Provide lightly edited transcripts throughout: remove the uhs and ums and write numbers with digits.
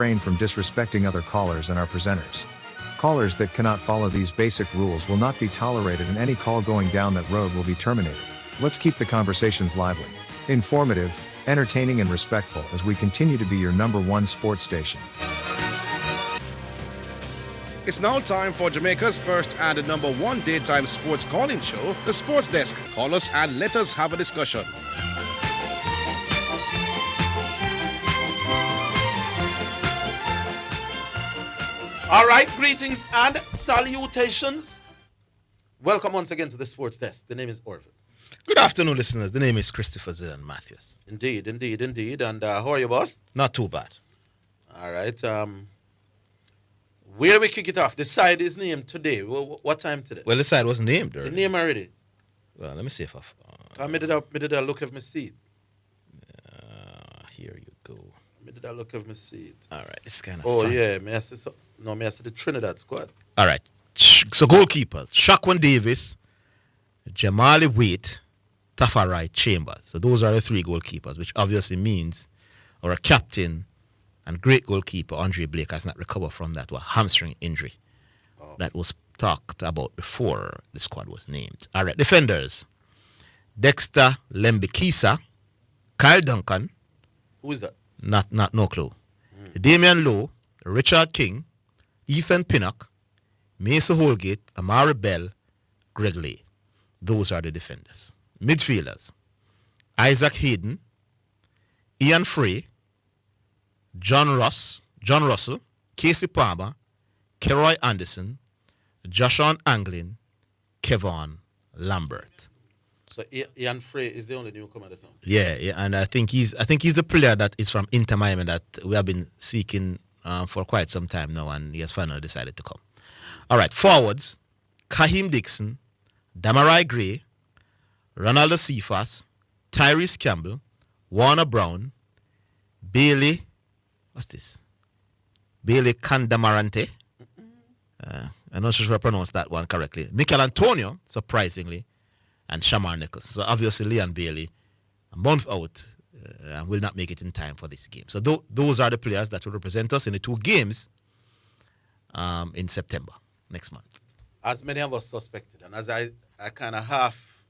refrain from disrespecting other callers and our presenters. Callers that cannot follow these basic rules will not be tolerated, and any call going down that road will be terminated. Let's keep the conversations lively, informative, entertaining and respectful as we continue to be your #1 sports station. It's now time for Jamaica's first and #1 daytime sports calling show, The Sports Desk. Call us and let us have a discussion. All right, greetings and salutations. Welcome once again to The Sports Desk. The name is Orville. Good afternoon, listeners. The name is Christopher Zidane Matthews. Indeed. And how are you, boss? Not too bad. All right. Where do we kick it off? The side is named today. What time today? Well, the side was named already. The name already? Well, let me see if I've... I made it a look of my seat. Here you go. Made it a look of my seat. All right, it's kind of Oh, fun. yeah. May I say the Trinidad squad. All right. So goalkeepers, Shaquan Davis, Jamali Waite, Tafarai Chambers. So those are the three goalkeepers, which obviously means our captain and great goalkeeper, Andre Blake, has not recovered from that hamstring injury that was talked about before the squad was named. All right, defenders, Dexter Lembikisa, Kyle Duncan. Who is that? Not no clue. Damian Lowe, Richard King, Ethan Pinnock, Mason Holgate, Amari Bell, Greg Lay. Those are the defenders. Midfielders, Isaac Hayden, Ian Frey, John Russell, Casey Palmer, Keroy Anderson, Joshua Anglin, Kevon Lambert. So Ian Frey is the only newcomer that's now. Yeah, and I think he's the player that is from Inter Miami that we have been seeking for quite some time now, and he has finally decided to come. All right, forwards, Kaheem Dixon, Damarai Gray, Ronaldo Cephas, Tyrese Campbell, Warner Brown, Bailey, what's this? Bailey Candamarante. I'm not sure if I pronounced that one correctly. Mikel Antonio, surprisingly, and Shamar Nichols. So obviously Leon Bailey, a month out, and will not make it in time for this game. So those are the players that will represent us in the two games in September, next month. As many of us suspected, and as I kind of half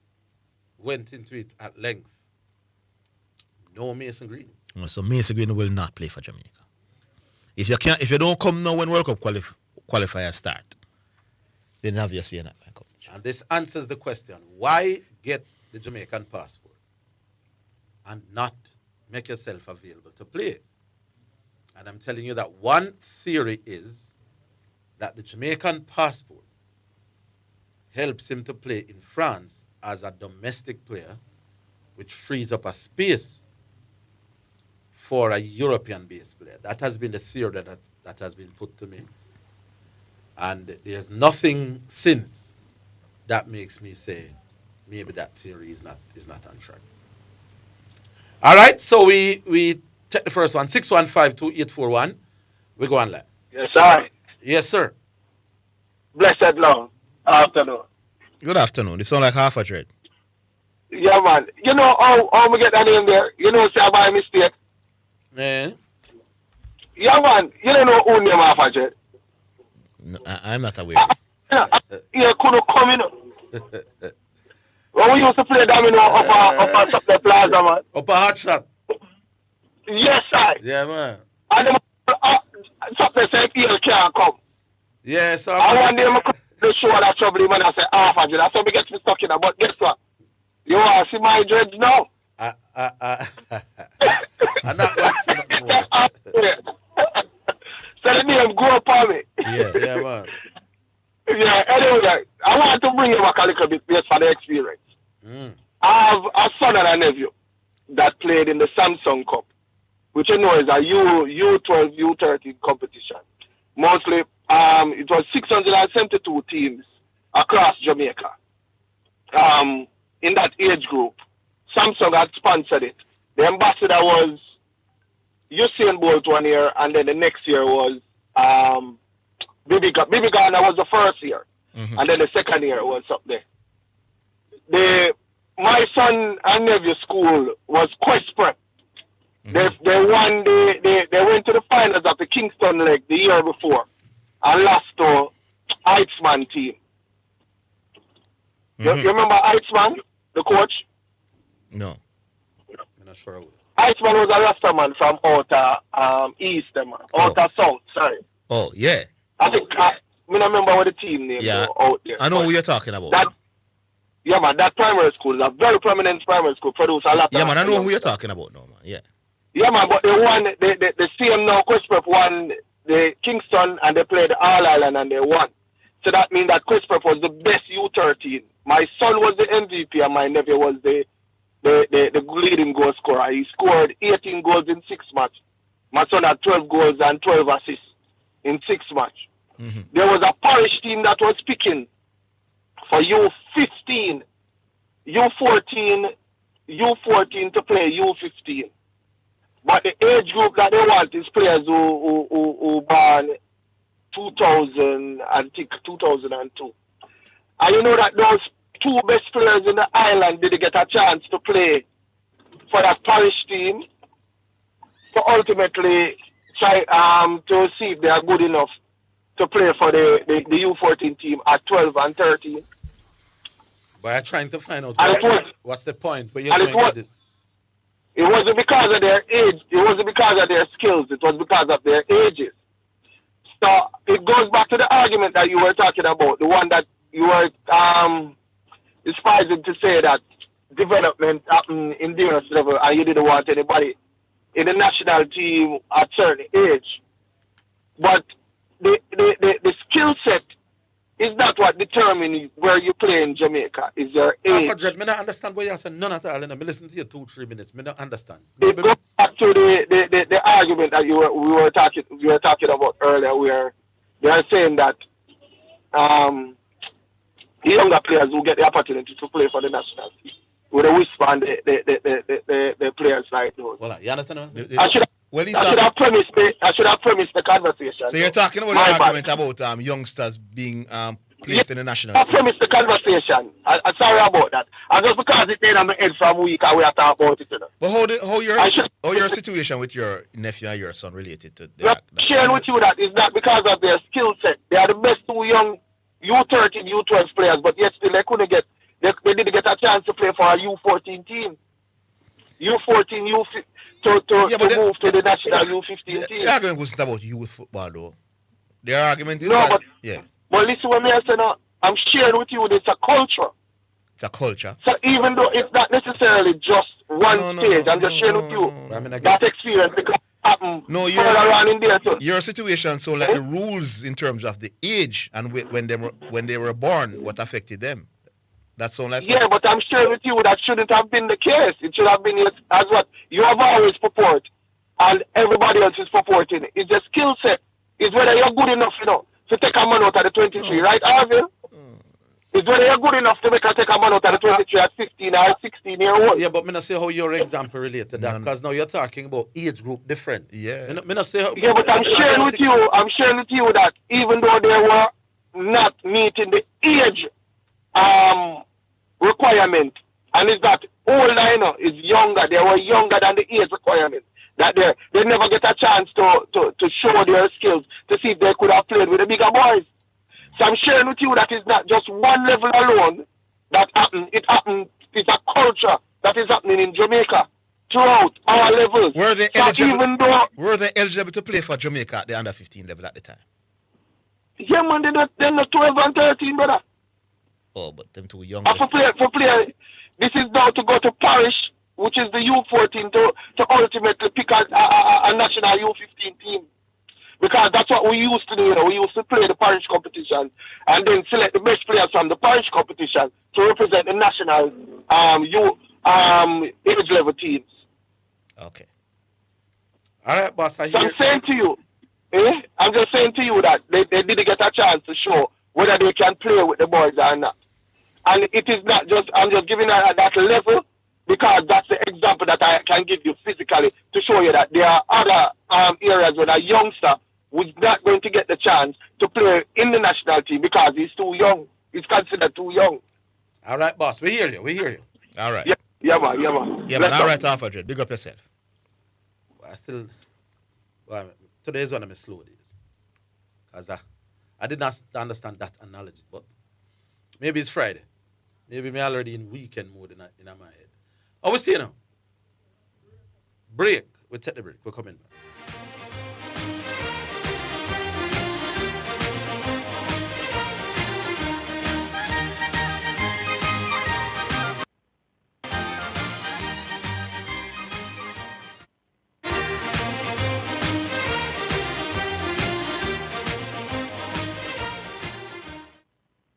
went into it at length, no Mason Green. So Mason Green will not play for Jamaica. If you don't come now when World Cup qualifiers start, then obviously you're not going to come. And this answers the question, why get the Jamaican passport and not make yourself available to play? And I'm telling you that one theory is that the Jamaican passport helps him to play in France as a domestic player, which frees up a space for a European-based player. That has been the theory that has been put to me. And there's nothing since that makes me say maybe that theory is not on track. All right, so we take the first one, 615-2841. We go on live. Yes, sir. Yes, sir. Blessed long afternoon. Good afternoon. You sound like half a dread. Yeah, man. You know how we get that name there? You know, say by mistake. Eh? Yeah, man. You don't know who name half a dread. No, I'm not aware. You couldn't come in. When we used to play domino up the plaza, man. Up a hot shot. Yes, sir. Yeah, man. And something said he can't come. Yeah, sir. I want them to show that trouble when I say half a dread. That's how we get me stuck in that. But guess what? You want to see my dreads now? I'm not watching it more. So the name go up on me. Yeah, man. Yeah, anyway, I want to bring you back a little bit based for the experience. I have a son and a nephew that played in the Samsung Cup, which you know is a U12, U13 competition. Mostly, it was 672 teams across Jamaica. In that age group, Samsung had sponsored it. The ambassador was Usain Bolt one year, and then the next year was Bibi Ghana was the first year, and then the second year was up there. My son and nephew school was Quest Prep, They won. They went to the finals of the Kingston leg the year before, and lost to Heitzman team. You remember Heitzman, the coach? No. I'm not sure. Heitzman was a Rastaman from outer east, outer south. Sorry. Oh, yeah. I think I don't remember what the team name Yeah. out there. I know who you're talking about. That primary school is a very prominent primary school. Produce a lot. Yeah, of man, I know who you're talking about now, man. Yeah. Yeah, man, but they won. The same now. Quest Prep won the Kingston and they played All Island and they won. So that means that Quest Prep was the best U13. My son was the MVP and my nephew was the leading goal scorer. He scored 18 goals in 6 matches. My son had 12 goals and 12 assists in 6 matches. There was a parish team that was picking for U15, U14 to play U15. But the age group that they want is players who born 2000, I think 2002. And you know that those 2 best players in the island didn't get a chance to play for that parish team to ultimately try to see if they are good enough to play for the U14 team at 12 and 13. But I'm trying to find out what's the point. But it wasn't because of their age. It wasn't because of their skills. It was because of their ages. So it goes back to the argument that you were talking about, the one that you were despising to say that development happened in the level and you didn't want anybody in the national team at certain age. But the skill set is not what determines where you play in Jamaica. Is your age. I don't understand what you're saying. None at all. I listen to you 2-3 minutes. I don't understand. It goes back to the argument that we were talking about earlier, where they are saying that the younger players will get the opportunity to play for the national team with a whisper and the players like those. Well, you understand what I'm saying? I should have premised the conversation. So you're talking about the argument about youngsters being placed in the national team. I premised the conversation. I'm sorry about that. And just because it made my head from week, we are talking about it. You know. But how your situation with your nephew and your son related to that? Sharing with you that is not because of their skill set. They are the best 2 young U13, U12 players, but yet still they couldn't get. They didn't get a chance to play for a U14 team. U14, to move to the national U15 team. The argument wasn't about youth football, though. Their argument is but listen what me I say now. I'm sharing with you it's a culture. It's a culture. So even though it's not necessarily just one stage, I'm just sharing with you that experience because happen around in there too. Your situation, so like the rules in terms of the age and when they were born, what affected them. That's so nice. Yeah, but I'm sharing with you that shouldn't have been the case. It should have been as what you have always purport and everybody else is purporting. It's the skill set. It's whether you're good enough, to take a man out of the 23, right, Orville? It's whether you're good enough to take a man out of the 23 at 15 or 16 year old. Yeah, but me not say how your example relate to that because now you're talking about age group different. Yeah. Me not say yeah, but I'm sharing with you that even though they were not meeting the age requirement, and it's that older, is younger. They were younger than the age requirement. That they never get a chance to show their skills to see if they could have played with the bigger boys. So I'm sharing with you that it's not just one level alone that happened. It happened. It's a culture that is happening in Jamaica throughout all levels. Were they eligible to play for Jamaica at the under 15 level at the time? Yeah, man, they're not 12 and 13, brother. Oh, but them too young. For player, this is now to go to parish, which is the U14, to ultimately pick a national U15 team. Because that's what we used to do. We used to play the parish competition and then select the best players from the parish competition to represent the national age level teams. Okay. All right, boss. I'm saying to you, I'm just saying to you that they didn't get a chance to show whether they can play with the boys or not. And it is not just, I'm just giving that level because that's the example that I can give you physically to show you that there are other areas where a youngster was not going to get the chance to play in the national team because he's too young. He's considered too young. All right, boss. We hear you. All right. Yeah, man. Yeah, man. All right, Alfred. Big up yourself. I still, well, today is one of my slow days. Because I did not understand that analogy, but maybe it's Friday. Maybe me already in weekend mode in my head. Oh, we stay now. Break. We'll take the break. We're coming back.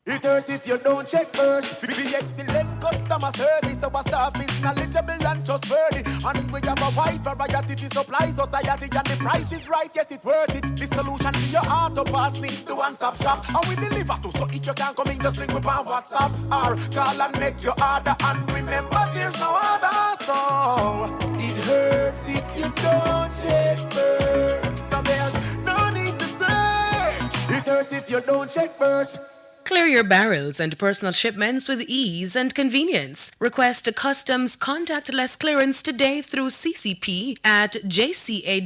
It hurts if you don't check first. Be excellent customer service. Our staff is knowledgeable and trustworthy. And we have a wide variety to supply society. And the price is right, yes, it's worth it. The solution to your auto parts needs to one-stop shop. And we deliver to. So if you can't come in, just link with on WhatsApp. Or call and make your order. And remember, there's no other. So it hurts if you don't check first. So there's no need to search. It hurts if you don't check first. Clear your barrels and personal shipments with ease and convenience. Request a customs contactless clearance today through CCP at jca.gov.jm.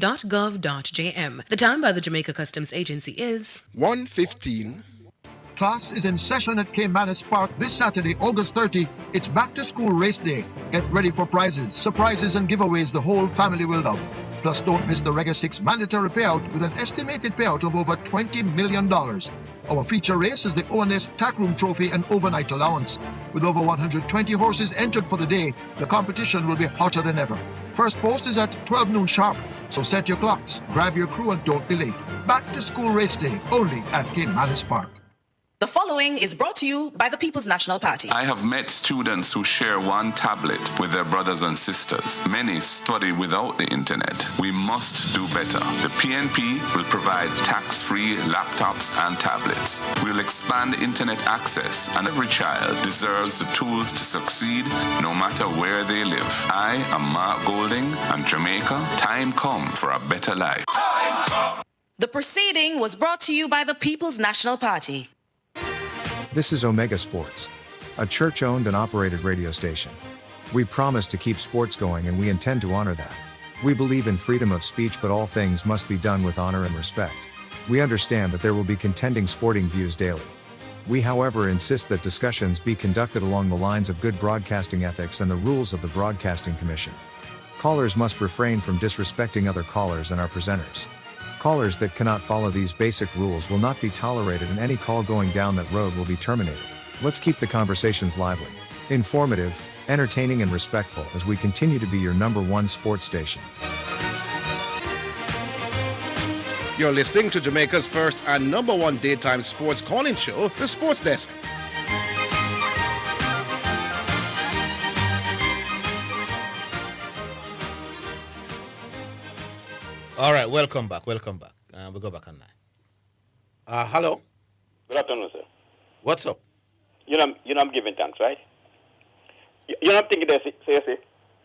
The time by the Jamaica Customs Agency is 1:15. Class is in session at Caymanas Park this Saturday, August 30. It's back to school race day. Get ready for prizes, surprises, and giveaways the whole family will love. Plus, don't miss the Reggae 6 mandatory payout with an estimated payout of over $20 million. Our feature race is the ONS Tackroom Trophy and overnight allowance. With over 120 horses entered for the day, the competition will be hotter than ever. First post is at 12 noon sharp, so set your clocks, grab your crew, and don't be late. Back to school race day, only at Caymanas Park. The following is brought to you by the People's National Party. I have met students who share one tablet with their brothers and sisters. Many study without the internet. We must do better. The PNP will provide tax-free laptops and tablets. We'll expand internet access, and every child deserves the tools to succeed no matter where they live. I am Mark Golding, and Jamaica, time come for a better life. The proceeding was brought to you by the People's National Party. This is Omega Sports, a church-owned and operated radio station. We promise to keep sports going, and we intend to honor that. We believe in freedom of speech, but all things must be done with honor and respect. We understand that there will be contending sporting views daily. We, however, insist that discussions be conducted along the lines of good broadcasting ethics and the rules of the Broadcasting Commission. Callers must refrain from disrespecting other callers and our presenters. Callers that cannot follow these basic rules will not be tolerated, and any call going down that road will be terminated. Let's keep the conversations lively, informative, entertaining, and respectful as we continue to be your #1 sports station. You're listening to Jamaica's first and #1 daytime sports calling show, The Sports Desk. All right, welcome back. We'll go back on that. Hello. Good afternoon, sir. What's up? You know I'm giving thanks, right? You know I'm thinking that, seriously.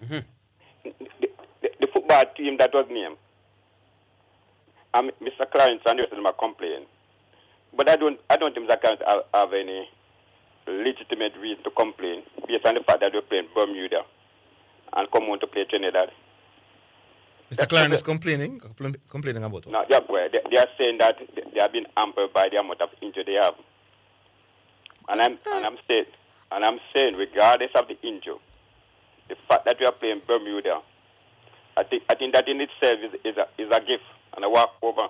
Mm-hmm. The football team that was named, Mr. Clarence and the rest of them are complaining. But I don't think Mr. Clarence have any legitimate reason to complain based on the fact that they're playing Bermuda and come on to play Trinidad. Mr. Clarence is complaining about what? No, yeah, well, they are saying that they have been hampered by the amount of injury they have. And I'm saying, regardless of the injury, the fact that we are playing Bermuda, I think that in itself is a gift and a walkover.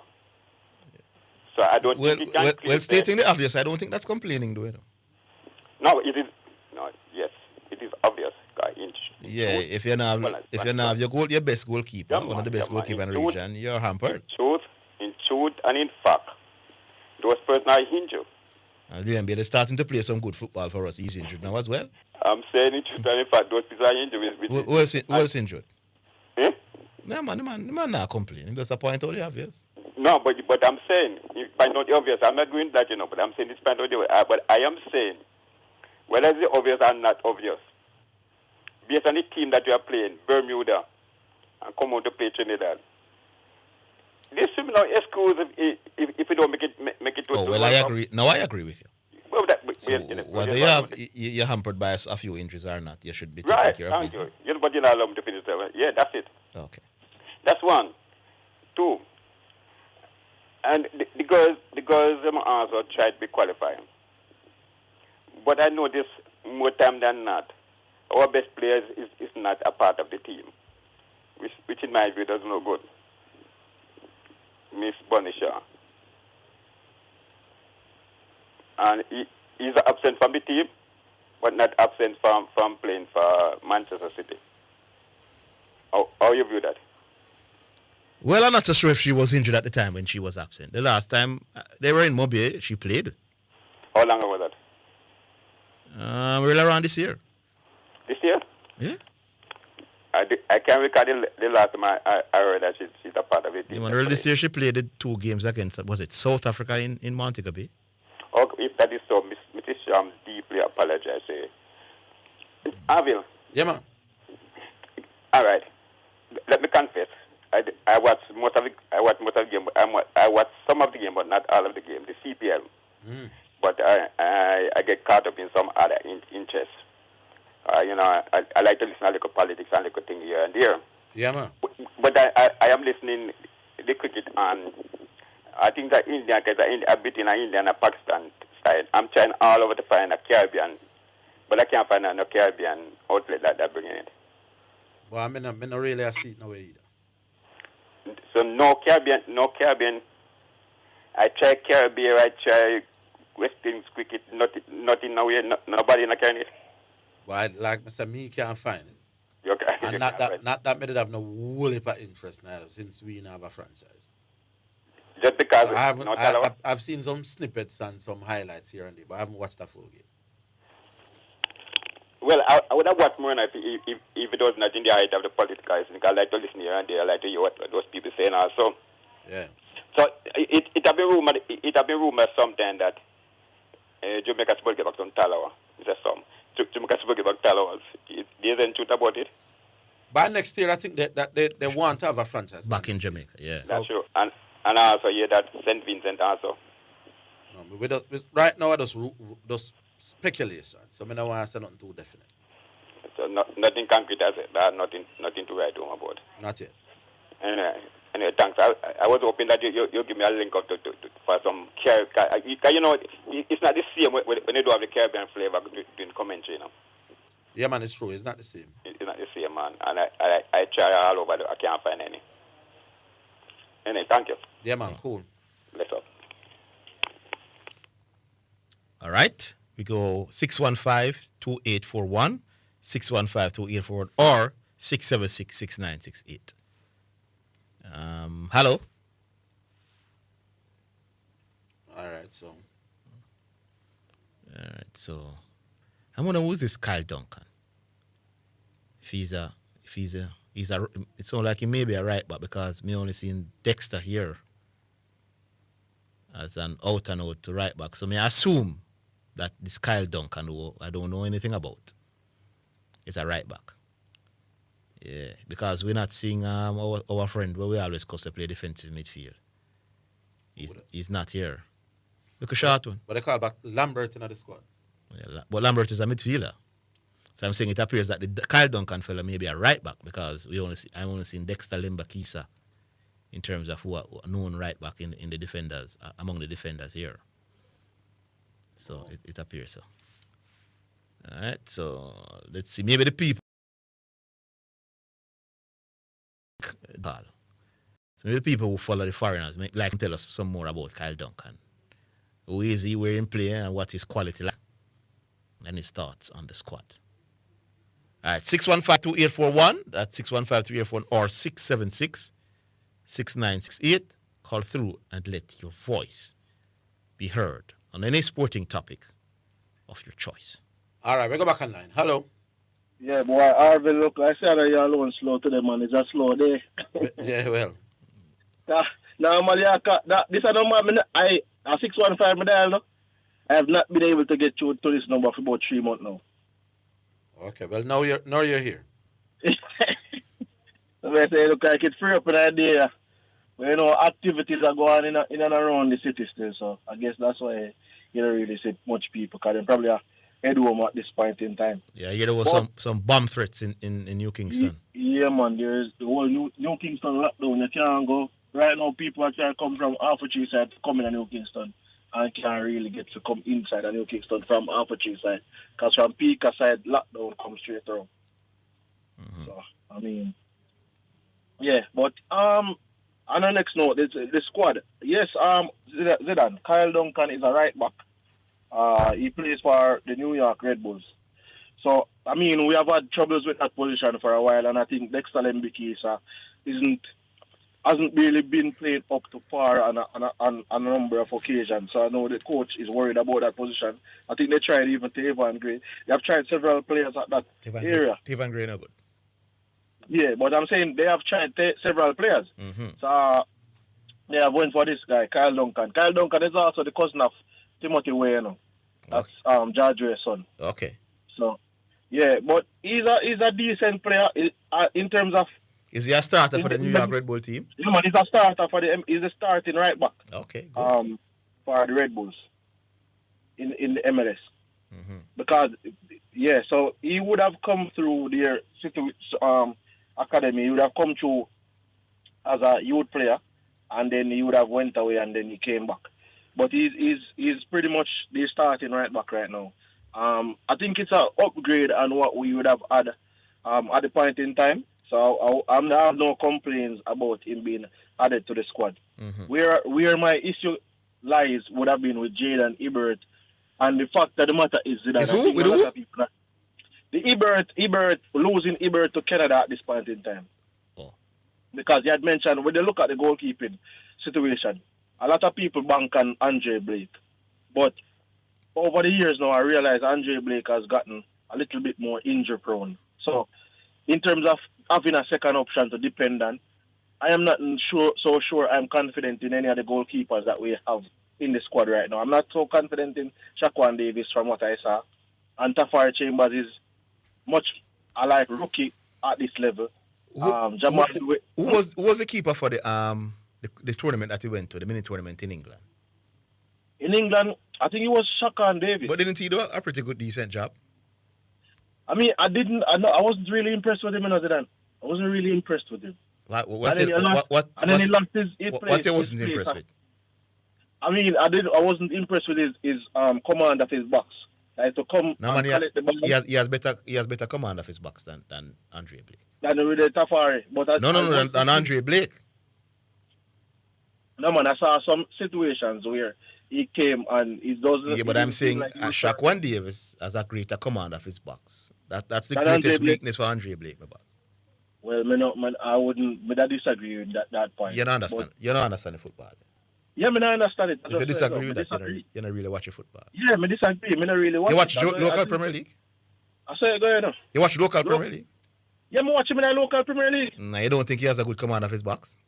So I don't think you can. Well, stating the obvious, I don't think that's complaining, though. No, it is. No, yes, it is obvious. Yeah, if you now have your best goalkeeper, one of the best goalkeepers in the region, you're hampered. In truth, and in fact, those persons are injured. And they're starting to play some good football for us. He's injured now as well. I'm saying in truth, and in fact, those people are injured. Who else injured? Eh? No, the man not complaining. That's the point out the obvious. No, but I'm saying, by not the obvious, I'm not going that, but I'm saying it's point out the way. But I am saying, whether it's obvious or not obvious, based on the team that you are playing, Bermuda, and come on to play Trinidad. This should be no excuse if you don't make it. Oh well, I agree. No, I agree with you. Well, whether you're hampered by a few injuries or not, you should be taking care of it. Right, thank you. But you're not allowed to finish that. Yeah, that's it. Okay. That's one. Two. And the girls also try to be qualifying. But I notice more time than not, our best players is not a part of the team, which in my view does no good. Miss Bonishaw. And he's absent from the team, but not absent from playing for Manchester City. How you view that? Well, I'm not so sure if she was injured at the time when she was absent. The last time they were in Mobile, she played. How long ago was that? Really around this year. This year? Yeah. I can't recall the last time I heard that she's a part of it. Earlier this year, she played the 2 games against, was it South Africa in Montego Bay? Oh, if that is so, Mrs. Sham deeply apologize. Orville. Yeah, man. All right. Let me confess. I watched most of the game. I watched some of the game, but not all of the game. The CPL. But I get caught up in some other interests. I like to listen to little politics and little thing here and there. Yeah, man. But I am listening the cricket, and I think that India, because a bit in India and Pakistan side. I'm trying all over to find a Caribbean, but I can't find no Caribbean outlet like that bringing it. Well, I mean, not really see it nowhere either. So no Caribbean. I try Caribbean, I try West Indies cricket, nothing nowhere, nobody in the Caribbean. Well, like I said, me can't find it. Okay. And not that me did have no whole heap of interest now since we have a franchise. Just because I've seen some snippets and some highlights here and there, but I haven't watched the full game. Well, I would have watched more if it was not in the height of the political. I like to listen here and there. I like to hear what those people saying also. Yeah. So it have been rumored sometime that Jamaica supposed to get back some Talawa. It's a sum. Jamaica supposed to get back Talawas. There's any truth about it. By next year, I think that they want to have a franchise back in Jamaica. Yeah. That's true. And also hear that St. Vincent also. No, right now, I just speculation. So I don't want to say nothing too definite. So nothing concrete as it. Nothing to write home about. Not yet. Anyway, thanks. I was hoping that you give me a link up to for some Caribbean. It's not the same when you do have the Caribbean flavor doing commentary, Yeah, man, it's true. It's not the same. It's not the same, man. And I try all over. I can't find any. Anyway, thank you. Yeah, man, cool. Let's up. All right. We go 615-2841, 615-2841, or 676-6968. Hello. All right, so I'm gonna use this Kyle Duncan. It sounds like he may be a right back because me only seen Dexter here as an out and out to right back. So me assume that this Kyle Duncan, who I don't know anything about, is a right back. Yeah, because we're not seeing our friend where we always cause to play defensive midfield. He's not here. Look a short one. But they call back Lambert in the squad. Yeah, but Lambert is a midfielder. So I'm saying it appears that the Kyle Duncan fella may be a right back because I'm only seen Dexter Limbakisa in terms of who are known right back in the defenders, among the defenders here. So it appears so. All right, so let's see. Maybe the people. So maybe the people who follow the foreigners like to tell us some more about Kyle Duncan. Who is he, where he play, and what his quality like, and his thoughts on the squad. All right, 615-2841. That's 615-2841 or 676-6968. Call through and let your voice be heard on any sporting topic of your choice. All right, we go back online. Hello. Yeah, boy, Orville, look, I said that you're alone slow today, man. It's a slow day. Yeah, well. Normally, this is normal. I 615 medal, no? I have not been able to get through to this number for about 3 months now. Okay, well, now you're here. So I say, look, I get free up an idea. But, activities are going in and around the city still, so I guess that's why you don't really see much people, because they probably are head home at this point in time. Yeah, there was some bomb threats in New Kingston. Yeah, man, there's the whole New Kingston lockdown. You can't go. Right now, people are trying to come from Alpha Tree side to come in New Kingston and can't really get to come inside New Kingston from Alpha Tree side. Because from Pika side, lockdown comes straight through. Mm-hmm. So, I mean, yeah, but on the next note, the squad. Yes, Zidane, Kyle Duncan is a right back. He plays for the New York Red Bulls. So, I mean, we have had troubles with that position for a while, and I think Dexter Lembiki hasn't really been played up to par on a number of occasions. So I know the coach is worried about that position. I think they tried even Tevan Gray. They have tried several players at that area. Tevan Gray no good. Yeah, but I'm saying they have tried several players. Mm-hmm. So they have went for this guy, Kyle Duncan. Kyle Duncan is also the cousin of Timothy Wayne. That's George Ray's son. Okay. So yeah, but he's a decent player in terms of. Is he a starter for the New York Red Bull team? Yeah, man, he's a starter he's a starting right back. Okay. Good. For the Red Bulls in the MLS. Mm-hmm. Because so he would have come through their academy. He would have come through as a youth player, and then he would have went away, and then he came back. But he's pretty much the starting right back right now. I think it's an upgrade on what we would have had at the point in time. So I have no complaints about him being added to the squad. Mm-hmm. Where my issue lies would have been with Jaden Ebert, and the fact that the matter is that losing Ebert to Canada at this point in time. Oh. Because he had mentioned when they look at the goalkeeping situation, a lot of people bank on Andre Blake, but over the years now I realize Andre Blake has gotten a little bit more injury prone. So in terms of having a second option to depend on, I am not so sure I'm confident in any of the goalkeepers that we have in the squad right now. I'm not so confident in Shaquan Davis from what I saw. And Tafari Chambers is much like rookie at this level. Who was the keeper for the tournament that he went to, the mini tournament in England? In England, I think it was Shaquan Davis. But didn't he do a pretty good, decent job? I mean, I wasn't really impressed with him, Zidane. I wasn't really impressed with him. What you wasn't impressed with? I mean, I wasn't impressed with his command of his box. Like to come collect the ball. He has better command of his box than Andre Blake. Than with the Tafari. Than Andre Blake. No man, I saw some situations where he came and he doesn't. Yeah, but I'm saying Shaquan Davis has a greater command of his box. That's the greatest weakness for Andre Blake, my boss. Well, I disagree with that point. You don't understand. You don't understand the football. Yeah, I understand it. If you disagree with that, you don't really watch your football. Yeah, I disagree. I don't really watch. You watch local Premier League? I say go ahead. You watch local Premier League? Yeah, I watch him in the local Premier League. No, you don't think he has a good command of his box?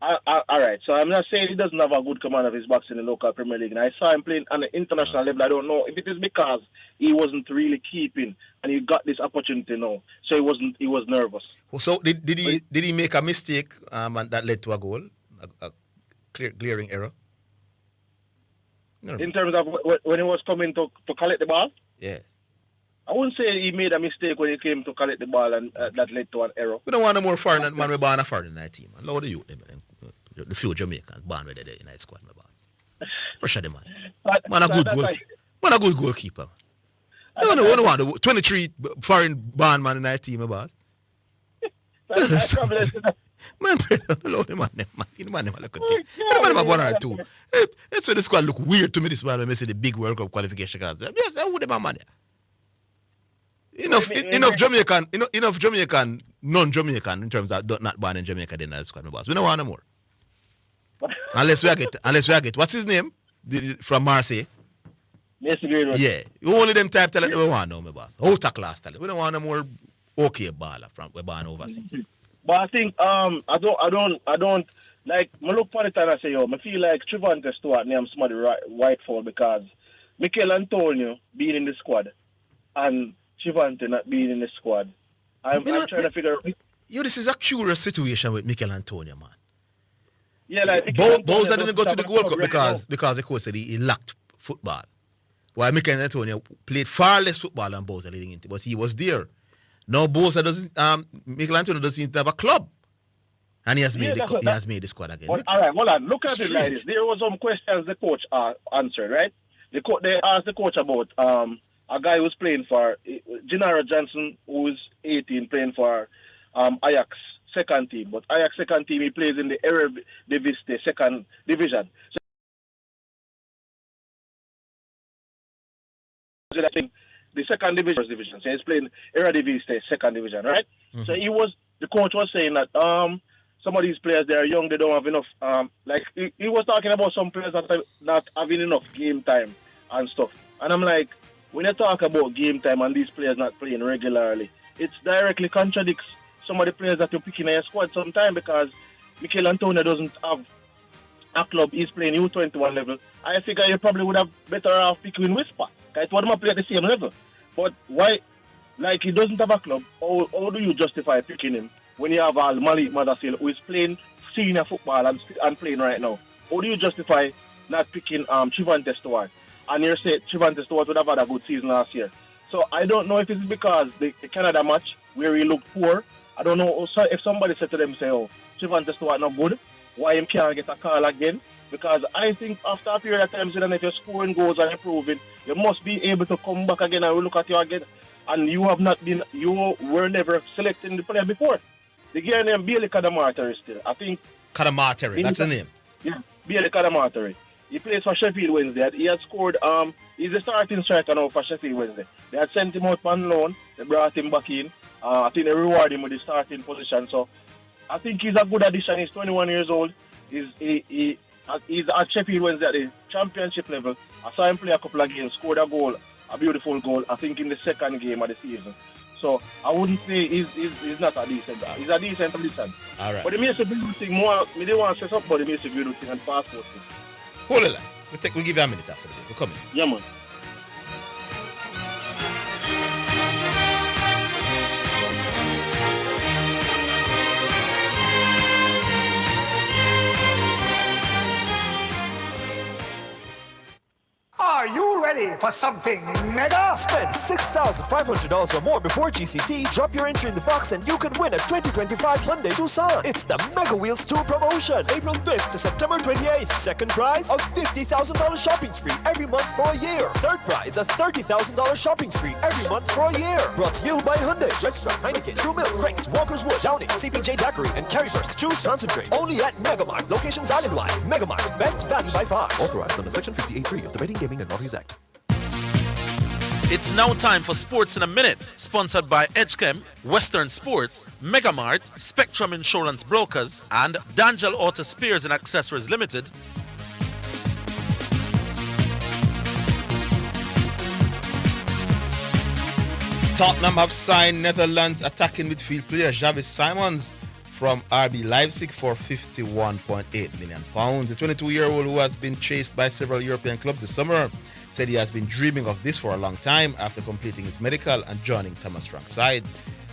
All right, so I'm not saying he doesn't have a good command of his box in the local Premier League. And I saw him playing on the international level. I don't know if it is because he wasn't really keeping and he got this opportunity now. So he was nervous. So did he make a mistake and that led to a goal? A glaring error? No. In terms of when he was coming to collect the ball? Yes. I wouldn't say he made a mistake when he came to collect the ball and that led to an error. We don't want no more foreign man. We born a foreign in our team. Allow the youth, the few Jamaicans born with in our squad, my boss. Pressure them, man. Man, a good goalkeeper. We don't want the 23 foreign born man in our team, my boss. Man, allow the man. The man look at it. The man have one or two. That's why the squad look weird to me. This man when I see the big World Cup qualification cards. Yes, who the man there? Enough Jamaican, non-Jamaican in terms of not born in Jamaica then as squad, my boss. We don't want no more. Unless we get what's his name? From Marseille. Yes, yeah. Only them type talent we want now, my boss. Outer class talent. We don't want no more okay baller from we're born overseas. But I think I don't like I look for it and I say, I feel like Trevante Stewart named somebody Whitefall because Mikel Antonio being in the squad and Trevante not being in the squad. I'm trying to figure out. This is a curious situation with Mikel Antonio, man. Yeah, like Bowser didn't go to the Gold Cup because the coach said he lacked football. While Greenwood and Antonio played far less football than Bosa leading into, but he was there. Now Bosa doesn't. Greenwood and Antonio doesn't have a club, and he has made the squad again. But, all right, hold on. Look at it like this. There was some questions the coach answered, right? They asked the coach about a guy who's playing for Gennaro Johnson, who's 18, playing for Ajax second team. But Ajax second team, he plays in the Eredivisie second division. So I think the second division. So he's playing Eredivisie second division, right? Mm-hmm. So the coach was saying that some of these players, they are young, they don't have enough. Like he was talking about some players that are not having enough game time and stuff. And I'm like, when you talk about game time and these players not playing regularly, it directly contradicts some of the players that you're picking in your squad sometimes, because Mikel Antonio doesn't have a club. He's playing U21 level. I figure you probably would have better off picking Whisper. Because it would play at the same level. But why, like he doesn't have a club, how do you justify picking him when you have Malik Madasil, who is playing senior football and playing right now? How do you justify not picking Chivante Stewart? And you say Chivante Stewart would have had a good season last year. So I don't know if it's because the Canada match where he looked poor. I don't know if somebody said to them, say, oh, Chivante Stewart not good, why him can't get a call again? Because I think after a period of time, if you're scoring goals and improving, you must be able to come back again and look at you again. And you were never selecting the player before. The guy named Bailey Cadamarteri still. I think. Cadamarteri, that's the name. Yeah, Bailey Cadamarteri. He plays for Sheffield Wednesday. He had scored, he's the starting striker now for Sheffield Wednesday. They had sent him out on loan, they brought him back in. I think they rewarded him with the starting position. So I think he's a good addition. He's 21 years old. He's at Sheffield Wednesday at the championship level. I saw him play a couple of games, scored a goal, a beautiful goal, I think in the second game of the season. So I wouldn't say he's not a decent. He's a decent addition. All right. But the Mason Greenwood thing, more, me they want to say something about the Mason Greenwood thing and passport thing. Hold it. We'll give you a minute after this. We're coming. Yeah, man. Are you ready for something mega? Spend $6,500 or more before GCT. Drop your entry in the box and you can win a 2025 Hyundai Tucson. It's the Mega Wheels 2 promotion. April 5th to September 28th. Second prize, a $50,000 shopping spree every month for a year. Third prize, a $30,000 shopping spree every month for a year. Brought to you by Hyundai, Rextra, Heineken, True Milk, Grace, Walker's Wood, Downing, CPJ Daiquiri, and Carryburst. Choose Concentrate. Only at Megamart. Locations island-wide. Megamart. Best value by far. Authorized under Section 58.3 of the Betting, Gaming, and Lotteries Act. It's now time for Sports in a Minute, sponsored by Edgechem, Western Sports, Megamart, Spectrum Insurance Brokers, and D'Angelo Auto Spares and Accessories Limited. Tottenham have signed Netherlands attacking midfield player Javis Simons from RB Leipzig for £51.8 million. The 22-year-old, who has been chased by several European clubs this summer, said he has been dreaming of this for a long time after completing his medical and joining Thomas Frank's side.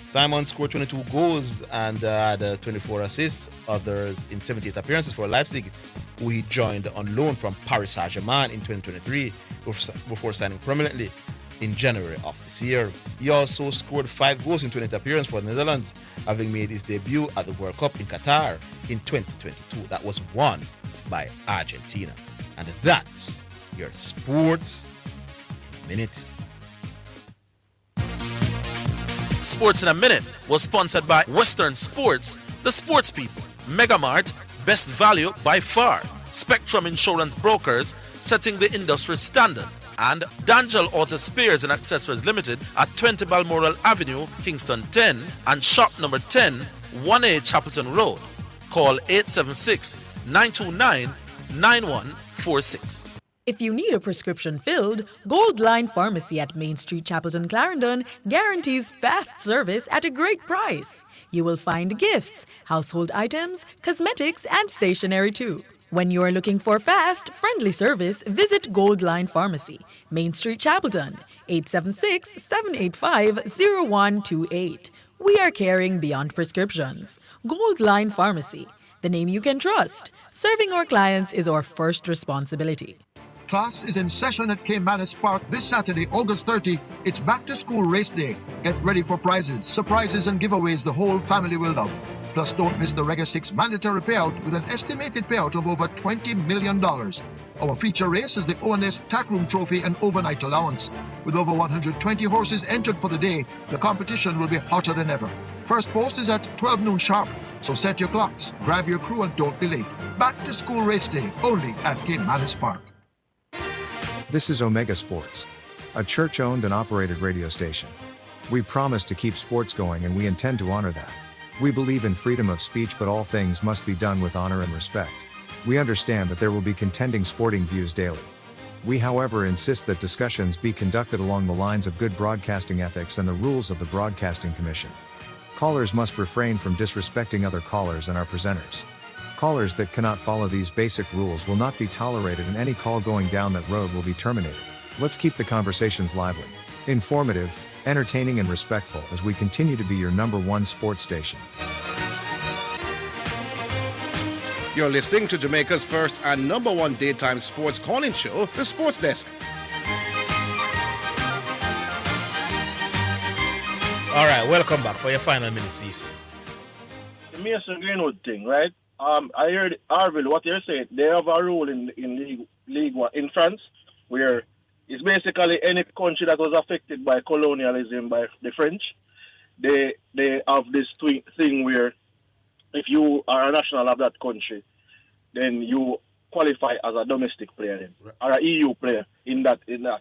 Simon scored 22 goals and had 24 assists, others in 78 appearances for Leipzig, who he joined on loan from Paris Saint-Germain in 2023 before signing permanently in January of this year. He also scored 5 goals in 28 appearances for the Netherlands, having made his debut at the World Cup in Qatar in 2022. That was won by Argentina. And that's your Sports Minute. Sports in a Minute was sponsored by Western Sports, the sports people, Megamart, best value by far, Spectrum Insurance Brokers, setting the industry standard, and D'Angelo Auto Spares and Accessories Limited at 20 Balmoral Avenue, Kingston 10, and shop number 10, 1A Chapelton Road. Call 876-929-9146. If you need a prescription filled, Gold Line Pharmacy at Main Street, Chapelton, Clarendon guarantees fast service at a great price. You will find gifts, household items, cosmetics, and stationery too. When you are looking for fast, friendly service, visit Gold Line Pharmacy, Main Street, Chapelton, 876-785-0128. We are caring beyond prescriptions. Gold Line Pharmacy, the name you can trust. Serving our clients is our first responsibility. Class is in session at Caymanas Park this Saturday, August 30. It's back to school race day. Get ready for prizes, surprises, and giveaways the whole family will love. Plus, don't miss the Rega 6 mandatory payout with an estimated payout of over $20 million. Our feature race is the ONS Tack Room Trophy and overnight allowance. With over 120 horses entered for the day, the competition will be hotter than ever. First post is at 12 noon sharp, so set your clocks, grab your crew, and don't be late. Back to school race day, only at Caymanas Park. This is Omega Sports, a church-owned and operated radio station. We promise to keep sports going, and we intend to honor that. We believe in freedom of speech, but all things must be done with honor and respect. We understand that there will be contending sporting views daily. We, however, insist that discussions be conducted along the lines of good broadcasting ethics and the rules of the Broadcasting Commission. Callers must refrain from disrespecting other callers and our presenters. Callers that cannot follow these basic rules will not be tolerated, and any call going down that road will be terminated. Let's keep the conversations lively, informative, entertaining, and respectful as we continue to be your #1 sports station. You're listening to Jamaica's first and #1 daytime sports calling show, The Sports Desk. All right, welcome back for your final minutes, CC. The Mason Greenwood thing, right? I heard Orville, what you're saying, they have a rule in League One in France where it's basically any country that was affected by colonialism by the French, they have this thing where if you are a national of that country, then you qualify as a domestic player then, or an EU player in that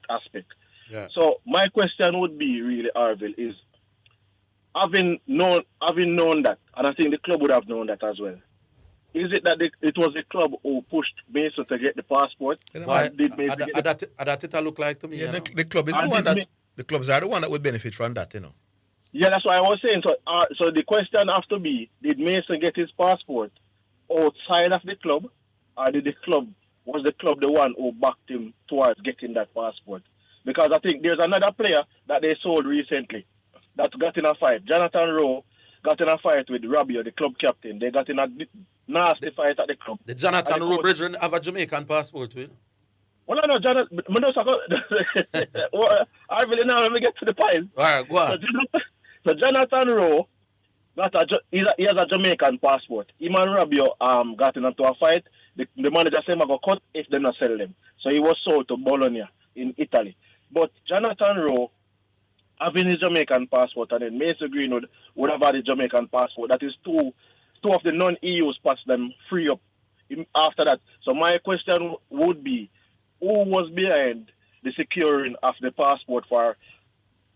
aspect. Yeah. So my question would be really, Orville, is having known that, and I think the club would have known that as well. Is it that it was the club who pushed Mason to get the passport? Why? That it look like to me. Yeah, the club is the one that the clubs are the one that would benefit from that, you know. Yeah, that's what I was saying. So the question have to be: did Mason get his passport outside of the club, or was the club the one who backed him towards getting that passport? Because I think there's another player that they sold recently that got in a fight. Jonathan Rowe got in a fight with Rabio, the club captain. They got in a nasty fight at the club. The Jonathan Rowe brethren have a Jamaican passport, too. Well, no, Jonathan. I really now let me get to the point. All right, go on. So Jonathan Rowe, he has a Jamaican passport. Him and Rabio got into a fight. The manager said, "I'm going to cut if they not sell them." So he was sold to Bologna in Italy. But Jonathan Rowe, having his Jamaican passport, and then Mason Greenwood would have had a Jamaican passport. That is two of the non-EU spots them free up after that. So my question would be, who was behind the securing of the passport for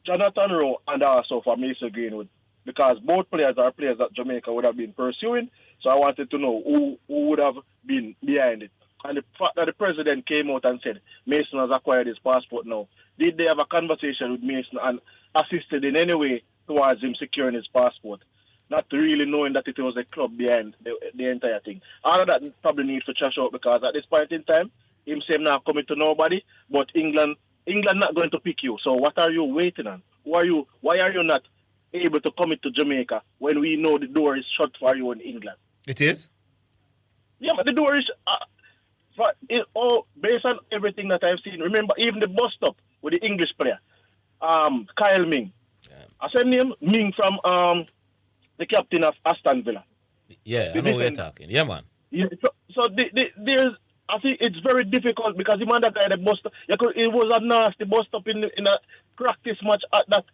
Jonathan Rowe and also for Mason Greenwood? Because both players are players that Jamaica would have been pursuing. So I wanted to know who would have been behind it. And the fact that the president came out and said Mason has acquired his passport now, did they have a conversation with Mason and assisted in any way towards him securing his passport? Not really knowing that it was a club behind the entire thing. All of that probably needs to trash out, because at this point in time, him saying not coming to nobody, but England not going to pick you. So what are you waiting on? Why are you not able to come into Jamaica when we know the door is shut for you in England? It is? Yeah, but the door is... based on everything that I've seen, remember even the bus stop with the English player, Kyle Ming. Yeah. I said him Ming from the captain of Aston Villa. Yeah, I know what you're talking. Yeah, man. Yeah, so there's, I think it's very difficult because the man that guy the bus stop, it was a nasty bus stop in a practice match at that.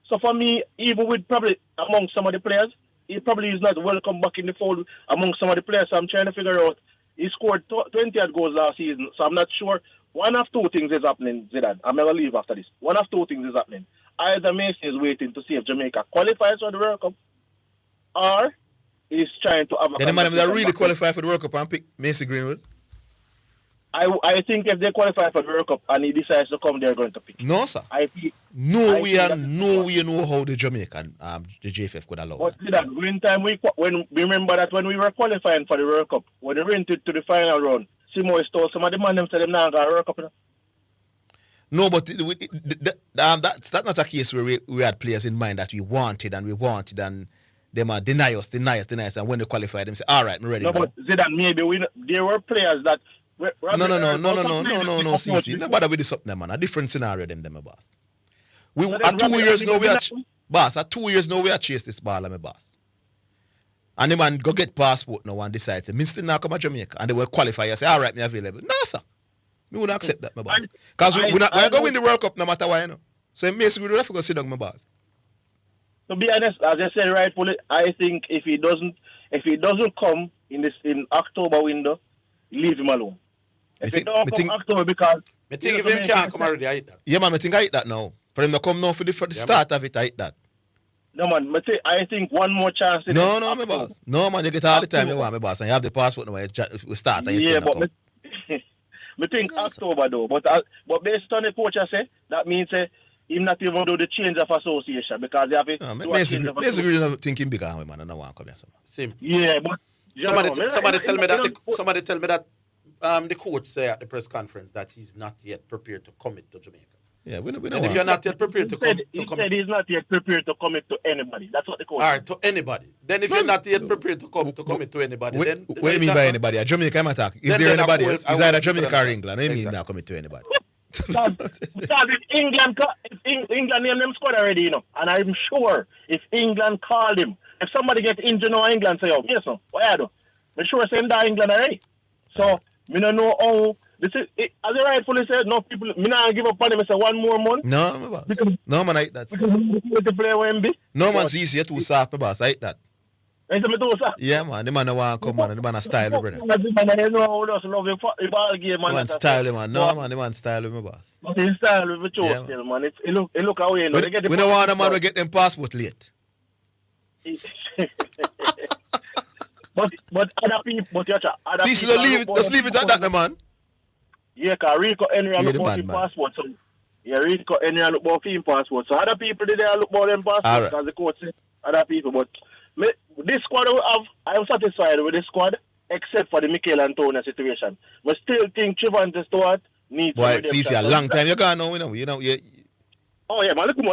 So for me, even with probably among some of the players, he probably is not welcome back in the fold among some of the players. So I'm trying to figure out. He scored 20 odd goals last season, so I'm not sure. One of two things is happening, Zidane. I'm going to leave after this. One of two things is happening. Either Mason is waiting to see if Jamaica qualifies for the World Cup, or he's trying to have a... Then the man that really qualify for the World Cup and pick Mason Greenwood? I think if they qualify for the World Cup and he decides to come, they're going to pick. No, sir. No way know how the Jamaican, the JFF could allow but that. When remember that when we were qualifying for the World Cup, when we went to the final round, Simo told some of the man them said them now got a World Cup. No, but that's not a case where we had players in mind that we wanted and them are deny us, and when they qualify them say, all right, I'm ready. No, but Zidane, maybe there were players that No, CC. Nobody with this up there, man. A different scenario them, my boss. We at 2 years now we are boss. At 2 years now we are chase this ball, my boss. And the man go get passport now and decide to me still now come to Jamaica and they will qualify and say, all right, me available. No, sir. Me wouldn't accept that, my boss. Because we're going to win the World Cup no matter what, you know. So basically we have to go sit down, my boss. To be honest, as I said rightfully, I think if he doesn't come in October window, leave him alone. If he don't come October because I think if him can't come already, I hate that. Yeah, man, I think I hate that now. For him to come now for the start of it, I hate that. No, man, I think one more chance. No, my boss. No, man, you get all the time you want, my boss. And you have the passport now, we start and you still not come. I think October though. But based on the coach I say, that means him not even do the change of association because they have it. Basically, you're thinking bigger, man, and I want to come here. Same. Yeah, but somebody tell me that the coach say at the press conference that he's not yet prepared to commit to Jamaica. Yeah, we know. And if you're not yet prepared to commit, he said he's not yet prepared to commit to anybody. That's what the coach. All right, to anybody. Then if you're not yet prepared to commit to anybody, then what do you mean by anybody? A Jamaica I'm attack. Is there anybody else? Is either Jamaica or England? I mean not commit to anybody. because if England named them squad already, you know, and I'm sure if England called him, if somebody gets injured now, England say, "Oh, yes, no, what I do?" I'm sure same that England already. So me don't know how. This is as I rightfully said. No people. Me not give up on him. I say 1 more month. No, my boss. No man, I hate that. Because to play OMB. No man, see you too soft, my boss. I hate that. Yeah, man. The man don't want to come, man. The man a style, brother. The man style, man. No, man. The man style, my boss. But he style with the choke, yeah, man. It look away. We don't want a man to get them passport late. but other people, See, let's leave it at that, man. Yeah, because Rico Henry look about his passport. So, yeah, Rico Henry look about his passport. So other people did look about them passport because the coach said other people. But this squad we have, I'm satisfied with this squad except for the Mikel Antonio situation. We still think Trevante Stewart needs. Boy, see, a long time you gone now, you know. Yeah. Oh yeah, man, look him.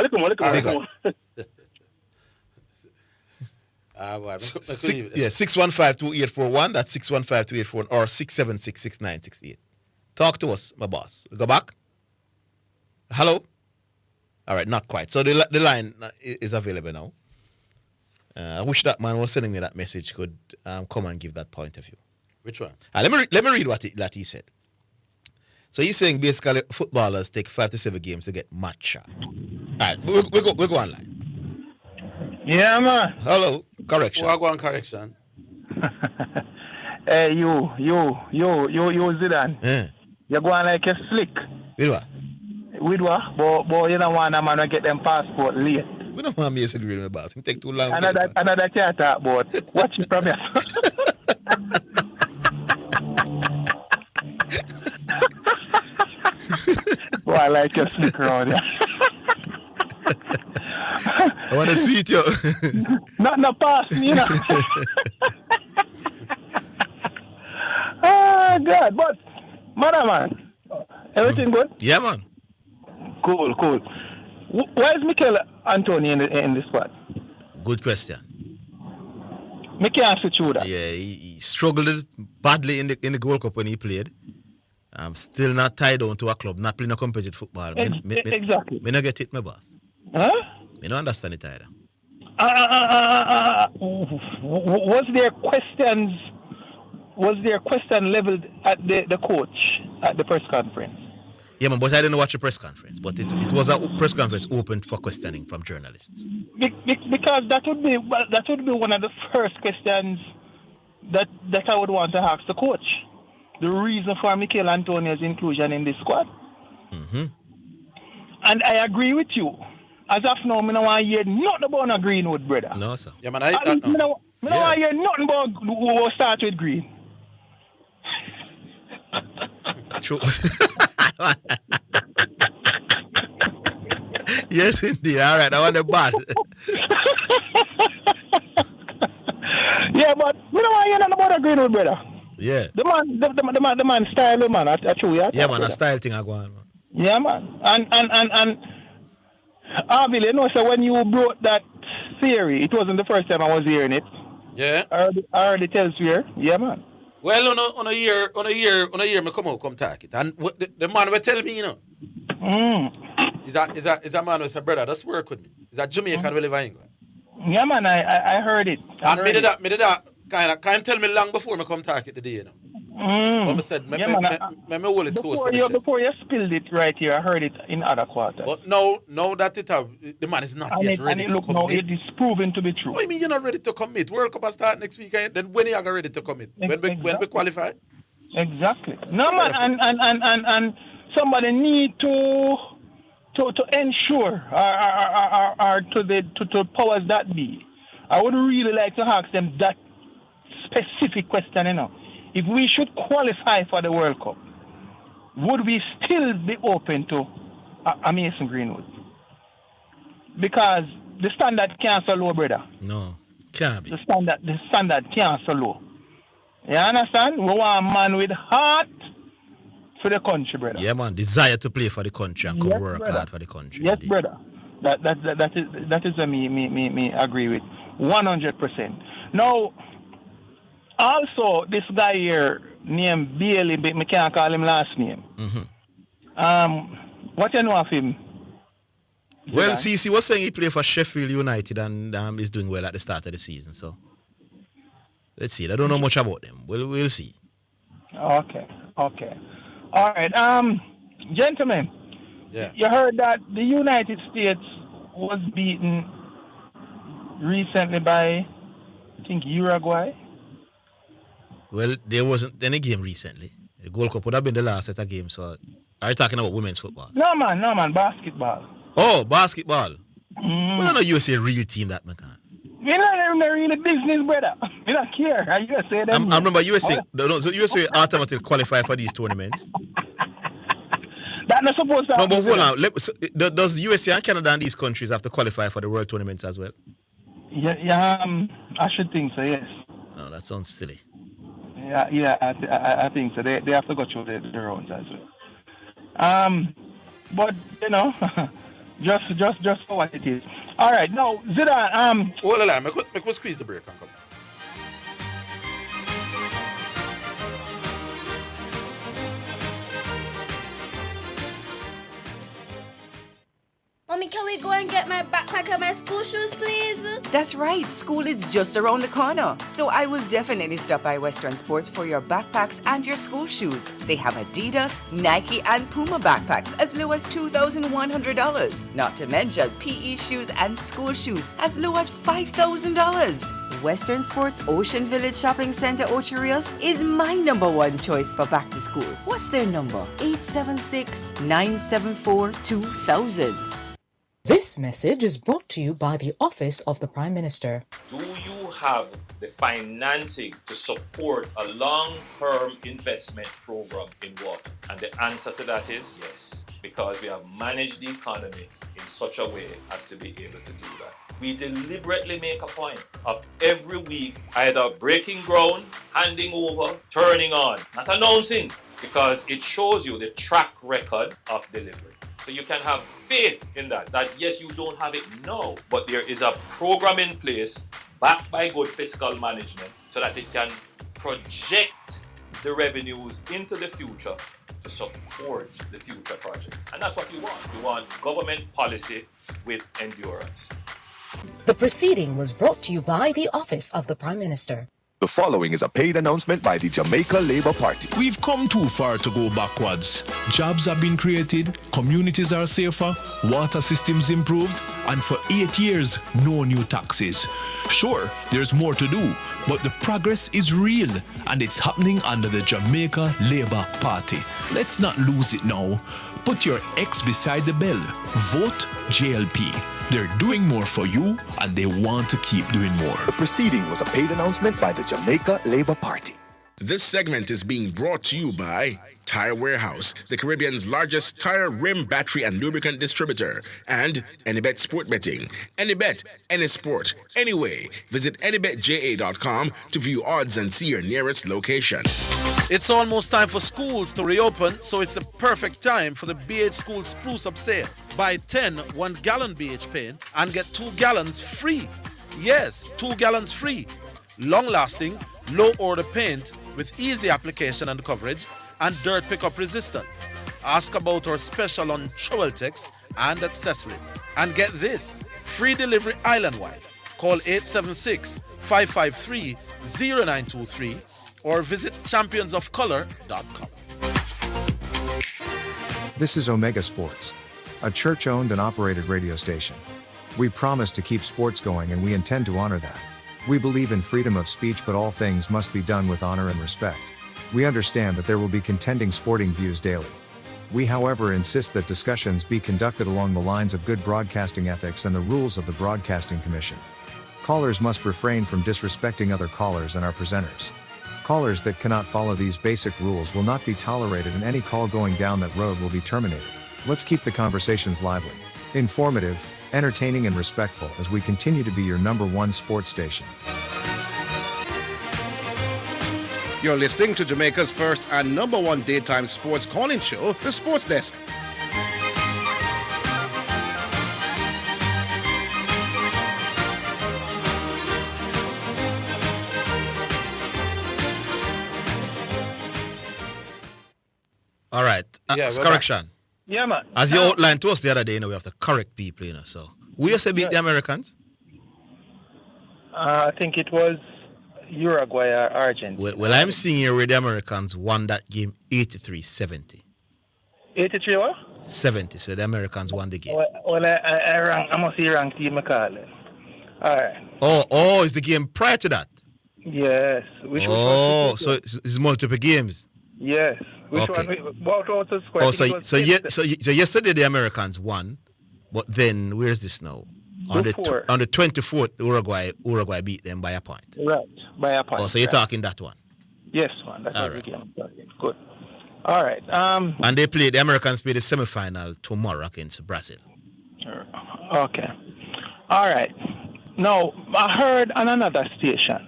Yeah, 615-2841. That's 615-2841 or 676-6968. Talk to us, my boss. We go back. Hello. All right, not quite. So the line is available now. I wish that man was sending me that message could come and give that point of view. Which one? Let me read what he said. So he's saying basically footballers take 5 to 7 games to get match. All right, we go online. Yeah, man. Hello, correction. Go on, correction. Hey, you, Zidane. Yeah. You're going like a slick. With what? With what? But you don't want a man to get them passport late. We don't want me to disagree with the boss. It take too long. Another can't talk about. Watch your promise. Boy, I like your slick around here. I want to sweet you. Not pass me, you know. Oh, God. But, man, everything good? Yeah, man. Cool. Why is Mikel Antonio in the squad? Good question. Me can't see through that. Yeah, he struggled badly in the World Cup when he played. I'm still not tied down to a club, not playing a competitive football. Exactly. Me not get it, my boss. Huh? Me don't understand it either. Was there question leveled at the coach at the press conference? Yeah, man, but I didn't watch the press conference. But it was a press conference open for questioning from journalists. Because that would be one of the first questions that I would want to ask the coach. The reason for Mikel Antonio's inclusion in this squad. Mm-hmm. And I agree with you. As of now, I don't want to hear nothing about a Greenwood, brother. No, sir. Yeah, man, I don't want to hear nothing about who start with Green. True. Yes, indeed. All right, I want the bad. Yeah, but we don't want to hear nothing about a Greenwood, brother. Yeah. The man style, man. I true, yeah. Yeah, man, a style thing I go on, man. Yeah, man. And Orville, you know, so when you brought that theory, it wasn't the first time I was hearing it. Yeah. I heard it elsewhere. Yeah, man. Well, on a year, me come talk it. And the man will tell me, is that man who say, brother, just work with me. Is that Jamaican will live in England? Yeah, man, I heard it. Me did that kind of tell me long before me come talk it today, But me said, me hold it close to the chest. Before you spilled it right here, I heard it in other quarters. But now that the man is not yet ready to commit. Now it is proven to be true. What do you mean you're not ready to commit? World Cup will start next week, then when are you ready to commit? Exactly. When we qualify? Exactly. No, man, and somebody need to ensure or to the powers that be. I would really like to ask them that specific question, If we should qualify for the World Cup, would we still be open to a Mason Greenwood? Because the standard can't so low, brother. No, can't be. The standard can't so low. You understand? We want a man with heart for the country, brother. Yeah, man. Desire to play for the country and come work hard for the country. Yes, indeed. Brother. That is me agree with 100%. Now, also this guy here named Bailey, but me can't call him last name. What you know of him? Well, CC was saying he played for Sheffield United and is doing well at the start of the season. So let's see. I don't know much about them. We'll see. Okay. All right. Gentlemen. Yeah. You heard that the United States was beaten recently by, I think, Uruguay. Well, there wasn't any game recently. The Gold Cup would have been the last set of games. So, are you talking about women's football? No, man, basketball. Oh, basketball. Well, I know USA real team that, man. We're not really business, brother. We don't care. I just say that. I remember USA. So USA automatically qualify for these tournaments. That's not supposed to happen. No, but hold on. Does USA and Canada and these countries have to qualify for the world tournaments as well? Yeah, I should think so, yes. No, that sounds silly. Yeah, I think so. They have to go through their rounds as well. But just for what it is. All right, now Zidane. Hold on, make us squeeze the break and come. Mommy, can we go and get my backpack and my school shoes, please? That's right. School is just around the corner. So I will definitely stop by Western Sports for your backpacks and your school shoes. They have Adidas, Nike, and Puma backpacks as low as $2,100. Not to mention PE shoes and school shoes as low as $5,000. Western Sports Ocean Village Shopping Center, Ocho Rios is my #1 choice for back to school. What's their number? 876-974-2000. This message is brought to you by the Office of the Prime Minister. Do you have the financing to support a long-term investment program in water? And the answer to that is yes, because we have managed the economy in such a way as to be able to do that. We deliberately make a point of every week either breaking ground, handing over, turning on, not announcing, because it shows you the track record of delivery. So you can have faith in that yes, you don't have it now, but there is a program in place backed by good fiscal management so that it can project the revenues into the future to support the future project. And that's what you want. You want government policy with endurance. The proceeding was brought to you by the Office of the Prime Minister. The following is a paid announcement by the Jamaica Labour Party. We've come too far to go backwards. Jobs have been created, communities are safer, water systems improved, and for 8 years, no new taxes. Sure, there's more to do, but the progress is real, and it's happening under the Jamaica Labour Party. Let's not lose it now. Put your X beside the bell. Vote JLP. They're doing more for you, and they want to keep doing more. The proceeding was a paid announcement by the Jamaica Labour Party. This segment is being brought to you by Tire Warehouse, the Caribbean's largest tire, rim, battery, and lubricant distributor, and Anybet Sport Betting. Anybet, any sport, anyway. Visit anybetja.com to view odds and see your nearest location. It's almost time for schools to reopen, so it's the perfect time for the BH School Spruce Up Sale. Buy 10 1-gallon BH paint and get 2 gallons free. Yes, 2 gallons free. Long-lasting, low-order paint with easy application and coverage and dirt pickup resistance. Ask about our special on trowel techs and accessories. And get this, free delivery island-wide. Call 876-553-0923 or visit championsofcolor.com. This is Omega Sports, a church-owned and operated radio station. We promise to keep sports going and we intend to honor that. We believe in freedom of speech, but all things must be done with honor and respect. We understand that there will be contending sporting views daily. We, however, insist that discussions be conducted along the lines of good broadcasting ethics and the rules of the Broadcasting Commission. Callers must refrain from disrespecting other callers and our presenters. Callers that cannot follow these basic rules will not be tolerated, and any call going down that road will be terminated. Let's keep the conversations lively, informative, entertaining, and respectful as we continue to be your #1 sports station. You're listening to Jamaica's first and #1 daytime sports calling show, The Sports Desk. All right. Correction. Yeah, man. As you outlined to us the other day, we have to correct people, So, who you say beat the Americans? I think it was Uruguay or Argentina. Well, I'm seeing here where the Americans won that game 83-70. 83 what? 70, so the Americans won the game. Well, I must see rank team McCall. All right. Oh, is the game prior to that? Yes. So it's multiple games. Yes. Which okay. What was the score? So yesterday the Americans won, but then where's this now? On the 24th, Uruguay beat them by a point. Right, by a point. So you're talking that one? Yes, man. That's what we can. Good. All right. And the Americans play the semifinal tomorrow against Brazil. Okay. All right. Now, I heard on another station,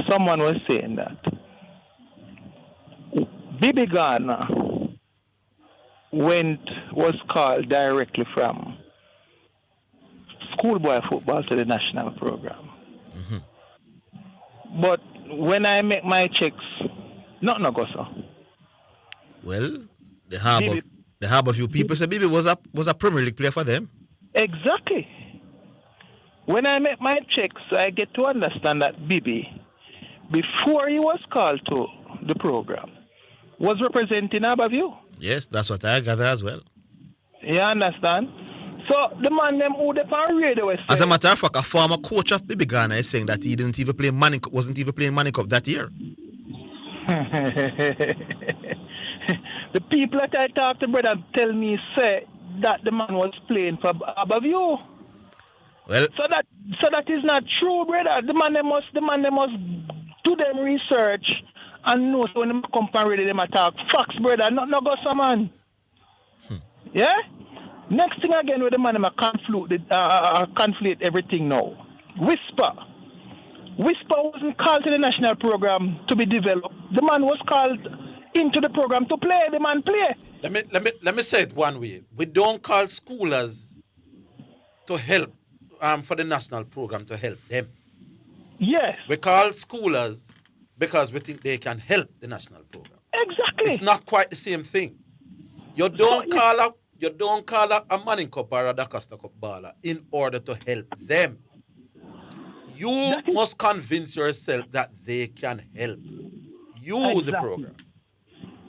someone was saying that Bibi Gardner was called directly from schoolboy football to the national program. Mm-hmm. But when I make my checks, not no go so. Well, they have a few people say Bibi was a Premier League player for them. Exactly. When I make my checks, I get to understand that Bibi, before he was called to the program, was representing Abbeville. Yes, that's what I gather as well. You understand? So the man them who they on radio was saying, as a matter of fact, a former coach of Bibi Ghana is saying that he didn't even play wasn't even playing Manning Cup that year. The people that I talk to, brother, tell me say that the man was playing for Abbeville. Well, so that is not true, brother. The man they must do them research and know, so when they come and ready them attack facts, brother. Not go some man. Yeah. Next thing again with the man them conflate everything now. Whisper wasn't called to the national program to be developed. The man was called into the program to play. The man play. Let me say it one way. We don't call schoolers to help for the national program to help them. Yes. We call schoolers because we think they can help the national program. Exactly. It's not quite the same thing. You don't call a Manning Cup or a DaCosta Cup baller in order to help them. You must convince yourself that they can help you, the program.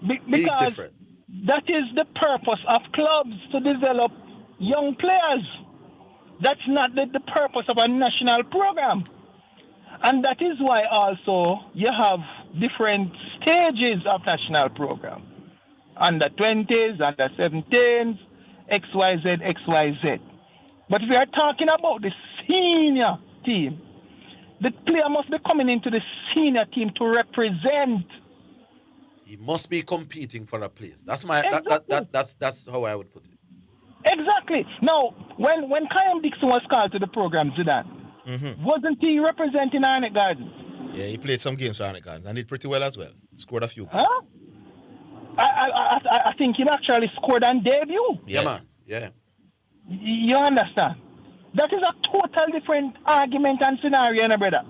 Big difference. That is the purpose of clubs, to develop young players. That's not the purpose of a national program. And that is why also you have different stages of national program. Under 20s, under 17s, XYZ, XYZ. But if we are talking about the senior team, the player must be coming into the senior team to represent. He must be competing for a place. That's that's how I would put it. Exactly. Now, when Kayam Dixon was called to the program, Zidane, wasn't he representing Arnett Gardens? Yeah, he played some games for Arnett Gardens and did pretty well as well. Scored a few goals. Huh? I think he actually scored on debut. Yeah, man. Yeah. You understand? That is a total different argument and scenario, brother.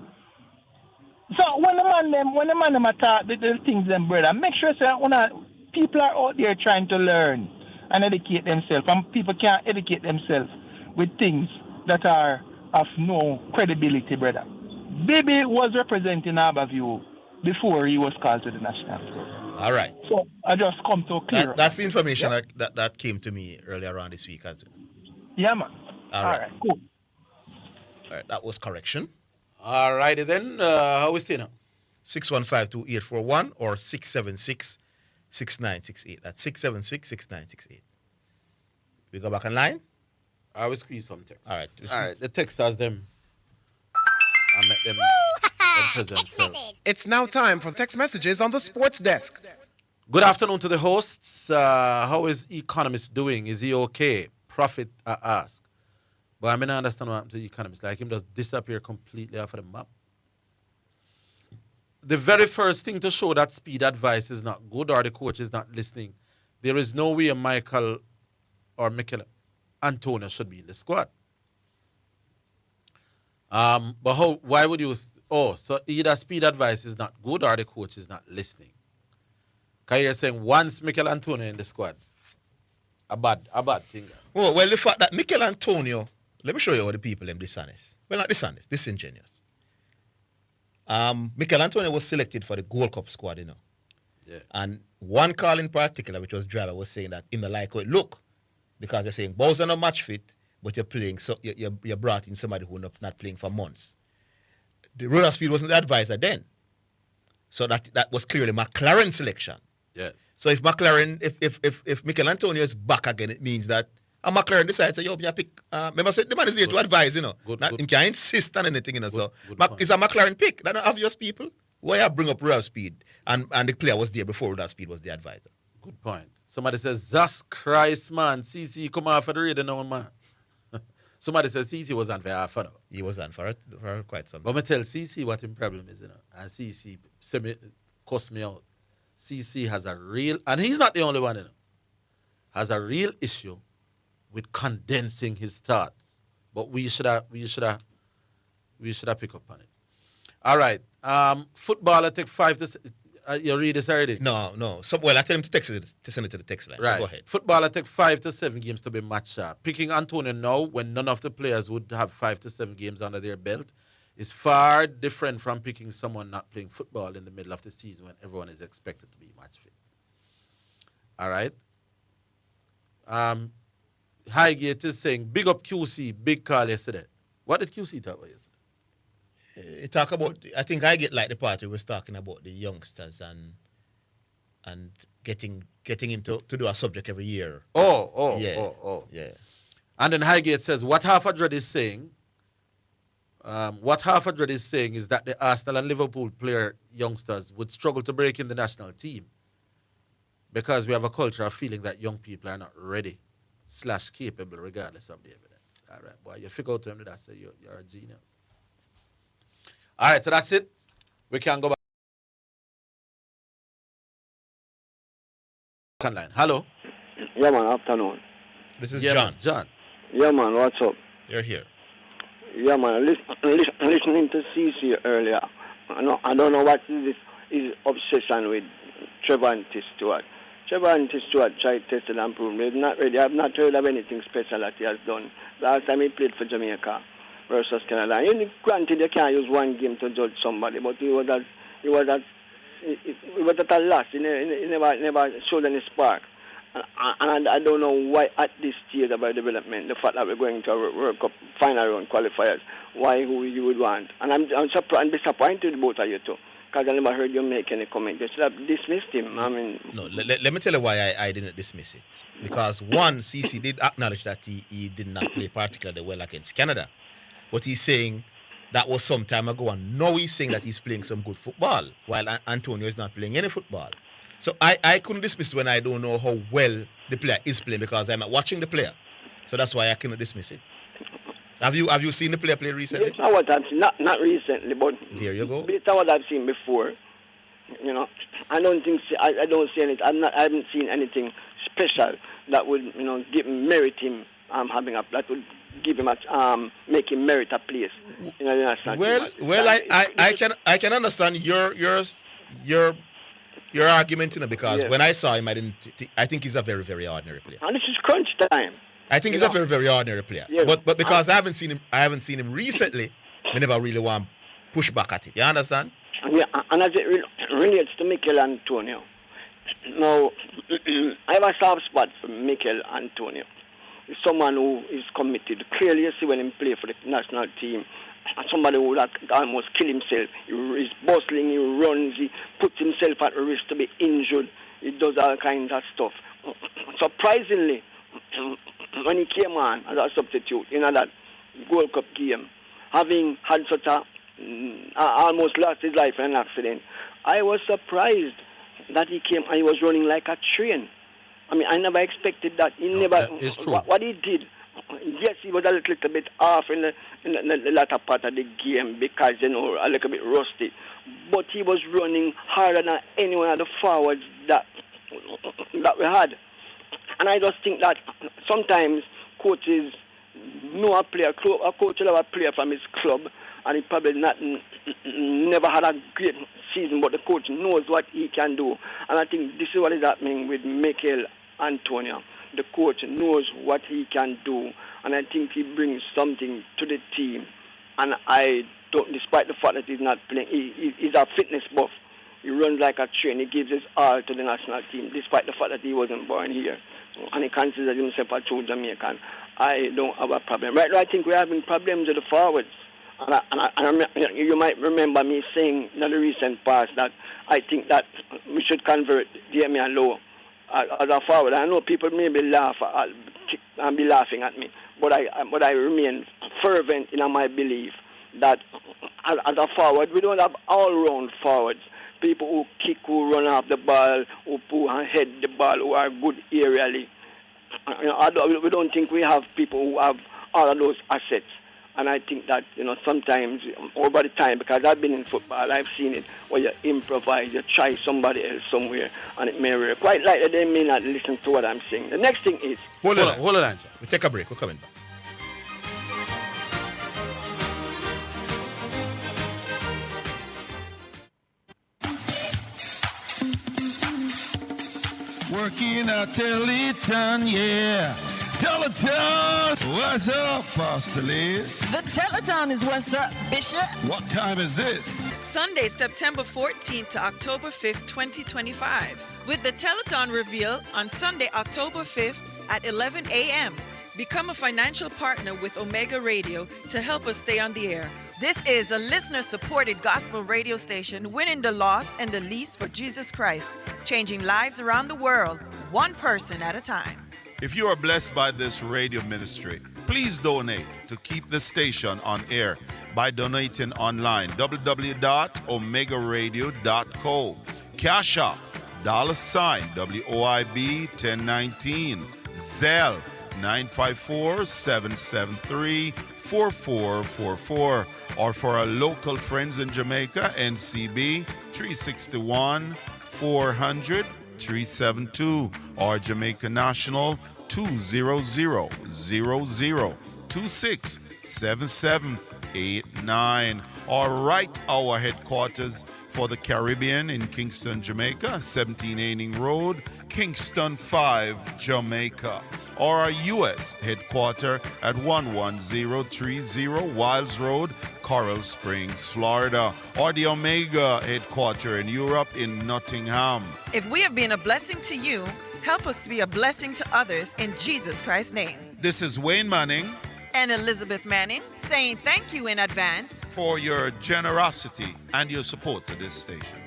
So when the man them attack the things them, brother, make sure that people are out there trying to learn and educate themselves, and people can't educate themselves with things that are of no credibility, brother. Baby was representing Harborview before he was called to the national team. All right. So I just come to clear. That's the information that came to me earlier on this week as well. Yeah, man. All right. Cool. All right, that was correction. All righty then. How is it now? 615-2841 or 676-6968. That's 676-6968. We go back online? I will squeeze some text. All right. All right. The text has them. I met them. Text message. It's now time for text messages on the sports desk. Good afternoon to the hosts. How is Economist doing? Is he okay? Prophet asked. But I mean, I understand what happened to the Economist. Like him just disappear completely off of the map. The very first thing to show that speed advice is not good or the coach is not listening, there is no way Michael or Mikel Antonio should be in the squad. But why would you... so either speed advice is not good or the coach is not listening. Because you're saying once Mikel Antonio in the squad, a bad thing. Well, the fact that Mikel Antonio... Let me show you how the people them dishonest. Well, not dishonest, disingenuous. Mikel Antonio was selected for the Gold Cup squad, Yeah. And one call in particular, which was driver, was saying that in the like how it look, because they're saying balls are not match fit, but you're playing, so you're brought in somebody who not playing for months. The roller speed wasn't the advisor then. So that was clearly McLaren selection. Yes. So if McLaren, if Mikel Antonio is back again, it means that McLaren decides, you pick. Remember, the man is there to advise, He can't insist on anything, So it's a McLaren pick. That's not obvious, people. Why I bring up real speed? And the player was there before real speed was the advisor. Good point. Somebody says, "Zas Christ, man. CC come off of the radio now, man." Somebody says CC was on for half an hour. He was on for quite some time. But I tell CC what his problem is, And CC cuss me out. CC has a real, and he's not the only one, has a real issue with condensing his thoughts. But we should have pick up on it. All right. Footballer take 5 to... you read this already? No. I tell him to send it to the text line. Right. Go ahead. Footballer take 5 to 7 games to be match sharp. Picking Antonio now, when none of the players would have 5 to 7 games under their belt, is far different from picking someone not playing football in the middle of the season when everyone is expected to be match fit. All right. Highgate is saying, big up QC, big call yesterday. What did QC talk about yesterday? He talk about, I think Highgate like the part he was talking about the youngsters and getting him to do a subject every year. Yeah. And then Highgate says, what Half a Dread is saying is that the Arsenal and Liverpool player youngsters would struggle to break in the national team because we have a culture of feeling that young people are not ready / capable regardless of the evidence. All right, boy, you figure out to him that say you're a genius. All right, so that's it. We can go back. Online. Hello. Yeah, man, afternoon. This is John. John. Yeah, man, what's up? You're here. Yeah, man, listening to CC earlier. I don't know what is his obsession with Trevor and T. Stewart. Trevor and T. Stewart tried tested and proved. I've not heard of anything special that he has done. Last time he played for Jamaica versus Canada. Granted, you can't use one game to judge somebody, but he was at a loss. He never showed any spark. And I don't know why at this stage of our development, the fact that we're going to a World Cup final round qualifiers, who you would want. And I'm disappointed with both of you two, because I never heard you make any comment. You should have dismissed him. I mean... No, let me tell you why I didn't dismiss it. Because one, CC did acknowledge that he did not play particularly well against Canada. But he's saying that was some time ago, and now he's saying that he's playing some good football, while Antonio is not playing any football. So I couldn't dismiss when I don't know how well the player is playing, because I'm not watching the player. So that's why I cannot dismiss it. Have you seen the player play recently? It's not what I've seen. Not recently, but there you go. It's not what I've seen before. I don't see anything. I haven't seen anything special that would merit him having that would give him make him merit a place in the national team. I can understand your argument, because when I saw him, I think he's a very, very ordinary player. And this is crunch time. I think he's a very, very ordinary player. Yes. But because I haven't seen him recently, I never really want to push back at it. You understand? Yeah, and as it relates to Mikel Antonio, now I have a soft spot for Mikel Antonio. He's someone who is committed. Clearly, you see when he play for the national team, somebody who would almost kill himself. He's bustling, he runs, he puts himself at risk to be injured. He does all kinds of stuff. Surprisingly, when he came on as a substitute in that Gold Cup game, having had such almost lost his life in an accident, I was surprised that he came and he was running like a train. I mean, I never expected that. He never. It's true. What he did, yes, he was a little bit off in the latter part of the game because, a little bit rusty. But he was running harder than any one of the forwards that we had. And I just think that sometimes coaches know a player. A coach will have a player from his club, and he probably never had a great season, but the coach knows what he can do. And I think this is what is happening with Mikel Antonio. The coach knows what he can do, and I think he brings something to the team. And I don't, despite the fact that he's not playing, he's a fitness buff. He runs like a train. He gives his all to the national team, despite the fact that he wasn't born here. And he considers himself a true Jamaican. I don't have a problem. Right now, I think we're having problems with the forwards. And you might remember me saying in the recent past that I think that we should convert Damian Lowe as a forward. I know people may be laughing at me, but I remain fervent in my belief that as a forward, we don't have all-round forwards. People who kick, who run off the ball, who head the ball, who are good aerially. We don't think we have people who have all of those assets. And I think that, sometimes over the time, because I've been in football, I've seen it, where you improvise, you try somebody else somewhere, and it may work. Quite likely they may not listen to what I'm saying. The next thing is... Hold on. We take a break. We're coming back. Working a telethon, yeah. Telethon! What's up, Pastor Lee? The telethon is what's up, Bishop. What time is this? Sunday, September 14th to October 5th, 2025. With the telethon reveal on Sunday, October 5th at 11 a.m. Become a financial partner with Omega Radio to help us stay on the air. This is a listener-supported gospel radio station winning the lost and the least for Jesus Christ, changing lives around the world, one person at a time. If you are blessed by this radio ministry, please donate to keep the station on air by donating online, www.omegaradio.co. Cash App, $WOIB 1019, Zelle 954-773-4444, or for our local friends in Jamaica, NCB 361-400-372, or Jamaica National 200-0026-7789, or write our headquarters for the Caribbean in Kingston, Jamaica, 1780 Road, Kingston 5, Jamaica, or our U.S. headquarters at 11030 Wiles Road, Coral Springs, Florida, or the Omega headquarters in Europe in Nottingham. If we have been a blessing to you, help us be a blessing to others in Jesus Christ's name. This is Wayne Manning and Elizabeth Manning saying thank you in advance for your generosity and your support to this station.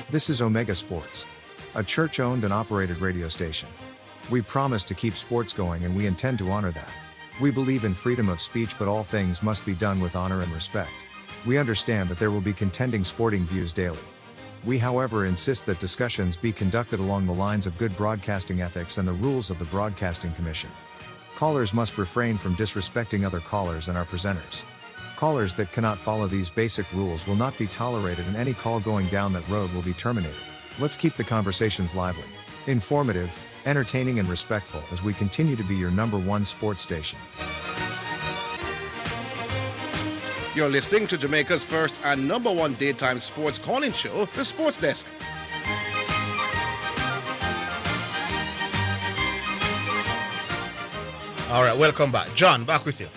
This is Omega Sports, a church-owned and operated radio station. We promise to keep sports going, and we intend to honor that. We believe in freedom of speech, but all things must be done with honor and respect. We understand that there will be contending sporting views daily. We, however, insist that discussions be conducted along the lines of good broadcasting ethics and the rules of the Broadcasting Commission. Callers must refrain from disrespecting other callers and our presenters. Callers that cannot follow these basic rules will not be tolerated, and any call going down that road will be terminated. Let's keep the conversations lively. Informative, entertaining, and respectful as we continue to be your #1 sports station. You're listening to Jamaica's first and #1 daytime sports calling show, The Sports Desk. All right, welcome back. John, back with you.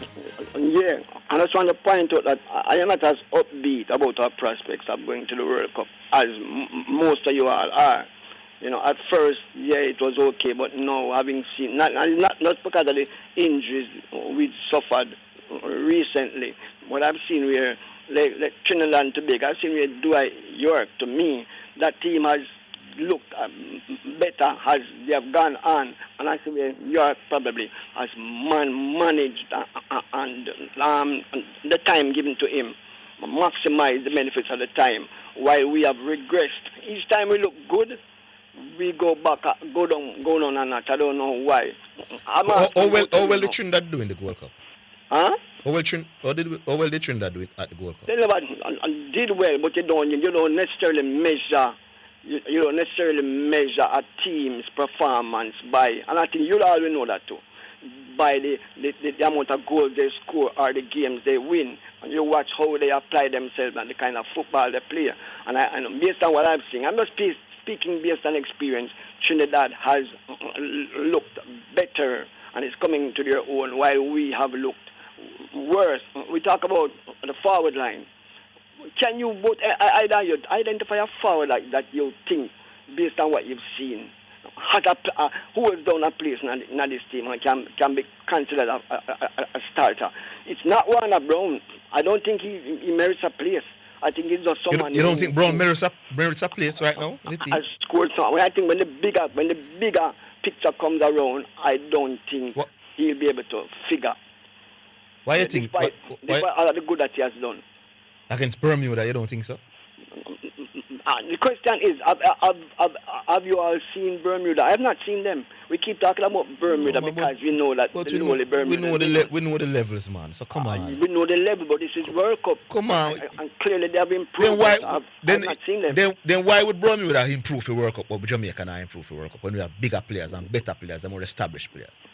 Yeah, I just want to point out that I am not as upbeat about our prospects of going to the World Cup as most of you all are. You know, at first, yeah, it was okay, but now having seen, not because of the injuries we suffered recently, but I've seen where, like Trinidad and Tobago, I've seen where Dwight York, to me, that team has looked better as they have gone on, and I see where York probably has managed and the time given to him, maximize the benefits of the time, while we have regressed. Each time we look good, we go back, go down a notch. I don't know why. How well did Trinidad do in the World Cup? Huh? How well did Trinidad do at the World Cup? They never did well, but you don't necessarily measure. You don't necessarily measure a team's performance by, and I think you already know that too, by the amount of goals they score or the games they win. And you watch how they apply themselves and the kind of football they play. And based on what I've seen, I'm not speaking based on experience, Trinidad has looked better and is coming to their own, while we have looked worse. We talk about the forward line. Can you both identify a forward like that you think, based on what you've seen, who is down a place in this team and can be considered a starter? It's not Warner Brown. I don't think he merits a place. I think he's just someone. You don't think Brown merits a place right now in the team? I scored some. I think when the bigger picture comes around, I don't think he'll be able to figure. Why you think? Despite all of the good that he has done. Against Bermuda, you don't think so? The question is, have you all seen Bermuda? I have not seen them. We keep talking about Bermuda because we know that we know the levels, man. So come on. We know the level, but this is World Cup. Come on. And clearly they have improved. I've not seen them. Then why would Bermuda improve the World Cup, but Jamaica not improve the World Cup when we have bigger players and better players and more established players?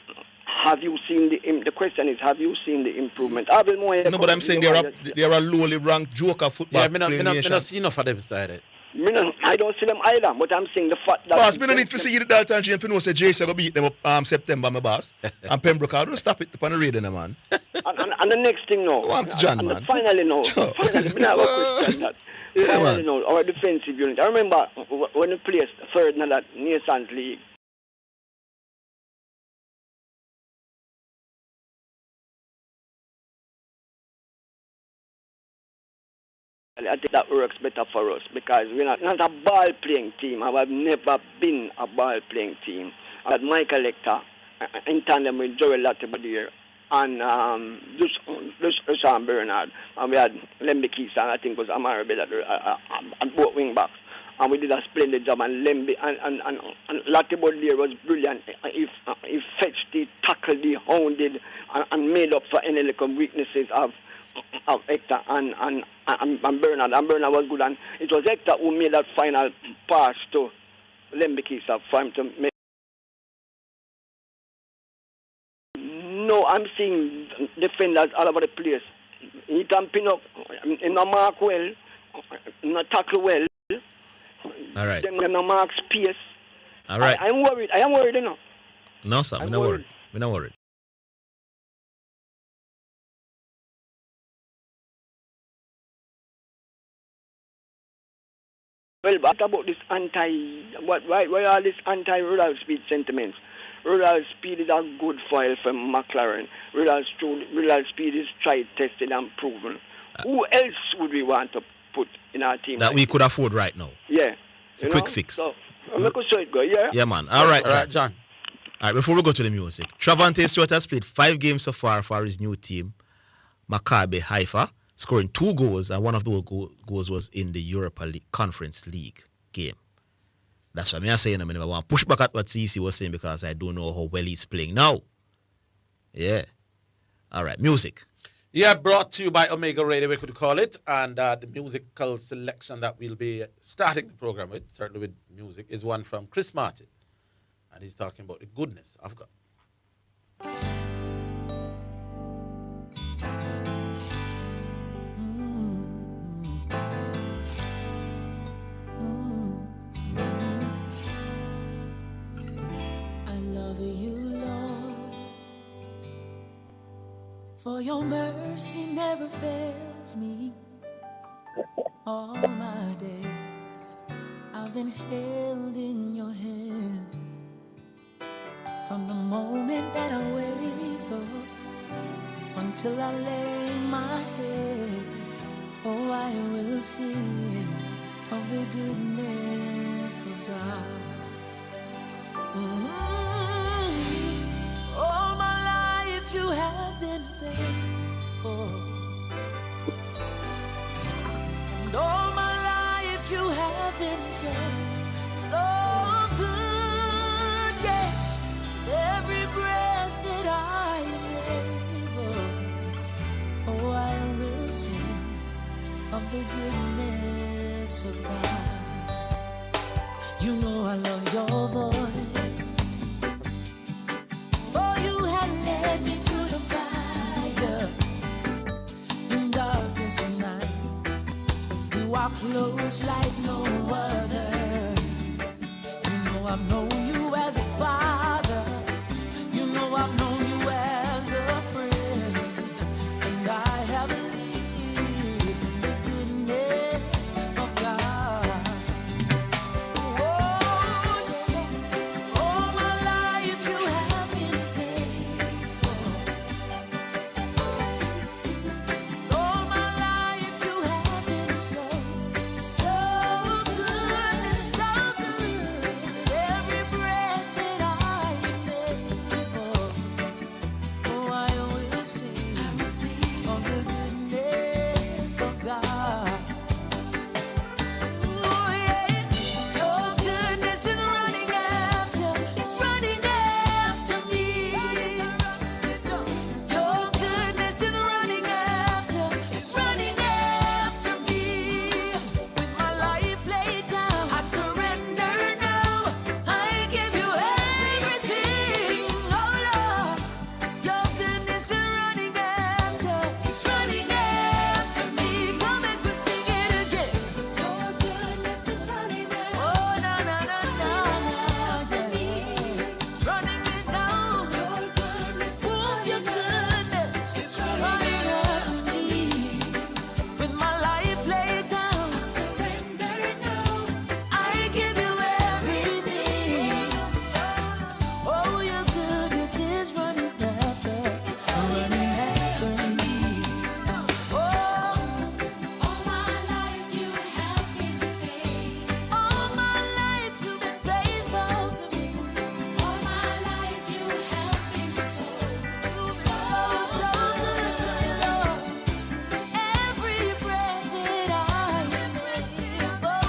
Have you seen the question is, have you seen the improvement? No, but I'm saying they're a lowly ranked joker football nation. I don't see enough of them side. I don't see them either, but I'm saying the fact that... Boss, I don't need to see the Dalton James to know say JC will beat them up September, my boss. And Pembroke, I don't stop it upon the radio, man. And the next thing now... Oh, I'm to John, man. Finally now, I have a question that... Yeah, finally now, our defensive unit. I remember when we played third in that Nations League, I think that works better for us because we're not a ball-playing team. I've never been a ball-playing team. I had Michael Lecter in tandem with Joel Latimer and Sean Bernard. And we had Lemby Keys and I think it was Amara Bell and both wing-backs. And we did a splendid job. And Lemby and Latimer there was brilliant. He fetched, he tackled, he hounded and made up for any little weaknesses of Hector and Bernard. And Bernard was good, and it was Hector who made that final pass to Lembikisa for him to make. No, I'm seeing defenders all over the place. He can pin up, he no mark well, no tackle well. All right. Them no mark space. All right. I'm worried. I am worried, you know. No, sir. I'm not worried. I'm not worried. Well, what about this why all this anti-rural speed sentiments? Rural speed is a good foil for McLaren. Rural speed is tried, tested, and proven. Who else would we want to put in our team? That we could afford right now. Yeah. It's a quick fix. So, make us show it go, yeah? Yeah, man. All right, John. All right, before we go to the music, Travante Stewart has played 5 games so far for his new team, Maccabi Haifa, scoring 2 goals, and one of those goals was in the Europa League Conference League game. That's what I'm saying. I mean, I want to push back at what CC was saying because I don't know how well he's playing now. Yeah. All right, music. Yeah, brought to you by Omega Radio, we could call it. And the musical selection that we'll be starting the program with, certainly with music, is one from Chris Martin. And he's talking about the goodness of God. I love you, Lord, for your mercy never fails me. All my days I've been held in your hand. From the moment that I wake up until I lay my head, oh, I will sing of the goodness of God. All my life you have been faithful, and all my life you have been so, so good. Yes, every breath that I am able, oh, I will sing of the goodness of God. You know I love your voice, for you have led me through the fire in darkest nights. You are close like no other. You know I've known you as a father. You know I've known you as a friend, and I have believed in the goodness of God. All my life you have been faithful. All my life you have been so, so good and so good. Every breath that I am able, oh, I will sing of the goodness of God. Ooh, yeah. Your goodness is running after, it's running after me. Your goodness is running after, it's running after me. With my life laid down, I surrender now. I give you everything, oh Lord. Your goodness is running after, it's running after me. Come and we sing it again. Your goodness is running after, oh na na na na na, running me down. Your goodness is running after, it's running after me. With my life laid down, I surrender now. I give you everything. Oh, your goodness is running after, it's running after me. Oh, all my life you have been faithful. All my life you've been faithful to me. All my life you have been so, so, so good to me, Lord. Every breath that I am able,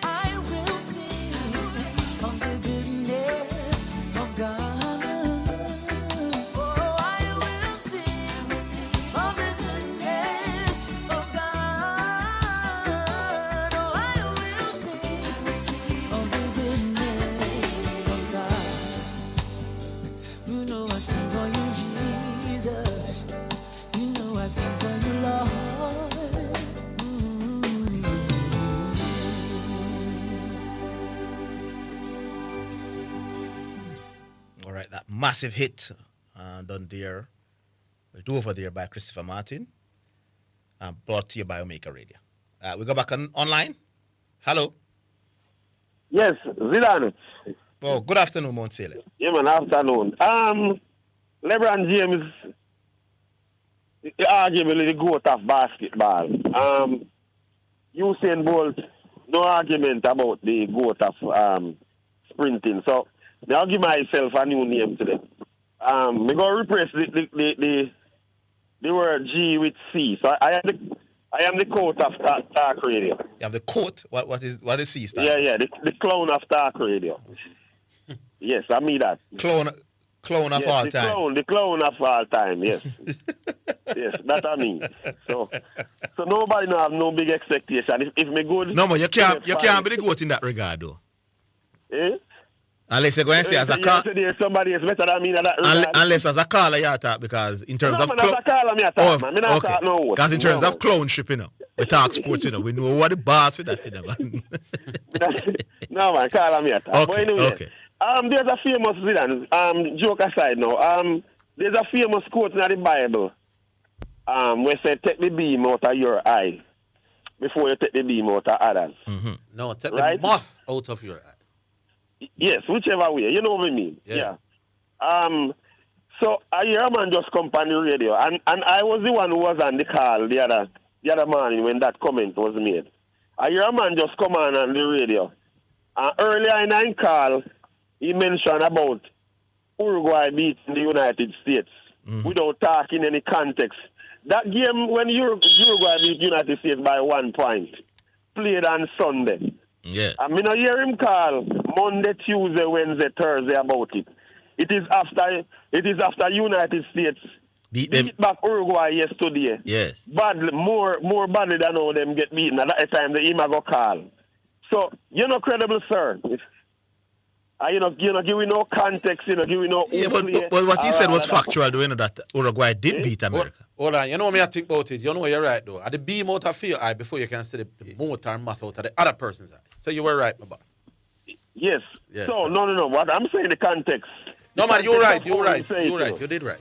I will sing of the goodness of God. Oh, I will sing of the goodness of God. Oh, I will sing of the goodness of God. You know I sing for you, Jesus. You know I sing for you, Lord. All right, that massive hit done there, do over there by Christopher Martin, brought to you by Omega Radio. We go back online. Hello. Yes, Zidane. Oh, good afternoon, Mount Salem. Yeah, man, afternoon. LeBron James, arguably the GOAT of basketball. Usain Bolt, no argument about the GOAT of sprinting. So, I'll give myself a new name today. Me go replace the word G with C. So I am the coat of Talk Radio. You have the coat. What is C stand? Yeah, the clown of Talk Radio. Yes, I mean that. Clown of all time. The clown of all time. Yes, yes, that I mean. So nobody no have no big expectation. If me good. No, but you can't be the goat in that regard, though. Eh? Unless you're going to say as a caller. Somebody is better than me in that regard. Unless as a caller you talk, because in terms of as a caller me talk, man. Me not talk no. Because in terms of clownship, we talk sports, we know what the boss with that, man. No, man, caller me talk. But anyway, okay. There's a famous Zidane, joke aside now. There's a famous quote in the Bible. Where say take the beam out of your eye before you take the beam out of others. Mm-hmm. No, take the moth out of your eye. Yes, whichever way. You know what I mean? Yeah. So I hear a man just come on the radio, and I was the one who was on the call the other morning when that comment was made. I hear a man just come on the radio, and earlier in the call, he mentioned about Uruguay beating the United States without talking any context. That game when Uruguay beat United States by 1 point, played on Sunday. Yeah. I mean, I hear him call Monday, Tuesday, Wednesday, Thursday about it. It is after United States beat back Uruguay yesterday. Yes. Badly, more badly than how them get beaten. At that time, the him go call. So, you're not credible, sir. You know, giving no context, giving no... Yeah, but what he said was factual, though, that Uruguay did beat America. Hold on, you know what I think about it? You know you're right, though. At the beam out of your eye before you can see the motor and mouth out of the other person's eye. So you were right, my boss. Yes. So, no. What I'm saying, the context. No, man, you're right. You did right.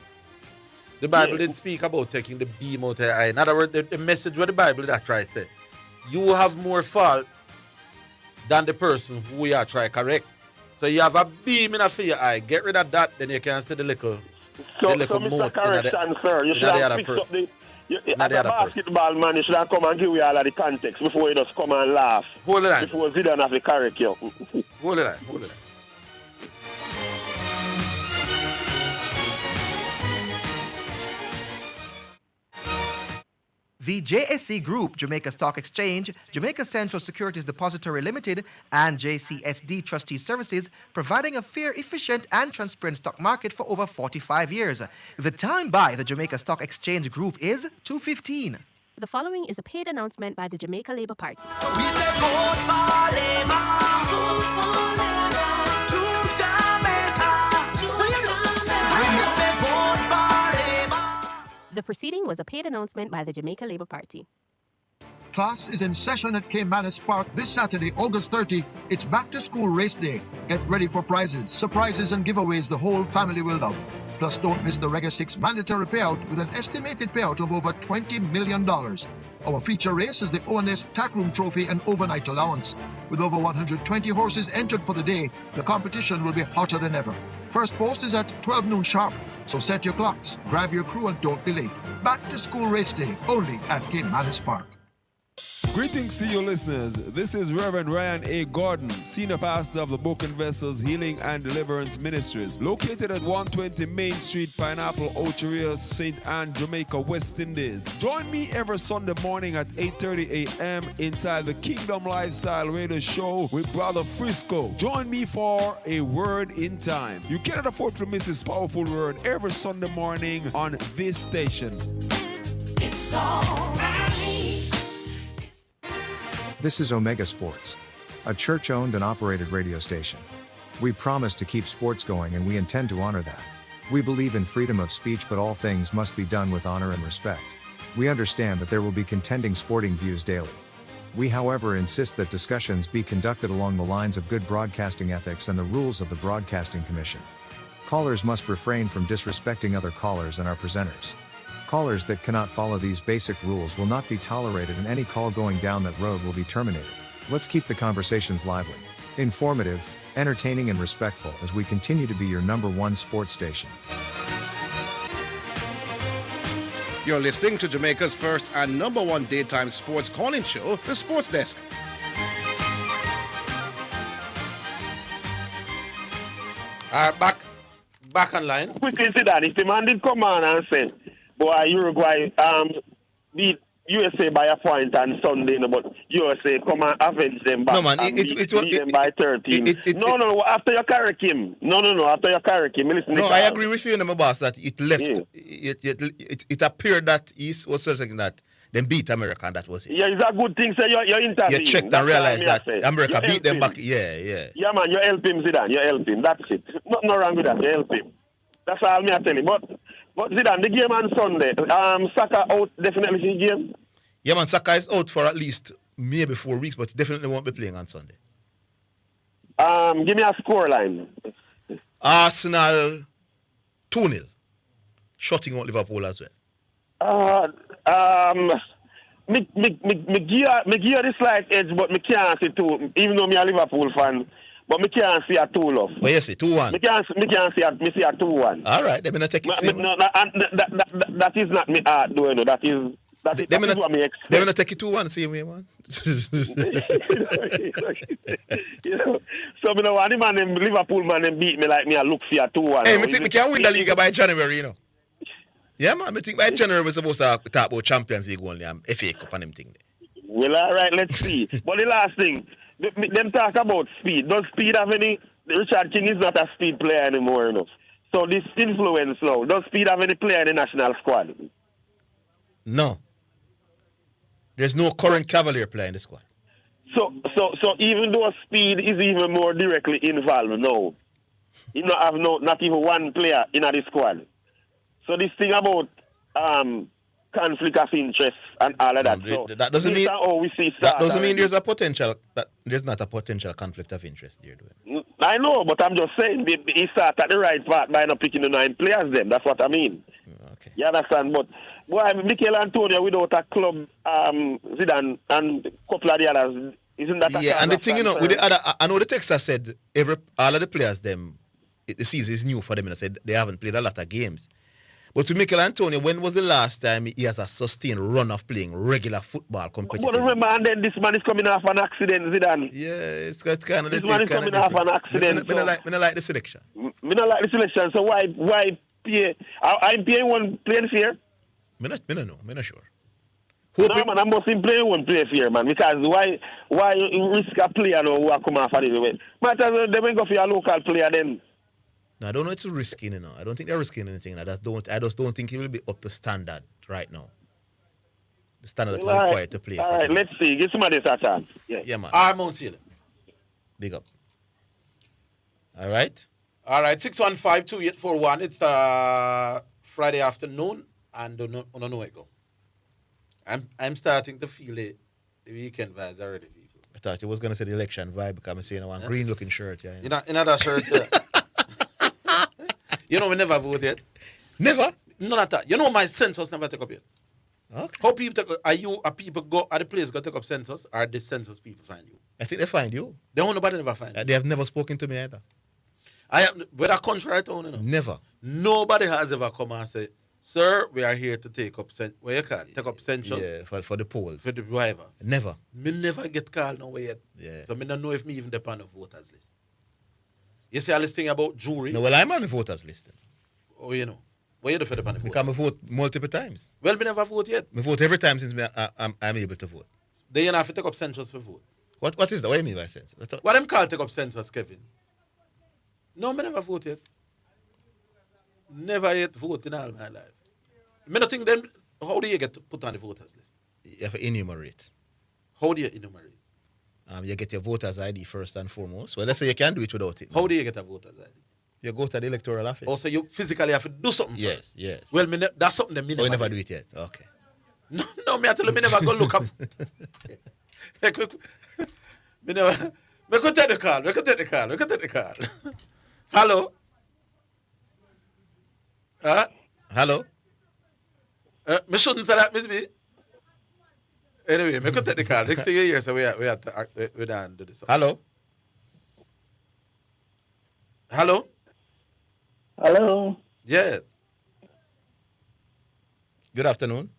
The Bible didn't speak about taking the beam out of your eye. In other words, the message what the Bible that try say, you have more fault than the person who you are trying to correct. So you have a beam in your eye. Get rid of that, then you can see the little Mr. Correction, sir, you should have fixed up as a basketball man, you should have come and give you all of the context before you just come and laugh. Hold it on. Before Zidane have to correct you. Hold it on. The JSC Group, Jamaica Stock Exchange, Jamaica Central Securities Depository Limited, and JCSD Trustee Services, providing a fair, efficient, and transparent stock market for over 45 years. The time by the Jamaica Stock Exchange Group is 2:15. The following is a paid announcement by the Jamaica Labour Party. The proceeding was a paid announcement by the Jamaica Labour Party. Class is in session at Caymanas Park this Saturday, August 30. It's back to school race day. Get ready for prizes, surprises, and giveaways the whole family will love. Plus, don't miss the Rega 6 mandatory payout with an estimated payout of over $20 million. Our feature race is the ONS Tack Room Trophy and overnight allowance. With over 120 horses entered for the day, the competition will be hotter than ever. First post is at 12 noon sharp, so set your clocks, grab your crew, and don't be late. Back to school race day, only at Caymanas Park. Greetings to you listeners. This is Reverend Ryan A. Gordon, Senior Pastor of the Broken Vessels Healing and Deliverance Ministries, located at 120 Main Street, Pineapple, Ocheria, St. Anne, Jamaica, West Indies. Join me every Sunday morning at 8:30 a.m. inside the Kingdom Lifestyle Radio Show with Brother Frisco. Join me for a Word in Time. You cannot afford to miss this powerful word every Sunday morning on this station. It's all right. This is Omega Sports, a church-owned and operated radio station. We promise to keep sports going, and we intend to honor that. We believe in freedom of speech, but all things must be done with honor and respect. We understand that there will be contending sporting views daily. We, however, insist that discussions be conducted along the lines of good broadcasting ethics and the rules of the Broadcasting Commission. Callers must refrain from disrespecting other callers and our presenters. Callers that cannot follow these basic rules will not be tolerated, and any call going down that road will be terminated. Let's keep the conversations lively, informative, entertaining, and respectful as we continue to be your #1 sports station. You're listening to Jamaica's first and #1 daytime sports calling show, The Sports Desk. All right, back online. Quickly see that if the man did come on and say, boy, Uruguay beat USA by a point on Sunday, but USA come and avenge them back. No, man, beat them by 13. No, after you correct him. No, after you correct him. Listen, no, I agree with you, my boss, that it left. It appeared that he was saying that Them beat America, and that was it. Yeah, it's a good thing, sir. You're intervening. You checked That's and realized what I that say. America You beat them help back. him. Yeah. Yeah, man, you help him, Zidane. You help him. That's it. Nothing wrong with that. You help him. That's all me I tell you. But Zidane, the game on Sunday, Saka out definitely for the game. Yeah, man, Saka is out for at least maybe 4 weeks, but he definitely won't be playing on Sunday. Give me a score line. Arsenal 2-0. Shutting out Liverpool as well. Me gear this slight edge, but me can't see two. Even though me a Liverpool fan, but me can't see a 2 love. But you see 2-1. Me can't see a 2-1. All right, they're gonna take it. That is not me art doing. No. That is what me expect. They're gonna take it 2-1, same way, man. You know, so me know one man them Liverpool man them beat me like me. I look for a 2-1. Hey, me think we can win the league by January, you know. Yeah, man. I think by January we're supposed to talk about Champions League only and FA Cup and them thing. Well, all right, let's see. But the last thing, them talk about speed. Does speed have any? Richard King is not a speed player anymore, you know. So this influence now. Does speed have any player in the national squad? No. There's no current Cavalier player in the squad. So even though speed is even more directly involved now, you don't have not even one player in the squad. So this thing about conflict of interest and all of that. That doesn't mean there's a potential that there's not a potential conflict of interest there. I know, but I'm just saying he started at the right part by not picking the 9 players. Then that's what I mean. Okay. You understand? But Mikel Antonio without a club, Zidane and a couple of the others, isn't that? Yeah, and the thing with the other, I know the texter said all of the players the season is new for them. And said they haven't played a lot of games. But to Mikel Antonio, when was the last time he has a sustained run of playing regular football competitive? But remember, and then this man is coming off an accident, Zidane. Yeah, it's kind of this man is coming off an accident. I don't like the selection. I don't like the selection. So why pay? I'm paying one playing fair. I'm not sure. No, man, I must be playing one play fair, man. Because why risk a player now who come off of this way? Might as well they go for a local player then. No, I don't know it's risking, you know. I don't think they're risking anything. I just don't think he will be up to standard right now. The standard that is required to play. All right, let's see. Give somebody a chance. Yeah, man. I'm on seal. Big up. All right. 615-2841. It's Friday afternoon, and don't know where it go. I'm starting to feel the weekend vibes already, people. I thought you was gonna say the election vibe because I'm saying I want green looking shirt, yeah. You know that shirt. You know we never vote yet. Never? None of that. You know my census never take up yet. Okay. How people people go at the place go take up census, or the census people find you? I think they find you. Nobody never find you. They have never spoken to me either. With a country right on, you know. Never. Nobody has ever come and said, "Sir, we are here to take up take up census." Yeah, for the polls. For the driver. Never. Me never get called nowhere yet. Yeah. So me don't know if me even depend on the voters list. You see all this thing about jury? No, well, I'm on the voters list. Oh, you know. What you do for the voters? Because I vote multiple times. Well, me never vote yet. I vote every time since I'm able to vote. Then you have to take up census for vote. What is that? What do you mean by census? What them call take up census, Kevin? No, me never vote yet. Never yet vote in all my life. Me not think them. How do you get put on the voters list? You have to enumerate. How do you enumerate? You get your voter's ID first and foremost. Well, let's say you can do it without it. How do you get a voter's ID? You go to the electoral office. Also, you physically have to do something first. Yes. Well, that's something that me never you never do it yet. Okay. No, me I tell you, me never go look up. Me never. Me could take the call. Me could take the call. Hello. Hello. Me shouldn't say that, Miss B. Anyway, me could take the call. Next thing you hear, so we done do this. Hello. Hello. Hello. Yes. Good afternoon.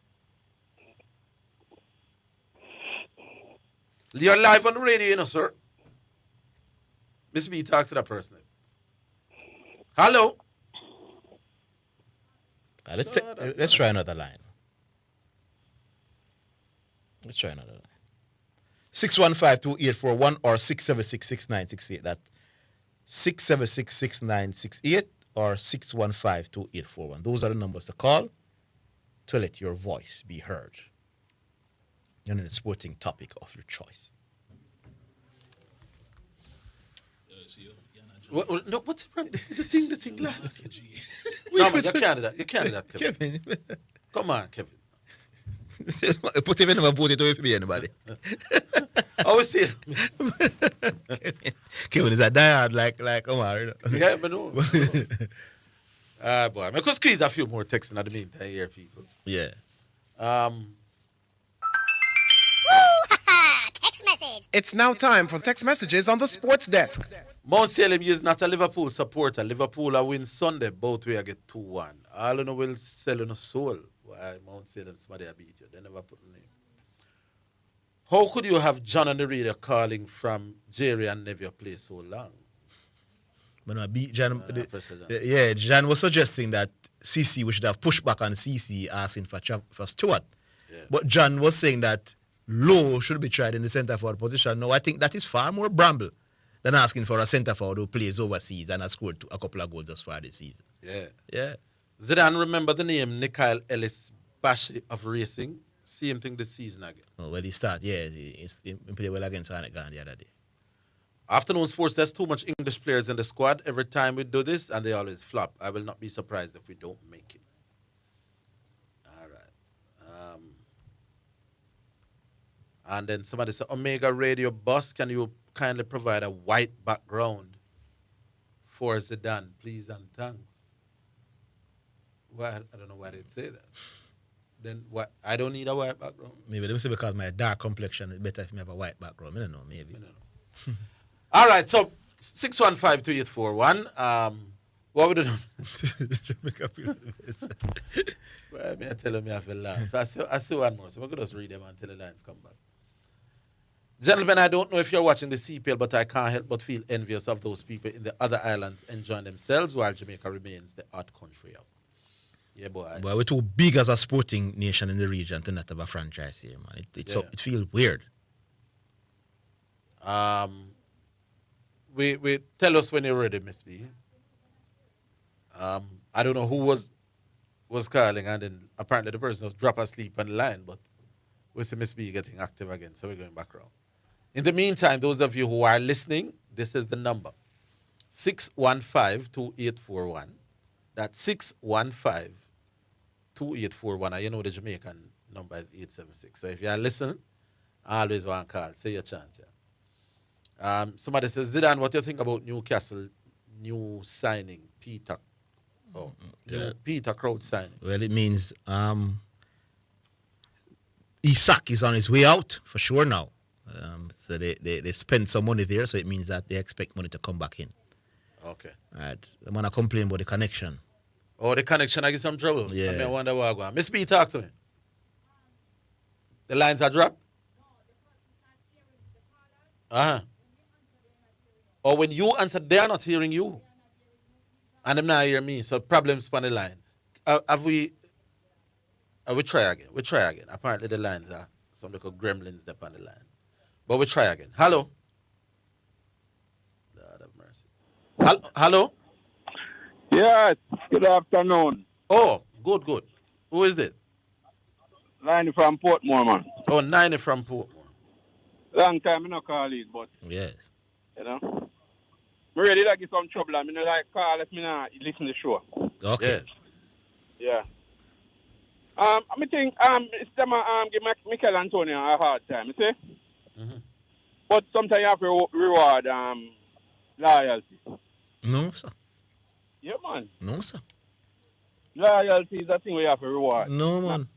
You're live on the radio, you know, sir. Miss B, talk to that person. Hello. Let's try another line. Let's try another line. 615-2841 or 676-6968. That 676-6968 or 615-2841. Those are the numbers to call to let your voice be heard. And then the sporting topic of your choice. No, what's the problem? The thing, lad. No, man, you can't do that. You can't do that, Kevin. Come on, Kevin. Put him in a vote, it don't be anybody. Always still. Kevin is a diehard like Omar. You know? Yeah, but no. Boy, I could squeeze a few more texts in the meantime here, people. Yeah. Text message. It's now time for text messages on the sports desk. Mount Salem is not a Liverpool supporter. Liverpool will win Sunday. Both way I get 2-1. All in will sell in a soul. Why Mount Salem somebody beat you. They never put the name. How could you have John on the radio calling from Jerry and Neville play so long? When I beat John, John was suggesting that CC we should have pushed back on CC asking for Stewart. Yeah. But John was saying that Lowe should be tried in the centre forward position. No, I think that is far more bramble than asking for a centre forward who plays overseas and has scored a couple of goals just for this season. Yeah. Yeah. Zidane remember the name Nikhil Ellis Bashi of Racing? Same thing this season again. Oh, well, he started, he played well against Anagan the other day. Afternoon Sports, there's too much English players in the squad. Every time we do this, and they always flop. I will not be surprised if we don't make it. All right. And then somebody said, Omega Radio Boss, can you kindly provide a white background for Zidane, please and thanks? Well, I don't know why they'd say that. Then what? I don't need a white background. Maybe they say because my dark complexion is better if I have a white background. I don't know, maybe. I don't know. All right, so 615-2841. What would it do? Well, I tell them I have to laugh. I see one more, so we're going to just read them until the lines come back. Gentlemen, I don't know if you're watching the CPL, but I can't help but feel envious of those people in the other islands enjoying themselves while Jamaica remains the hot country out. Yeah, boy. But we're too big as a sporting nation in the region to not have a franchise here, man. It feels weird. We tell us when you're ready, Miss B. I don't know who was calling, and then apparently the person was drop asleep on the line, but we see Miss B getting active again, so we're going back around. In the meantime, those of you who are listening, this is the number. 615-2841. That's 615-2841. You know the Jamaican number is 876. So if you are listening, always one call. Say your chance. Yeah. Somebody says, Zidane, what do you think about Newcastle new signing, Peter? Peter Crouch signing. Well, it means Isak is on his way out for sure now. So they spend some money there, so it means that they expect money to come back in. Okay. All right. I'm going to complain about the connection. Oh, the connection, I get some trouble. Yeah. I wonder why I go on. Miss B, talk to me. The lines are dropped? Uh-huh. Or when you answer, they are not hearing you. And them not hear me, so problems on the line. We try again. We try again. Apparently the lines are some little gremlins up on the line. But we try again. Hello? Lord have mercy. Hello? Yes, good afternoon. Oh, good. Who is this? 90 from Portmore, man. Oh, 90 from Portmore. Long time I no call it, but yes. You know. I'm ready to get some trouble. I mean, like call if me not listen to the show. Okay. Yeah. I think it's them give Michael Antonio a hard time, you see? Mm-hmm. But sometimes you have to reward loyalty. No, sir. Yeah, man. No, sir. Loyalty is a thing we have to reward. No, man.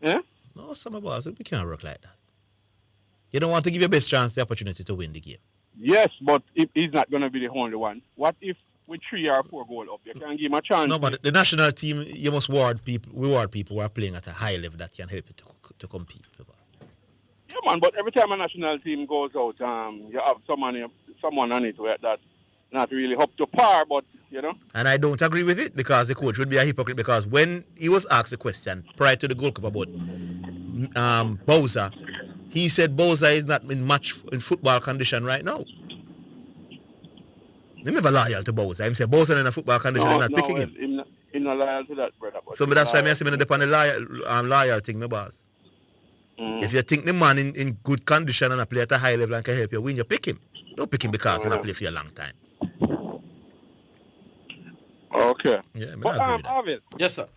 Yeah? No, sir, my boss. We can't work like that. You don't want to give your best chance the opportunity to win the game. Yes, but if he's not going to be the only one. What if with 3 or 4 goals up, you can give him a chance? No, but the national team, you must reward people who are playing at a high level that can help you to compete. Yeah, man, but every time a national team goes out, you have someone on it that not really up to par, but, you know. And I don't agree with it because the coach would be a hypocrite because when he was asked a question prior to the Gold Cup about Bowser, he said Bowser is not in football condition right now. He never loyal to Bowser. He said Bowser in a football condition and not picking him. He's not loyal to that, brother. So that's why I say I'm on the loyal thing, my boss. If you think the man in good condition and a play at a high level and can help you win, you pick him. Don't pick him because he's not play for a long time. Okay. Yeah, but Orville. Yes, sir.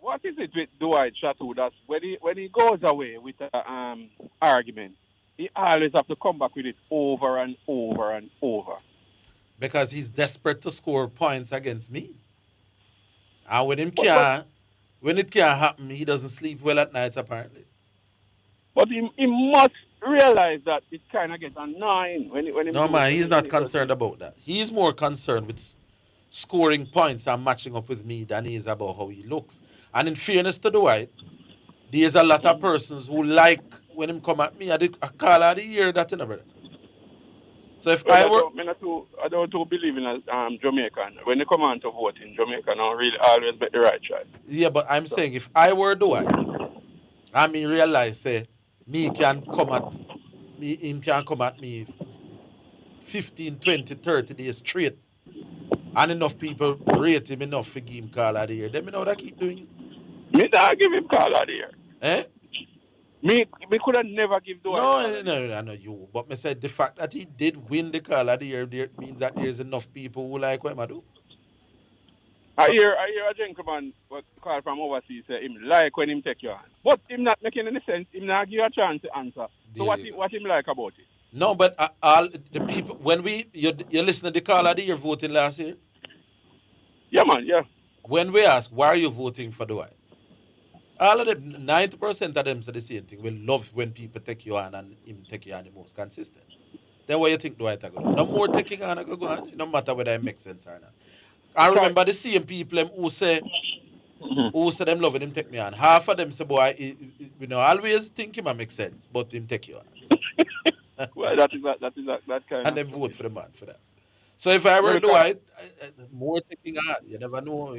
What is it with Dwight Chateau that when he goes away with an argument, he always have to come back with it over and over and over? Because he's desperate to score points against me. And when it can't happen, he doesn't sleep well at nights apparently. But he must realize that it kind of gets annoying when he No, man, he's not concerned about that. He's more concerned with scoring points and matching up with me than he is about how he looks. And in fairness to Dwight, there's a lot of persons who like when him come at me. I call of the year that, you know, brother. So if I don't believe in Jamaican. When they come on to vote in Jamaica, I don't really always make the right choice. Yeah, but I'm saying if I were Dwight, I mean realize say him can come at me 15, 20, 30 days straight. And enough people rate him enough for give him call of the year. Then me know that keep doing it. Me not give him call of the year. Eh? Me could have never give Dwight. No, I know you. But me said the fact that he did win the call of the year there means that there's enough people who like what I do. I hear a gentleman call from overseas say him like when him take your hand. But him not making any sense. Him not give you a chance to answer. So what him like about it? No, but all the people when you listen to the call of the year voting last year. Yeah, man. Yeah. When we ask why are you voting for Dwight, all of them, 90% of them say the same thing. We love when people take you on and him take you on the most consistent. Then what you think Dwight are going to do? No more taking on, go on. No matter whether it makes sense or not. I remember the same people who say them loving him take me on. Half of them say, boy, always think him make sense, but him take you on. Well, that is that kind. And then vote for the man for that. So if I were Dwight, more taking on. You never know.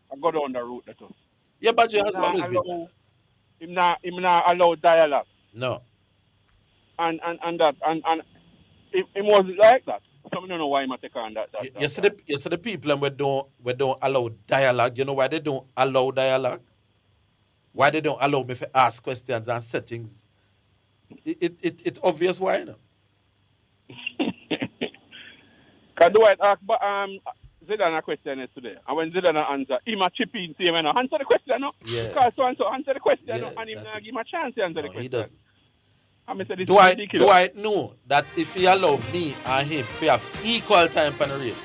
I go down the route that too. Yeah, but you has always been that. Him not allow dialogue. No. And it was like that. So I don't know why him take on that. You see the people we don't allow dialogue. You know why they don't allow dialogue? Why they don't allow me to ask questions and settings? It's obvious why, you know. Can Dwight ask Zidane a question yesterday, and when Zidane answer, he might chip in, say, answer the question, no? Yes. Because so-and-so answer the question, Yes, and him not give him a chance to answer the question. He doesn't. And I said, this is ridiculous. Dwight know that if he allow me and him to have equal time for the rate,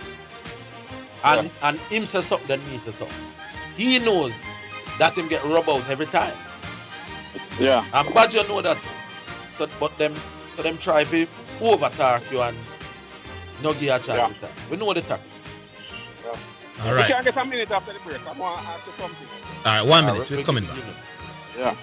and him say something, then me say something. He knows that him get rubbed out every time. Yeah. And Badger know that. So them try to over-talk you and not give you a chance at time. We know the talk. All right. We can get a minute after the break. I want to ask you something. All right, 1 minute. We're coming back. Yeah.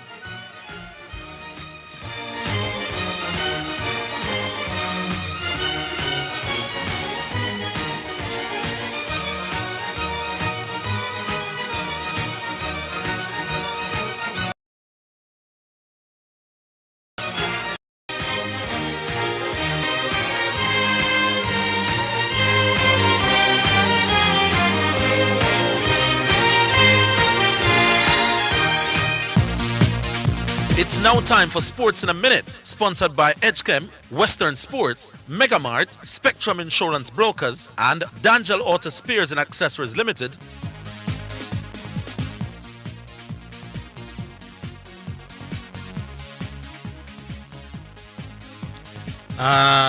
It's now time for Sports in a Minute, sponsored by Edgechem, Western Sports, Megamart, Spectrum Insurance Brokers, and D'Angelo Auto Spares and Accessories Limited.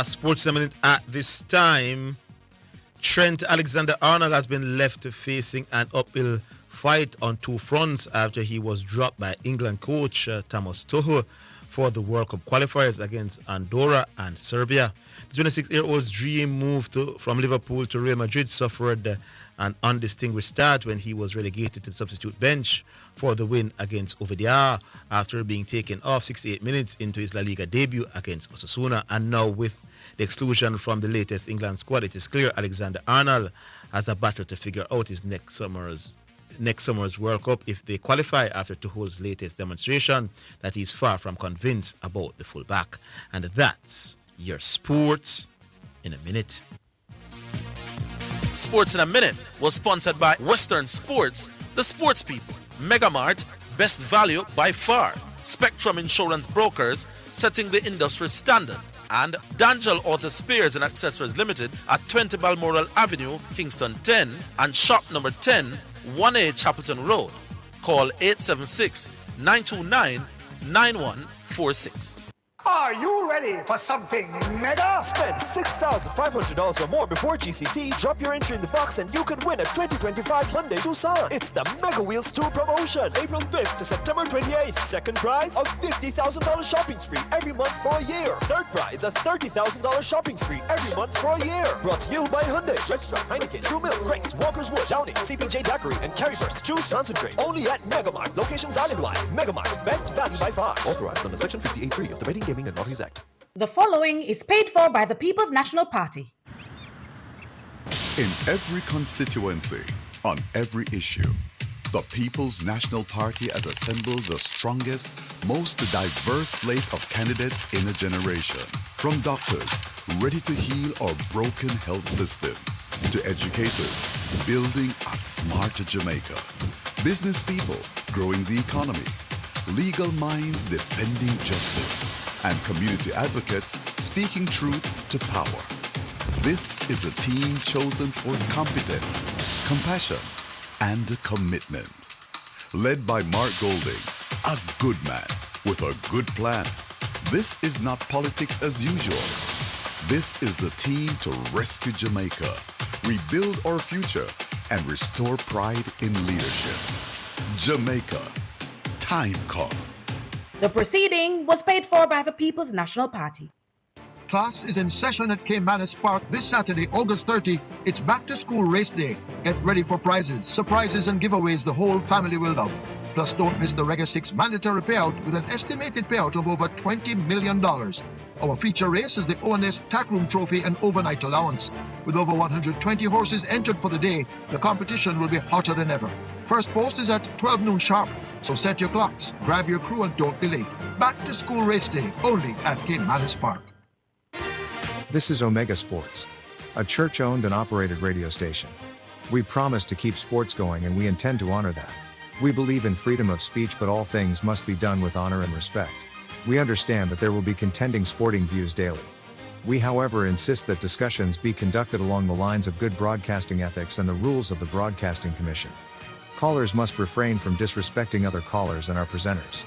Sports in a Minute at this time. Trent Alexander-Arnold has been left facing an uphill fight on two fronts after he was dropped by England coach Thomas Tuchel for the World Cup qualifiers against Andorra and Serbia. The 26-year-old's dream move from Liverpool to Real Madrid suffered an undistinguished start when he was relegated to the substitute bench for the win against Orville after being taken off 68 minutes into his La Liga debut against Osasuna. And now with the exclusion from the latest England squad, it is clear Alexander-Arnold has a battle to figure out his next summer's World Cup if they qualify after Tuchel's latest demonstration that he's far from convinced about the fullback. And that's your Sports in a Minute. Sports in a Minute was sponsored by Western Sports, the sports people. Megamart, best value by far. Spectrum Insurance Brokers, setting the industry standard. And Danjel Auto Spares and Accessories Limited at 20 Balmoral Avenue, Kingston 10, and shop number 10, 1A Chapelton Road. Call 876-929-9146. Are you ready for something mega? Spend $6,500 or more before GCT. Drop your entry in the box and you can win a 2025 Hyundai Tucson. It's the Mega Wheels Tour promotion, April 5th to September 28th. Second prize, a $50,000 shopping spree every month for a year. Third prize, a $30,000 shopping spree every month for a year. Brought to you by Hyundai, Red Stripe, Heineken, True Milk, Grace, Walker's Wood, Downing, CPJ Daiquiri, and Carryburst. Juice Concentrate. Only at Megamart. Locations island-wide. Megamart. Best value by far. Authorized under Section 58.3 of the Betting, Gaming, and Lotteries Act. The following is paid for by the People's National Party. In every constituency, on every issue, the People's National Party has assembled the strongest, most diverse slate of candidates in a generation. From doctors ready to heal our broken health system, to educators building a smarter Jamaica, business people growing the economy, legal minds defending justice, and community advocates speaking truth to power. This is a team chosen for competence, compassion, and commitment. Led by Mark Golding, a good man with a good plan. This is not politics as usual. This is the team to rescue Jamaica, rebuild our future, and restore pride in leadership. Jamaica, time come. The proceeding was paid for by the People's National Party. Class is in session at Caymanas Park this Saturday, August 30. It's back to school race day. Get ready for prizes, surprises, and giveaways the whole family will love. Plus, don't miss the Reggae 6 mandatory payout with an estimated payout of over $20 million. Our feature race is the ONS Tack Room Trophy and overnight allowance. With over 120 horses entered for the day, the competition will be hotter than ever. First post is at 12 noon sharp, so set your clocks, grab your crew, and don't be late. Back to school race day, only at Caymanas Park. This is Omega Sports, a church-owned and operated radio station. We promise to keep sports going and we intend to honor that. We believe in freedom of speech, but all things must be done with honor and respect. We understand that there will be contending sporting views daily. We, however, insist that discussions be conducted along the lines of good broadcasting ethics and the rules of the Broadcasting Commission. Callers must refrain from disrespecting other callers and our presenters.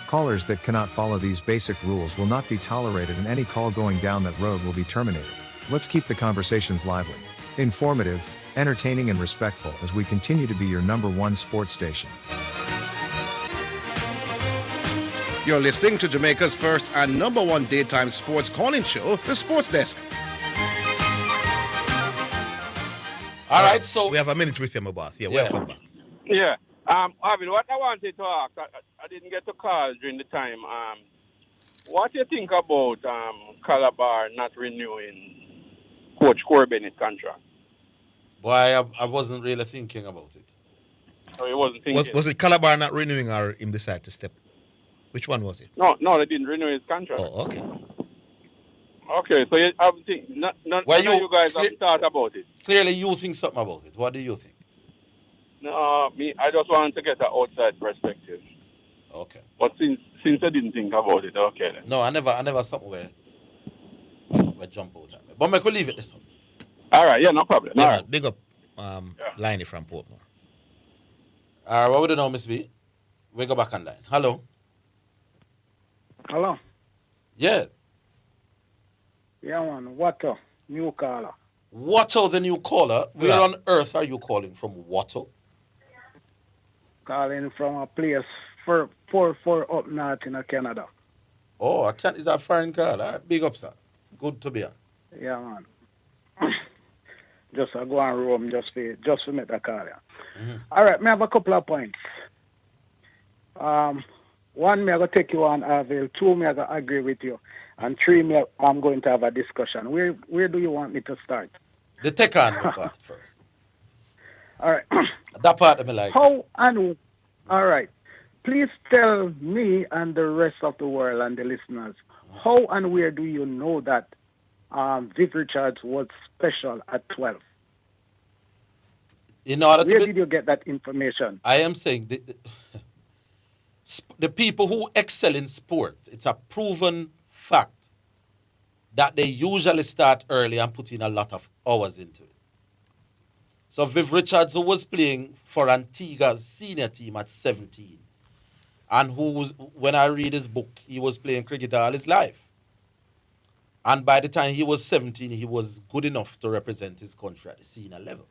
Callers that cannot follow these basic rules will not be tolerated, and any call going down that road will be terminated. Let's keep the conversations lively, informative, entertaining, and respectful as we continue to be your #1 sports station. You're listening to Jamaica's first and #1 daytime sports calling show, The Sports Desk. All right, so we have a minute with you, my boss. Yeah, welcome back. Yeah. Orville, what I wanted to ask, I didn't get to call during the time. What do you think about Calabar not renewing Coach Corbennett's contract? Boy, I wasn't really thinking about it. So he wasn't thinking. Was it Calabar not renewing or him decide to step? Which one was it? No, they didn't renew his contract. Oh, okay. Okay, so I think none of you guys have thought about it. Clearly, you think something about it. What do you think? No, I just wanted to get an outside perspective. Okay. But since I didn't think about it, okay then. No, I never something where jump out at me. But I could leave it this one. All right, yeah, no problem. Yeah, All right. Big up Liney from Portmore. All right, what would you know, Miss B? We go back on line. Hello. Hello. Yeah. Yeah, man. Watto, new caller. Watto, the new caller. Where on earth are you calling from, Watto? Calling from a place 4 up north in Canada. Oh, is that a foreign call? All right, big up, sir. Good to be on. Yeah, man. Just go on roam just to make the call. Yeah. Mm-hmm. All right, me have a couple of points. One, me I go take you on Orville. 2, me I go agree with you. And 3, I'm going to have a discussion. Where do you want me to start? The take on the part first. All right. That part I like. All right. Please tell me and the rest of the world and the listeners, how and where do you know that Viv Richards was special at 12? In order Where to did you get that information? I am saying the people who excel in sports, it's a proven fact that they usually start early and put in a lot of hours into it. So Viv Richards, who was playing for Antigua's senior team at 17, and who was, when I read his book, he was playing cricket all his life. And by the time he was 17, he was good enough to represent his country at the senior level.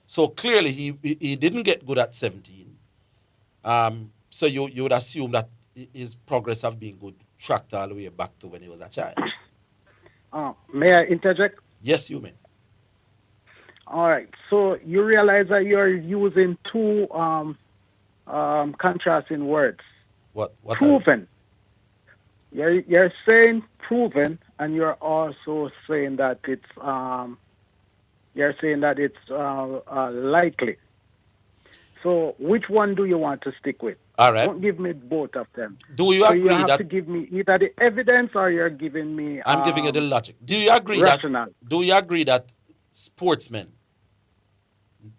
So clearly he didn't get good at 17. So you would assume that his progress of being good tracked all the way back to when he was a child. May I interject? Yes, you may. All right. So you realize that you're using two contrasting words. What proven. You're saying proven, and you're also saying that it's likely. So which one do you want to stick with? All right. Don't give me both of them. Do you agree you have that to give me either the evidence or you're giving me? I'm giving you the logic. Do you agree rational. Do you agree that sportsmen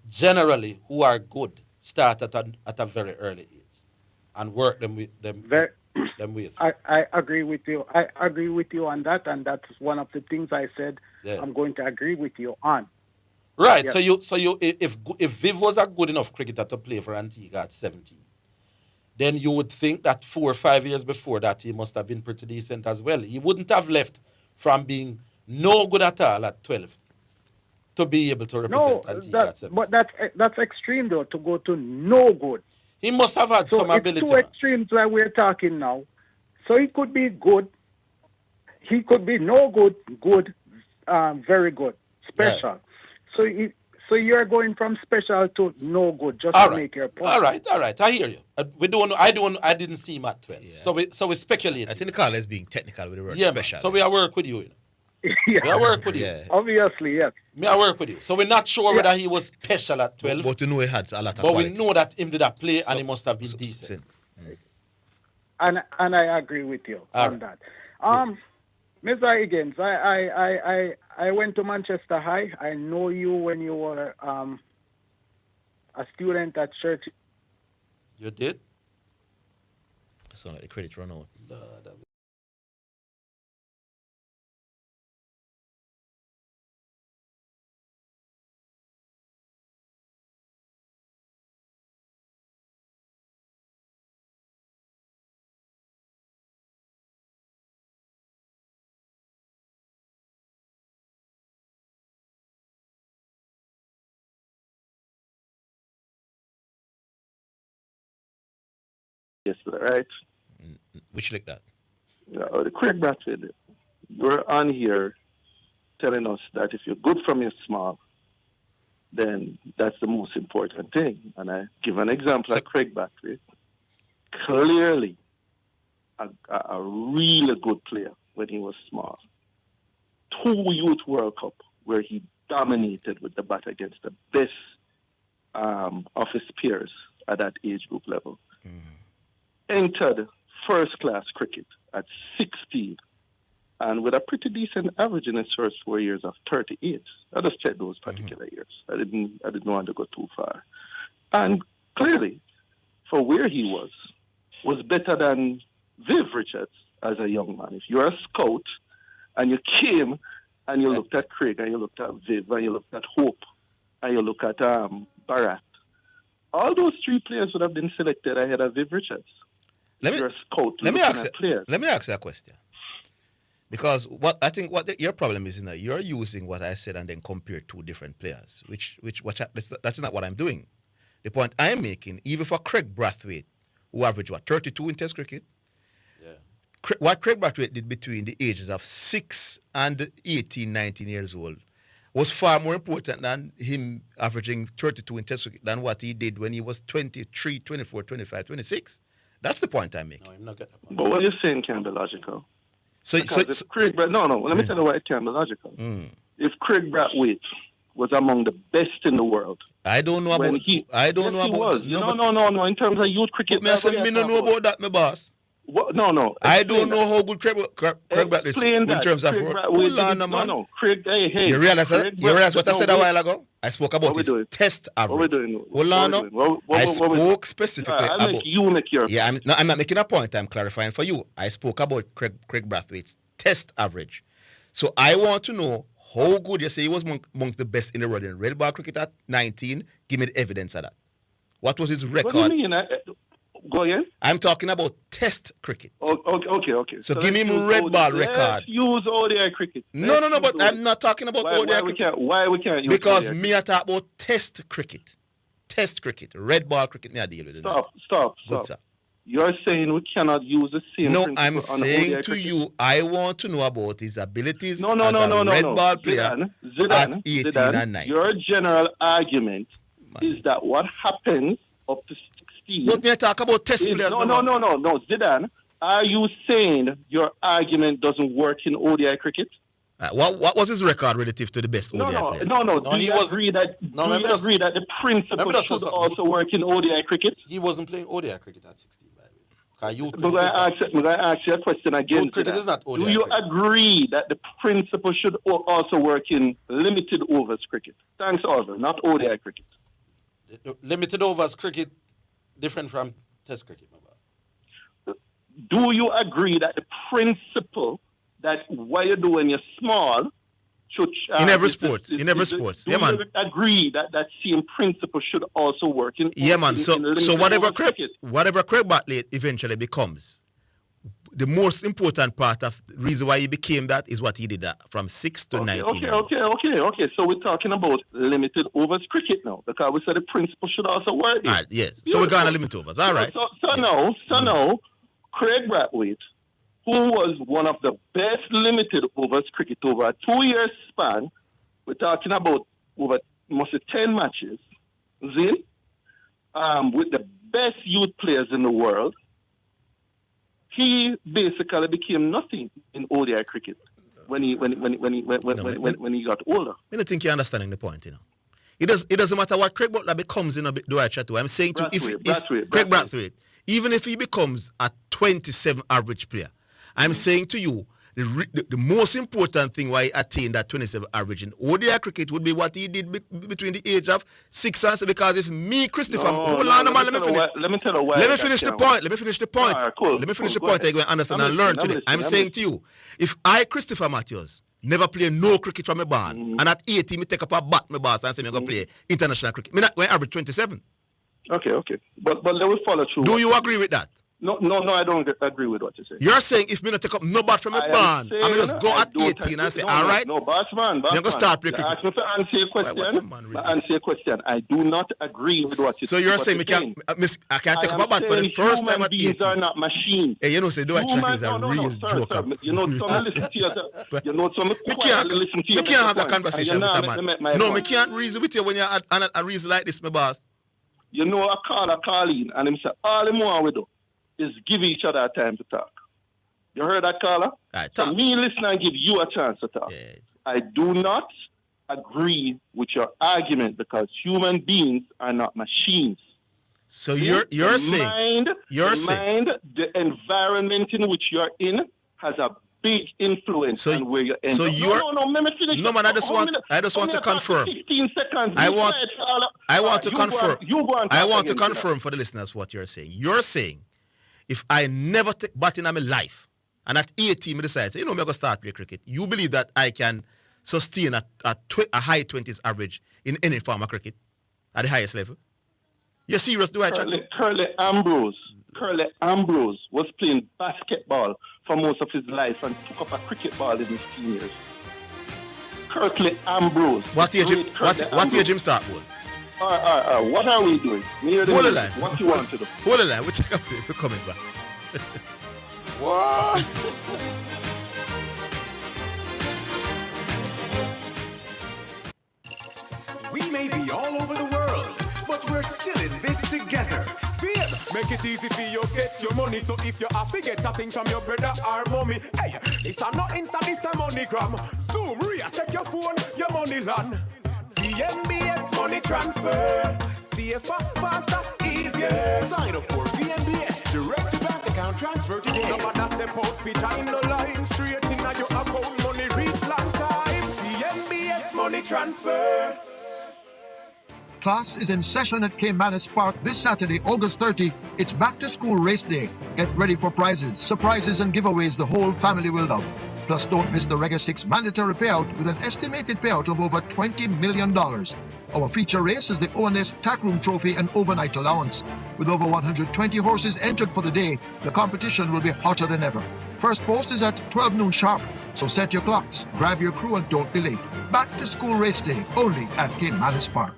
generally who are good start at a very early age and work them with them? I agree with you. I agree with you on that, and that's one of the things I said. Yeah. I'm going to agree with you on. Right. Yes. So you if Viv was a good enough cricketer to play for Antigua at 17, then you would think that 4 or 5 years before that he must have been pretty decent as well. He wouldn't have left from being no good at all at 12 to be able to represent Antigua at 17. But that's extreme though, to go to no good. He must have had some ability. It's two extremes that we're talking now. So he could be good. He could be no good, good, very good, special. Right. So you're going from special to no good just All to right. make your point. All right. I hear you. I didn't see him at 12. Yeah. So we speculate. I think the call is being technical with the word yeah, special. So we are work with you. You know? Yeah. We are work with you. Yeah. Obviously, yes. Me I work with you. So we're not sure whether he was special at 12. But you know he had a lot of But quality. we know that him did that play and he must have been decent. And I agree with you on that. Mr. Higgins, I went to Manchester High. I know you when you were a student at church. You did? It sounded like the credit run out. Yes, right? Which like that? Craig Bradfield, you're on here telling us that if you're good from your small, then that's the most important thing. And I give an example of Craig Bradfield. Clearly a really good player when he was small. 2 Youth World Cup where he dominated with the bat against the best of his peers at that age group level. Entered first-class cricket at 16 and with a pretty decent average in his first 4 years of 38. I just checked those particular years. I didn't want to go too far. And clearly, for where he was better than Viv Richards as a young man. If you're a scout and you came and you looked at Craig and you looked at Viv and you looked at Hope and you look at Bharat, all those 3 players would have been selected ahead of Viv Richards. Let me ask you a question. Because your problem is that you're using what I said and then compare 2 different players, that's not what I'm doing. The point I'm making, even for Craig Brathwaite, who averaged 32 in Test cricket. Yeah. What Craig Brathwaite did between the ages of 6 and 18, 19 years old was far more important than him averaging 32 in Test cricket than what he did when he was 23, 24, 25, 26. That's the point I'm making. No, I'm not getting that point. But what you're saying can be logical. Let me tell you why it can be logical. If Craig Brathwaite was among the best in the world, I don't know about. In terms of youth cricket, I don't know about that, my boss. What? No. I don't know how good Craig Brathwaite is in terms of Craig hold on, man. No. Craig, hey. You realize what I said a while ago? I spoke about his test average. What we doing? Hold on. I spoke specifically about... You make your... Yeah, I'm not making a point. I'm clarifying for you. I spoke about Craig Brathwaite's test average. So I want to know how good you say he was amongst the best in the world in red ball cricket at 19. Give me the evidence of that. What was his record? What do you mean? Go again? I'm talking about test cricket. Okay. So give me him red ball record. Let's use ODI cricket. No, but I'm not talking about ODI cricket. Why we can't use because ODI me I talk about test cricket. Test cricket. Red ball cricket, me I deal with it. Stop. Good, sir. You're saying we cannot use the same No, principle I'm on saying ODI to cricket? you, I want to know about his abilities No. as a red ball player at 18 Zidane, and 19. Your general argument is that what happens up to 16... But me talk about test players. No. Zidane, are you saying your argument doesn't work in ODI cricket? What was his record relative to the best ODI players? No. Do you agree that the principle should also work in ODI cricket? He wasn't playing ODI cricket at 16, by the way. I'm going to ask you a question again. Cricket is not ODI Do you cricket. agree that the principle should also work in limited overs cricket? Thanks, Orville, not ODI cricket. Limited overs cricket different from test cricket, my brother. Do you agree that the principle that what you do when you're small should... in every sport. Yeah, man. Do you agree that that same principle should also work in... Yeah, man. So whatever Craig Brathwaite eventually becomes, the most important part of the reason why he became that is what he did from 6 to 19. Okay. So we're talking about limited overs cricket now, because we said the principle should also work. Right, yes. So we're going to limit overs. All right. So now, Craig Brathwaite, who was one of the best limited overs cricket over a 2-year span, we're talking about over mostly 10 matches, with the best youth players in the world, he basically became nothing in ODI cricket when he got older. I don't think you're understanding the point, you know. It doesn't matter what Craig Butler becomes in a do I chat to. I'm saying to Craig Brathwaite, even if he becomes a 27 average player, I'm saying to you, the most important thing why he attained that 27 average in ODI cricket would be what he did between the age of 6 and 7. Because if me, Christopher, let me tell you why. Let me finish the point. Right, cool, let me finish the point. I go and understand and learn today. I'm saying to you, if I, Christopher Matthews, never play no cricket from my barn, and at 18, me take up a bat my boss and say I'm going to play international cricket, me not going to average 27. Okay. But let me follow through. Do you agree with that? No, I don't agree with what you say. You're saying if me not take up no bat from a barn, I'm going to just go at 18 and say, all right? No, bossman. You're going to start playing cricket. Ask me to answer your question. I do not agree with what you say. So you're saying I can't take up a bat for the first time at 18? Human beings are not machines. Hey, you know, say, do I check is a real joke. You know, some listen to you. You know, some quietly listen to you. We can't have that conversation with a man. No, we can't reason with you when you're at a reason like this, my boss. You know, a caller call in and him say, all the more we do is give each other a time to talk. You heard that, caller? So me listen and give you a chance to talk. Yes. I do not agree with your argument because human beings are not machines. So you're saying the environment in which you're in has a big influence on where you end up. Let me finish. No, man, I just want to confirm. 15 seconds. I want to confirm for the listeners what you're saying. You're saying if I never take bat in my life and at 18 I decide, I'm going to start play cricket, you believe that I can sustain a high 20s average in any form of cricket at the highest level? You're serious, do I chat? Curly Ambrose was playing basketball for most of his life and took up a cricket ball in his teen years. Curly Ambrose. What age him start with? What are we doing? Hold the line. What you want to do? Hold the line. We'll take a break. We're coming back. What? We may be all over the world, but we're still in this together. Make it easy for you get your money. So if you have to get a thing from your brother or mommy, hey, it's a not Insta, it's a MoneyGram. Zoom, Ria, check your phone, your money land. VMBS money transfer. CFA faster, easier. VNBS. Sign up for VNBS. Direct to bank account transfer today. No matter step out, fit in the line. Straight in your account, money reach long time. VNBS money transfer. Class is in session at Caymanas Park this Saturday, August 30. It's back to school race day. Get ready for prizes, surprises, and giveaways the whole family will love. Plus, don't miss the Reggae 6 mandatory payout with an estimated payout of over $20 million. Our feature race is the ONS Tackroom Trophy and overnight allowance. With over 120 horses entered for the day, the competition will be hotter than ever. First post is at 12 noon sharp, so set your clocks, grab your crew, and don't be late. Back to school race day, only at Caymanas Park.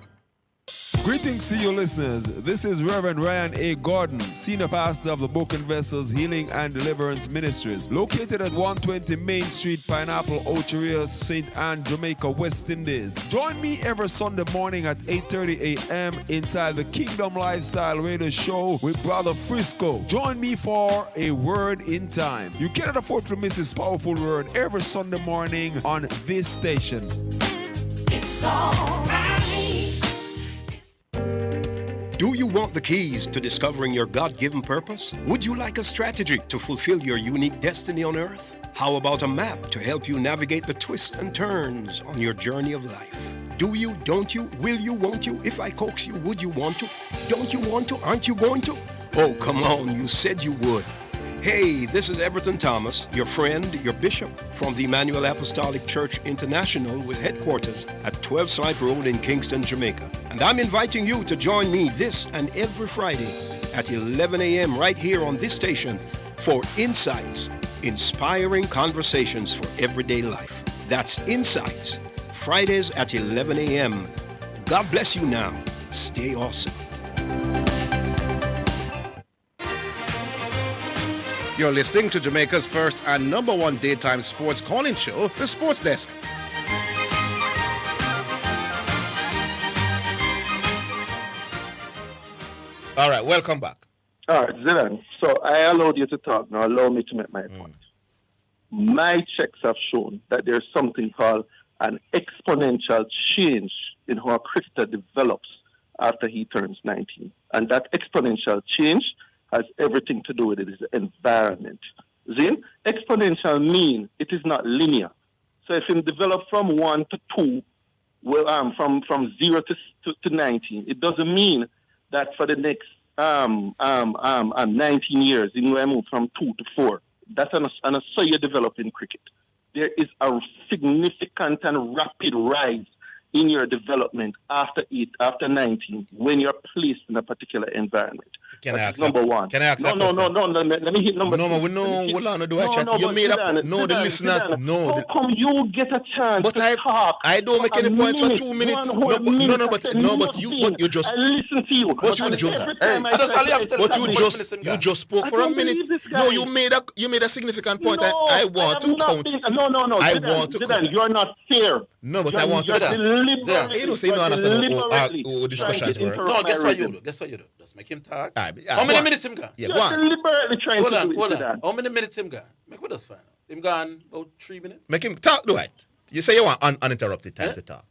Greetings to you listeners. This is Reverend Ryan A. Gordon, Senior Pastor of the Broken Vessels Healing and Deliverance Ministries, located at 120 Main Street, Pineapple, Ocheria, St. Anne, Jamaica, West Indies. Join me every Sunday morning at 8:30 a.m. inside the Kingdom Lifestyle Radio Show with Brother Frisco. Join me for a word in time. You cannot afford to miss this powerful word every Sunday morning on this station. It's all right. Do you want the keys to discovering your God-given purpose? Would you like a strategy to fulfill your unique destiny on earth? How about a map to help you navigate the twists and turns on your journey of life? Do you, don't you, will you, won't you? If I coax you, would you want to? Don't you want to? Aren't you going to? Oh, come on, you said you would. Hey, this is Everton Thomas, your friend, your bishop, from the Emmanuel Apostolic Church International with headquarters at 12 Slide Road in Kingston, Jamaica. And I'm inviting you to join me this and every Friday at 11 a.m. right here on this station for Insights, inspiring conversations for everyday life. That's Insights, Fridays at 11 a.m. God bless you now. Stay awesome. You're listening to Jamaica's first and number one daytime sports calling show, The Sports Desk. All right, welcome back. All right, Zidane. So I allowed you to talk. Now allow me to make my point. My checks have shown that there's something called an exponential change in how a cricketer develops after he turns 19. And that exponential change has everything to do with it is the environment. Zin, exponential mean it is not linear. So if you develop from 1 to 2, well, from 0 to 19, it doesn't mean that for the next 19 years, you will move from 2 to 4. That's and so you develop in cricket. There is a significant and rapid rise in your development after 19 when you're placed in a particular environment. Can I ask number one? Can I ask no, let me hit number two. No, we know, hold on, do I chat? You made up, no, the listeners, no. How come you get a chance to talk? I don't make any points for 2 minutes. But you just. I listen to you. But you just spoke for a minute. No, you made a significant point. I want to count. No. I want to count. You are not fair. No, but I want to. You don't say no understand how discussions work. No, guess what you do? Just make him talk. How many minutes him gone? Yeah, go on. Hold on. How many minutes him gone? Make what us find out. Him gone about 3 minutes. Make him talk, do it. You say you want uninterrupted time to talk.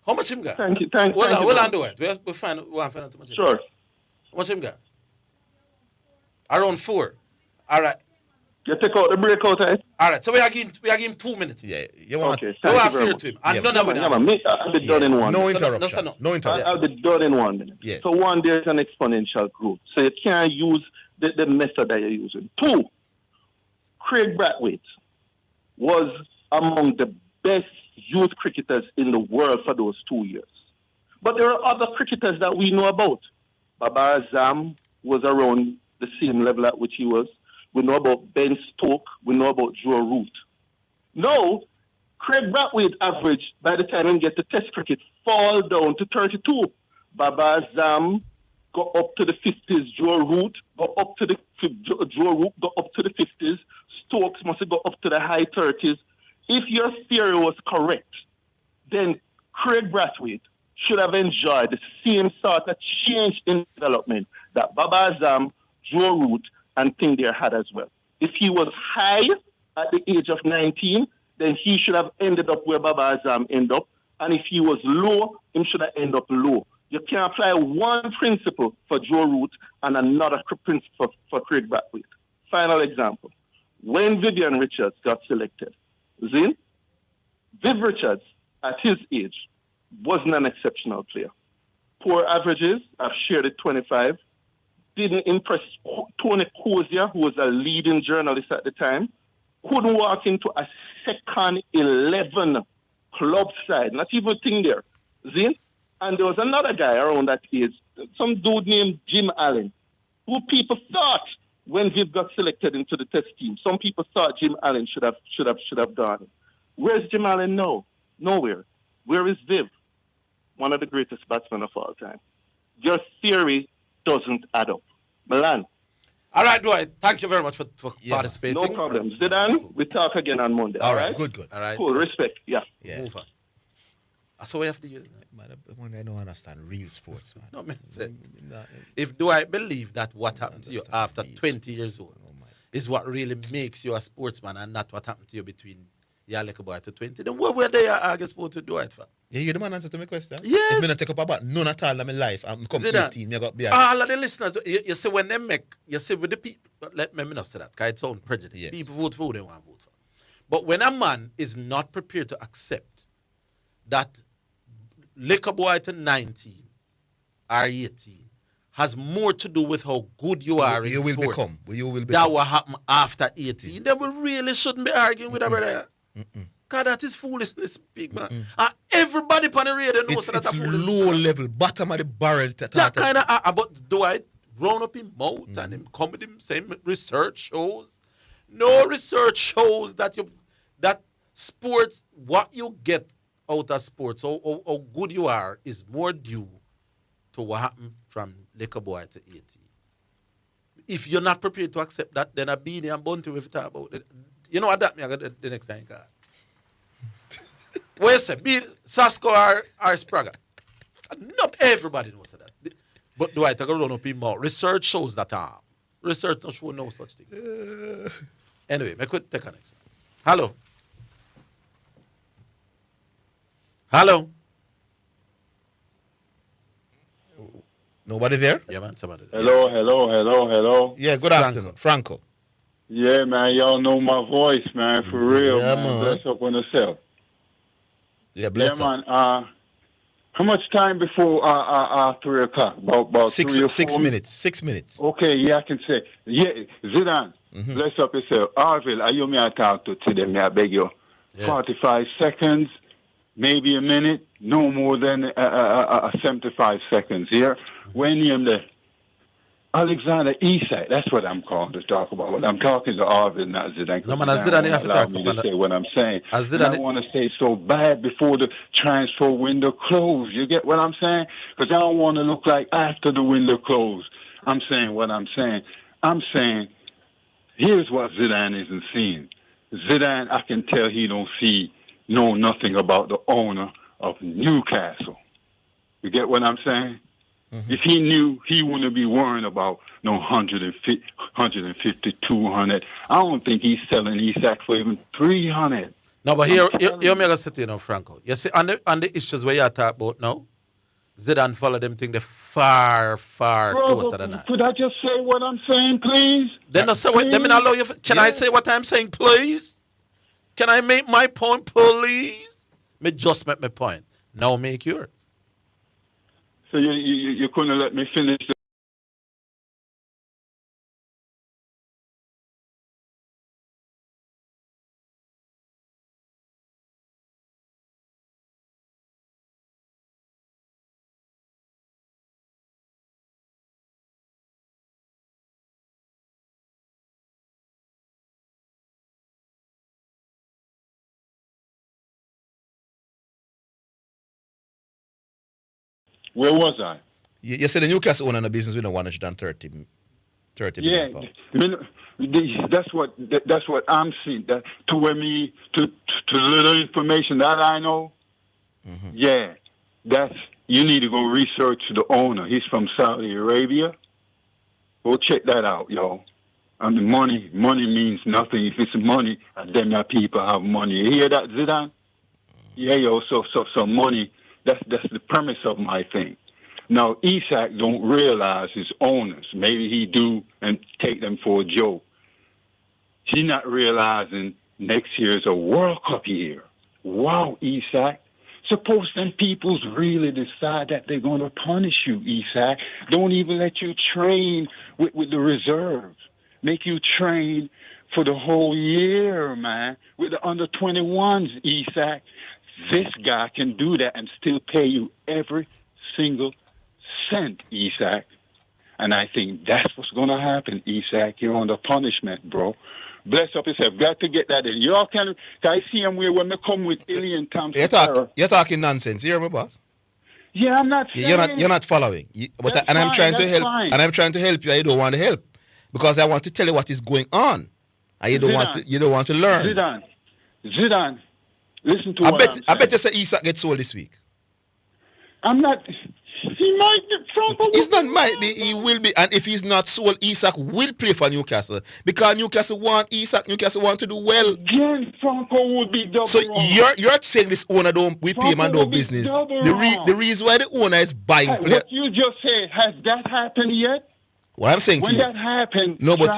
How much him gone? Thank you. Hold on, do it. We want to find out how much him Sure. How much him gone? Around 4. All right. You take out the break out, right? All right, so we are giving him 2 minutes. Yeah, you want okay. No affair to him. And none of it. I'll be done in 1 No minute. interruption. No interruption. I'll be done in 1 minute. Yeah. So 1, there's an exponential growth. So you can't use the method that you're using. 2, Craig Brathwaite was among the best youth cricketers in the world for those 2 years. But there are other cricketers that we know about. Baba Azam was around the same level at which he was. We know about Ben Stokes. We know about Joe Root. Now, Craig Brathwaite average, by the time we get to Test cricket, fall down to 32. Baba Azam go up to the 50s. Joe Root go up to the 50s. Stokes must go up to the high 30s. If your theory was correct, then Craig Brathwaite should have enjoyed the same sort of change in development that Baba Azam, Joe Root, and Thing there had as well. If he was high at the age of 19, then he should have ended up where Baba Azam ended up. And if he was low, he should have ended up low. You can apply one principle for Joe Root and another principle for Craig Brathwaite. Final example. When Vivian Richards got selected, Viv Richards, at his age, wasn't an exceptional player. Poor averages, I've shared it 25. Didn't impress Tony Kozia, who was a leading journalist at the time. Couldn't walk into a second 11 club side, not even a thing there. See? And there was another guy around that age, some dude named Jim Allen, who people thought when Viv got selected into the test team, some people thought Jim Allen should have gone. Where's Jim Allen now? Nowhere. Where is Viv? One of the greatest batsmen of all time. Your theory doesn't add up. Milan. All right, Dwight. Thank you very much for participating. No problem. Zidane, we talk again on Monday. All right? Good. All right. Cool. Respect. Yeah. Move on. That's what we have to do. Man, I don't understand real sports, man. No, man. If Dwight believe that what happened to you after 20 years old is what really makes you a sportsman and not what happened to you between your little boy to 20, then what were they arguing supposed to do it for? Yeah, you're the man answer to my question. Yes. If me not take up about none at all in my life, I'm come 18, me got behind. All of the listeners, you see when they make, you see with the people, let me not say that, because it sounds prejudice. Yes. People vote for who they want to vote for. But when a man is not prepared to accept that liquor boy to 19 or 18 has more to do with how good you are in sports. You will become. That will happen after 18. Then we really shouldn't be arguing with our brother. God, that is foolishness, big man. Everybody on the radio knows that that's low level, bottom of the barrel. That kind of, but do I round up his mouth and him come with him same research shows? No research shows that sports, what you get out of sports, how good you are, is more due to what happened from liquor boy to 18. If you're not prepared to accept that, then a beanie and bunty if you talk about it. You know what that means the next time, God. What you say? Be Sasko or Sprague? Not everybody knows that. But do I take a run up in mouth? Research shows that research don't show no such thing. Anyway, I could take a next. Hello. Nobody there? Yeah, man, somebody there. Hello. Yeah, good afternoon. Franco. Yeah, man, y'all know my voice, man, for real, Yeah, man. man. Bless up on yourself. Yeah, bless yeah, up. man. How much time before 3 o'clock? About 3 or 4 6 minutes. 6 minutes. Okay, yeah, I can say. Yeah, Zidane, bless up yourself. Orville, are you me I talk to them? I beg you. Yeah. 45 seconds, maybe a minute, no more than 75 seconds here. When you're the Alexander Isak, that's what I'm calling to talk about. But I'm talking to Orville, not Zidane. No, man, Zidane, you have to allow talk me about to say what I'm saying. And I want to say so bad before the transfer window closed. You get what I'm saying? Because I don't want to look like after the window closed. I'm saying what I'm saying. I'm saying, here's what Zidane isn't seeing. Zidane, I can tell he don't know nothing about the owner of Newcastle. You get what I'm saying? If he knew, he wouldn't be worrying about no 150, 200. I don't think he's selling Isak for even 300. No, but here me gonna say to you now, Franco. You see, on the issues where you talk about now, Zidane follow them thing the far closer than that. Could I just say what I'm saying, please? Then no say what. Let me not allow you. Can I say what I'm saying, please? Can I make my point, please? Me just make my point. Now make yours. So you couldn't let me finish. Where was I? You said the Newcastle owner in the business with 130 million pounds. That's what I'm seeing. That to where me to the little information that I know. Yeah, that's you need to go research the owner. He's from Saudi Arabia. Go check that out, yo. I mean, money means nothing. If it's money, then that people have money. You hear that, Zidane? Yeah, yo. So money. That's the premise of my thing. Now, Isak don't realize his owners. Maybe he do and take them for a joke. He's not realizing next year is a World Cup year. Wow, Isak. Suppose them peoples really decide that they're going to punish you, Isak. Don't even let you train with the reserves. Make you train for the whole year, man, with the under-21s, Isak. This guy can do that and still pay you every single cent, Isak. And I think that's what's going to happen, Isak. You're under punishment, bro. Bless up yourself. Got to get that in. Y'all can I see him where when they come with Alien Thompson. You're talking nonsense. You hear me, boss? Yeah, I'm not saying. You're not following. I'm trying to help. Fine. And I'm trying to help you. I don't want to help because I want to tell you what is going on. And you don't want to learn. Zidane. Listen to what I'm saying. I bet you say Isak gets sold this week. I'm not. He might be. It's not might be. He will be. And if he's not sold, Isak will play for Newcastle because Newcastle want Isak. Newcastle want to do well. Again, Franco would be double. So you're saying this owner we pay him and no business. The reason why the owner is buying players. What you just said, has that happened yet? What I'm saying when to you. When that happened, no, but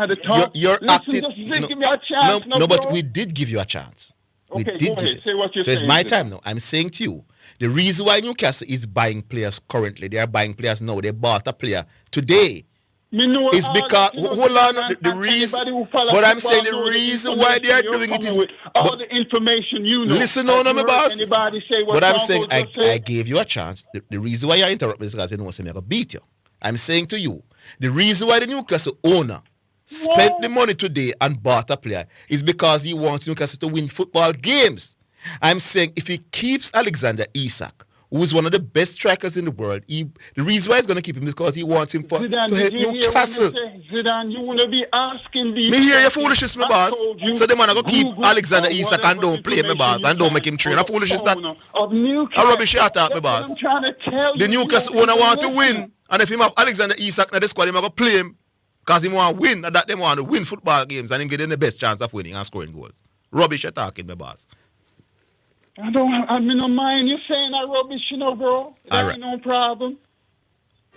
you're acting. Just give me a chance. No, but we did give you a chance. Okay, go ahead. Say what you're saying. So it's my time now. I'm saying to you, the reason why Newcastle is buying players currently, they are buying players now. They bought a player today. Is because hold on, the reason. But I'm saying the reason why they are doing it is all the information you know. Listen on, my boss. Anybody say what? But I'm saying I gave you a chance. The reason why you interrupt me is because you know I'm going to beat you. I'm saying to you, the reason why the Newcastle owner spent the money today and bought a player is because he wants Newcastle to win football games. I'm saying if he keeps Alexander Isak, who is one of the best strikers in the world, the reason why he's going to keep him is because he wants him to help Newcastle. Zidane, you want to be asking these. Me hear your foolishness, my boss. So the man going to keep Alexander Isak and don't play, my boss, and don't make him train. A foolishness that. A rubbish shot out, my boss. The Newcastle owner want to win, and if he have Alexander Isak in the squad, he going to play him. Because he want to win, and that they want to win football games and get the best chance of winning and scoring goals. Rubbish you're talking, my boss. I don't mind you saying that rubbish, bro. That ain't no problem.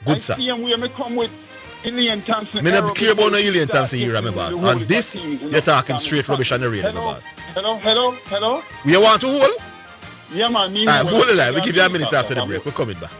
Good, sir. I see him where me come with Alien Thompson. Me not care about no Alien Thompson here, my boss. On this, you're talking straight rubbish on the radio, my boss. Hello? You want to hold? Yeah, man. Hold the line. We'll give you a minute after the break. We're coming back.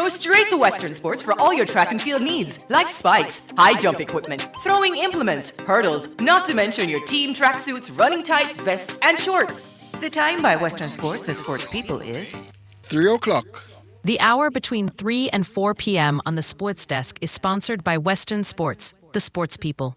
Straight to Western Sports for all your track and field needs, like spikes, high jump equipment, throwing implements, hurdles, not to mention your team tracksuits, running tights, vests, and shorts. The time by Western Sports, the sports people, is 3 o'clock. The hour between 3 and 4 p.m. on the Sports Desk is sponsored by Western Sports, the sports people.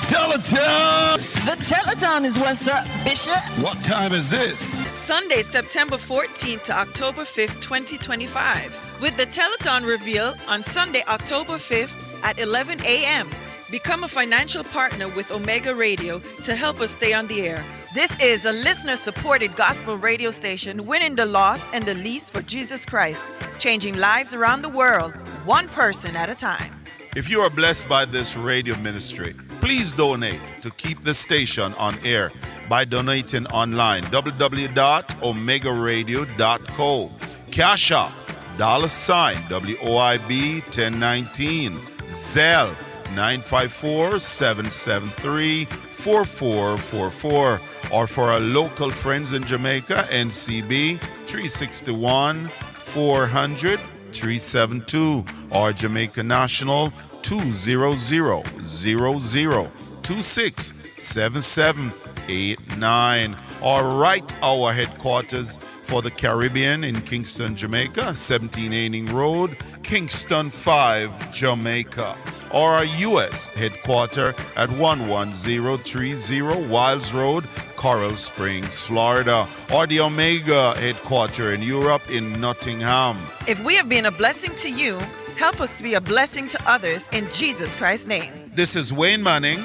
Telethon! The Telethon is what's up, Bishop. What time is this? Sunday, September 14th to October 5th, 2025. With the Telethon reveal on Sunday, October 5th at 11 a.m. Become a financial partner with Omega Radio to help us stay on the air. This is a listener-supported gospel radio station winning the lost and the least for Jesus Christ, changing lives around the world, one person at a time. If you are blessed by this radio ministry, please donate to keep the station on air by donating online, www.omegaradio.co. Cash App, $WOIB 1019, Zelle 954-773-4444, or for our local friends in Jamaica, NCB 361-400-372, or Jamaica National 200-0026-7789. or write our headquarters for the Caribbean in Kingston, Jamaica, 17 Aining Road, Kingston 5, Jamaica, or our U.S. headquarters at 11030 Wiles Road, Coral Springs, Florida, or the Omega headquarters in Europe in Nottingham. If we have been a blessing to you, help us to be a blessing to others in Jesus Christ's name. This is Wayne Manning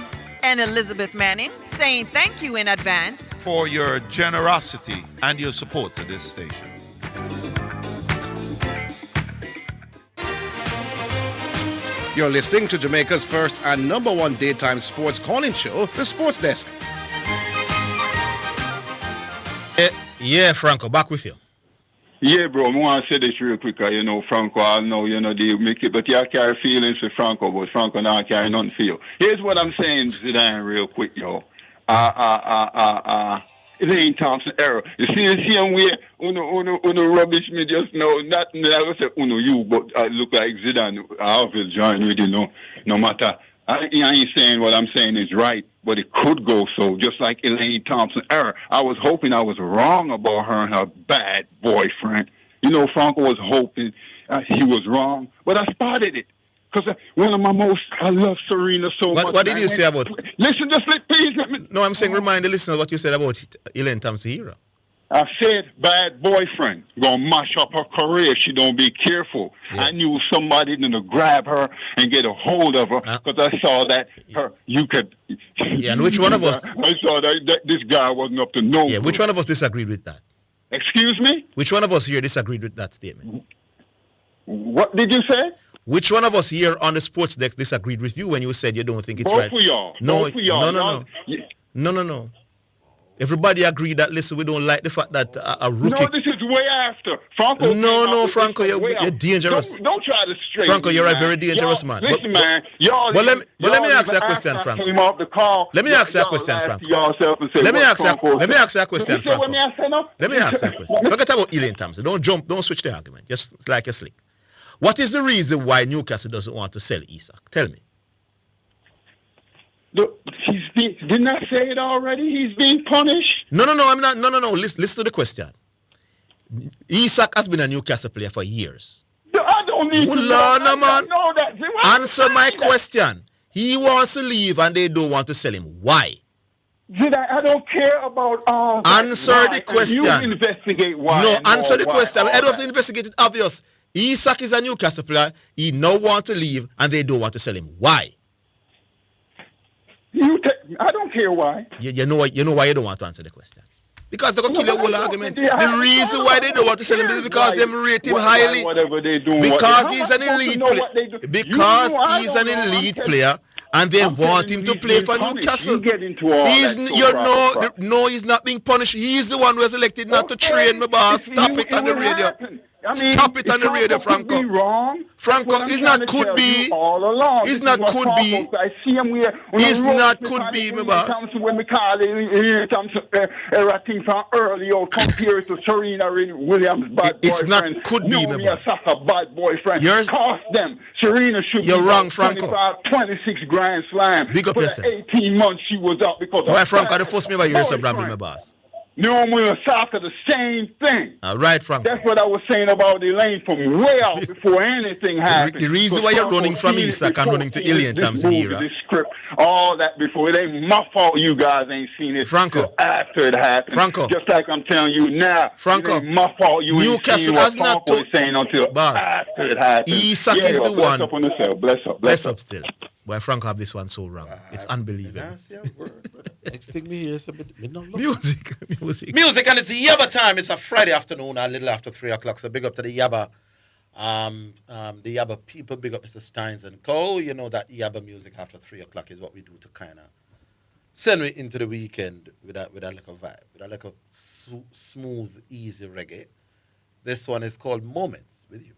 And Elizabeth Manning saying thank you in advance for your generosity and your support to this station. You're listening to Jamaica's first and number one daytime sports calling show, The Sports Desk. Yeah, Franco, back with you. Yeah, bro, I want to say this real quick. Franco, I know, they make it, but you carry feelings for Franco, but Franco not carry nothing for you. Here's what I'm saying, Zidane, real quick, yo. It ain't Thompson error. You see the same way, uno rubbish me just now. Not I will say you, but I look like Zidane. Orville join with no matter. I ain't saying what I'm saying is right, but it could go so, just like Elaine Thompson error. I was hoping I was wrong about her and her bad boyfriend. Franco was hoping he was wrong, but I spotted it. Because I love Serena so much. What did you say about it? Listen, just please. No, I'm saying remind the listeners what you said about Elaine Thompson hero. I said bad boyfriend gonna mash up her career. She don't be careful. Yeah. I knew somebody gonna grab her and get a hold of her because I saw that you could. Yeah, and which one of us? I saw that this guy wasn't up to no. Yeah, which one of us disagreed with that? Excuse me? Which one of us here disagreed with that statement? What did you say? Which one of us here on the sports deck disagreed with you when you said you don't think it's Both right? Both of y'all. No. Everybody agreed that, listen, we don't like the fact that a rookie... No, this is way after. Franco. No, Franco, you're dangerous. Don't try to straighten Franco, you're a very dangerous man. Listen, man. Let me ask you a question, Franco. Let me ask you a question, Franco. Let me ask you a question, Franco. Let me ask you a question. Forget about Elaine Thompson. Don't switch the argument. Just like a slick. What is the reason why Newcastle doesn't want to sell Isak? Tell me. Look, didn't I say it already? He's being punished. No, I'm not. No. Listen to the question. Isak has been a Newcastle player for years. I don't need to know that. Answer my question. He wants to leave and they don't want to sell him. Why? I don't care about all Answer the question. You investigate why. No, answer the question. I don't have to investigate it. Obvious. Isak is a Newcastle player. He now wants to leave and they don't want to sell him. Why? I don't care why. You know why you don't want to answer the question. Because they're going to kill your whole argument. The reason why they don't want to sell him is because they rate him highly. Whatever they do. Because he's an elite player. Because he's an elite player. And they want him to play for Newcastle. He's not being punished. He's the one who was elected not to train, my boss. Stop it on the radio. Stop it on the radio, Franco. Franco, it's not could be. It's not could be. It's not could be, my boss. When we call it, everything from early out compared to Serena Williams' bad boyfriend. It's not could be, my boss. Soccer bad boyfriend. Cost them. Serena should You're wrong, Franco. 26 Grand Slam. Big up yourself. 18 months she was out because of why, Franco, the first me ever hear so brambling, my boss. No, we were soccer, the same thing. All right, Franco. That's what I was saying about Elaine from way out before anything happened. The reason why you're running from Isak and running to Elaine Thompson here. All that before. It ain't my fault you guys ain't seen it after it happened. Franco. Just like I'm telling you now. Franco. It ain't my fault you Newcastle ain't has seen not what saying until after it happened. Isak is the one. Bless up on yourself. Bless up Still. Why Franco have this one so wrong? It's unbelievable. Next thing me hear is music. Music, and it's Yabba time. It's a Friday afternoon, a little after 3 o'clock. So big up to the Yabba, the Yabba people. Big up Mr. Steins and Co. You know that Yabba music after 3 o'clock is what we do to kind of send me into the weekend with a little vibe, with a little smooth, easy reggae. This one is called Moments with You.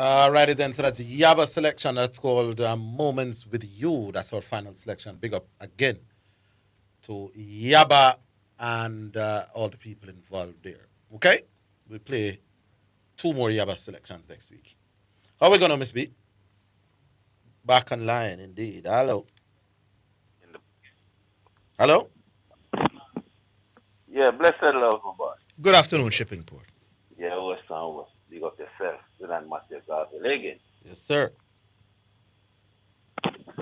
Alrighty then, so that's Yaba selection. That's called Moments with You. That's our final selection. Big up again to Yaba and all the people involved there. Okay? We'll play 2 more Yaba selections next week. How we going, Miss B? Back online, indeed. Hello. Hello? Yeah, blessed love, boy. Good afternoon, Shipping Port. Yeah, what's on? Big up yourself. Zidane Matthews Orville again. Yes, sir.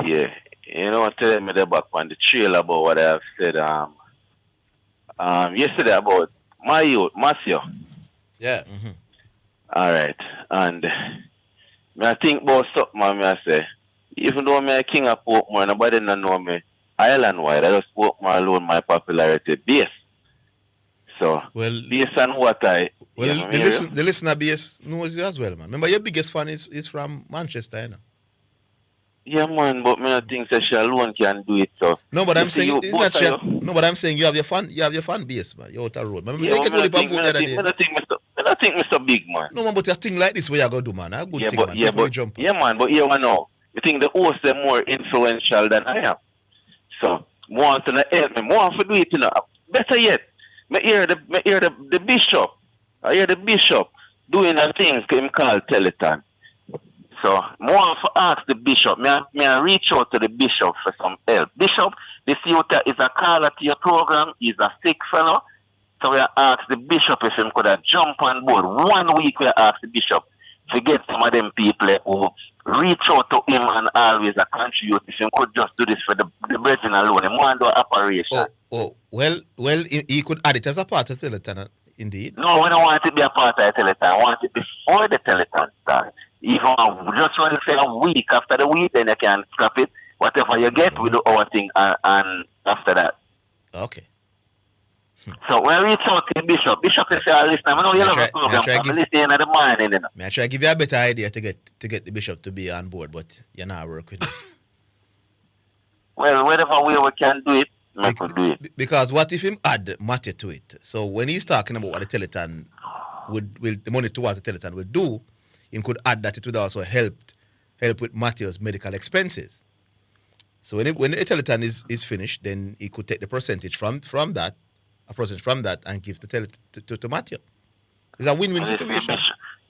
Yeah, you know, telling me the back on the trail about what I have said yesterday about my youth, Matthew. Yeah. Mm-hmm. All right, and I think about something, man. I say, even though I'm a king of Portmore, nobody don't know me island-wide. I just Portmore alone, my popularity base. So, based on what I... Well, the listener base knows you as well, man. Remember, your biggest fan is from Manchester, you know? Yeah, man, but I think that she alone can do it, so... No, but I'm saying, it's not sure. No, but I'm saying you have your fan base, man. You're out the road. Remember, yeah, I think Mr. Big, man. No, man, but a thing like this where you go do, man. A good thing, man. Man, but here I know. You think the hosts are more influential than I am. So, want to help me. More to do it, you know. Better yet, I hear the bishop. I hear the bishop doing a thing him called telethon. So, more to ask the bishop. May I reach out to the bishop for some help. Bishop, this youth is a caller to your program. He's a sick fellow. So, we ask the bishop if he could have jump on board. 1 week we ask the bishop to get some of them people who reach out to him and always a contribute. If he could just do this for the brethren alone. He want to do operation. Well, he could add it as a part of the telethon, indeed. No, we don't want it to be a part of the telethon. I want it before the telethon starts. Even just want to say a week after the week, then you can scrap it. Whatever you get, we do our thing and after that. Okay. So when we reach out to the bishop is listen, I know you love the program, I'm listening at the morning. You know. May I try to give you a better idea to get the bishop to be on board, but you're not working with it. Well, whatever way we can do it, we could do it. Because what if him add matter to it? So when he's talking about what the telethon the money towards the telethon will do, he could add that it would also help with Matthew's medical expenses. So when the telethon is finished, then he could take the percentage from that, and gives to Matthew. It's a win-win situation.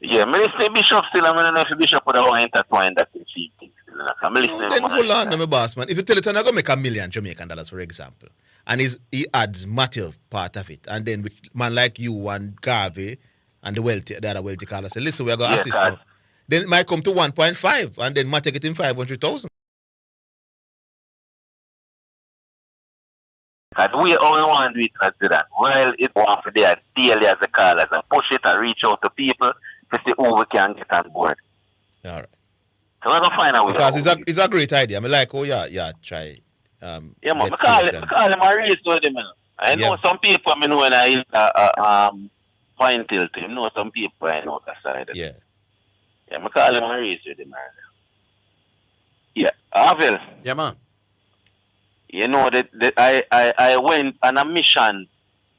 Yeah, I say bishop still. I don't know if the bishop would have intertwined that in things. Then hold on, my boss, man. If the telethon are going to make $1 million Jamaican dollars, for example, and he adds Matthew part of it, and then with man like you and Garvey and the other wealthy callers say, listen, we're going to assist now. Then it might come to 1.5, and then Matthew getting 500,000. And we only want to do it as that. Well, it wants to be daily as a callers and push it and reach out to people to see who we can get on board. All right. So we're going to find out. Because it's a great idea. I mean, like, try. Yeah, man. I call him a race with him. I know some people I know when I fine tilt him. Know some people I know that side. Yeah. Yeah, I call him a race with him. Yeah. Orville. Yeah, man. You know that I went on a mission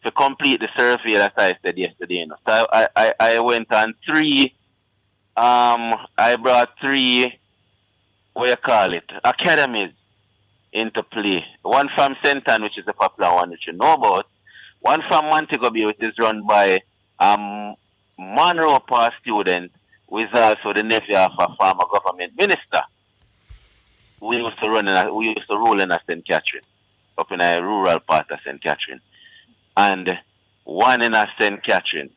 to complete the survey that I said yesterday. You know. So I went on 3. I brought 3. What you call it? Academies into play. One from Senton, which is a popular one which you know about. One from Montego Bay, which is run by Monroe Park student, who is also the nephew of a former government minister. We used to rule in St. Catherine, up in a rural part of St. Catherine. And one in St. Catherine.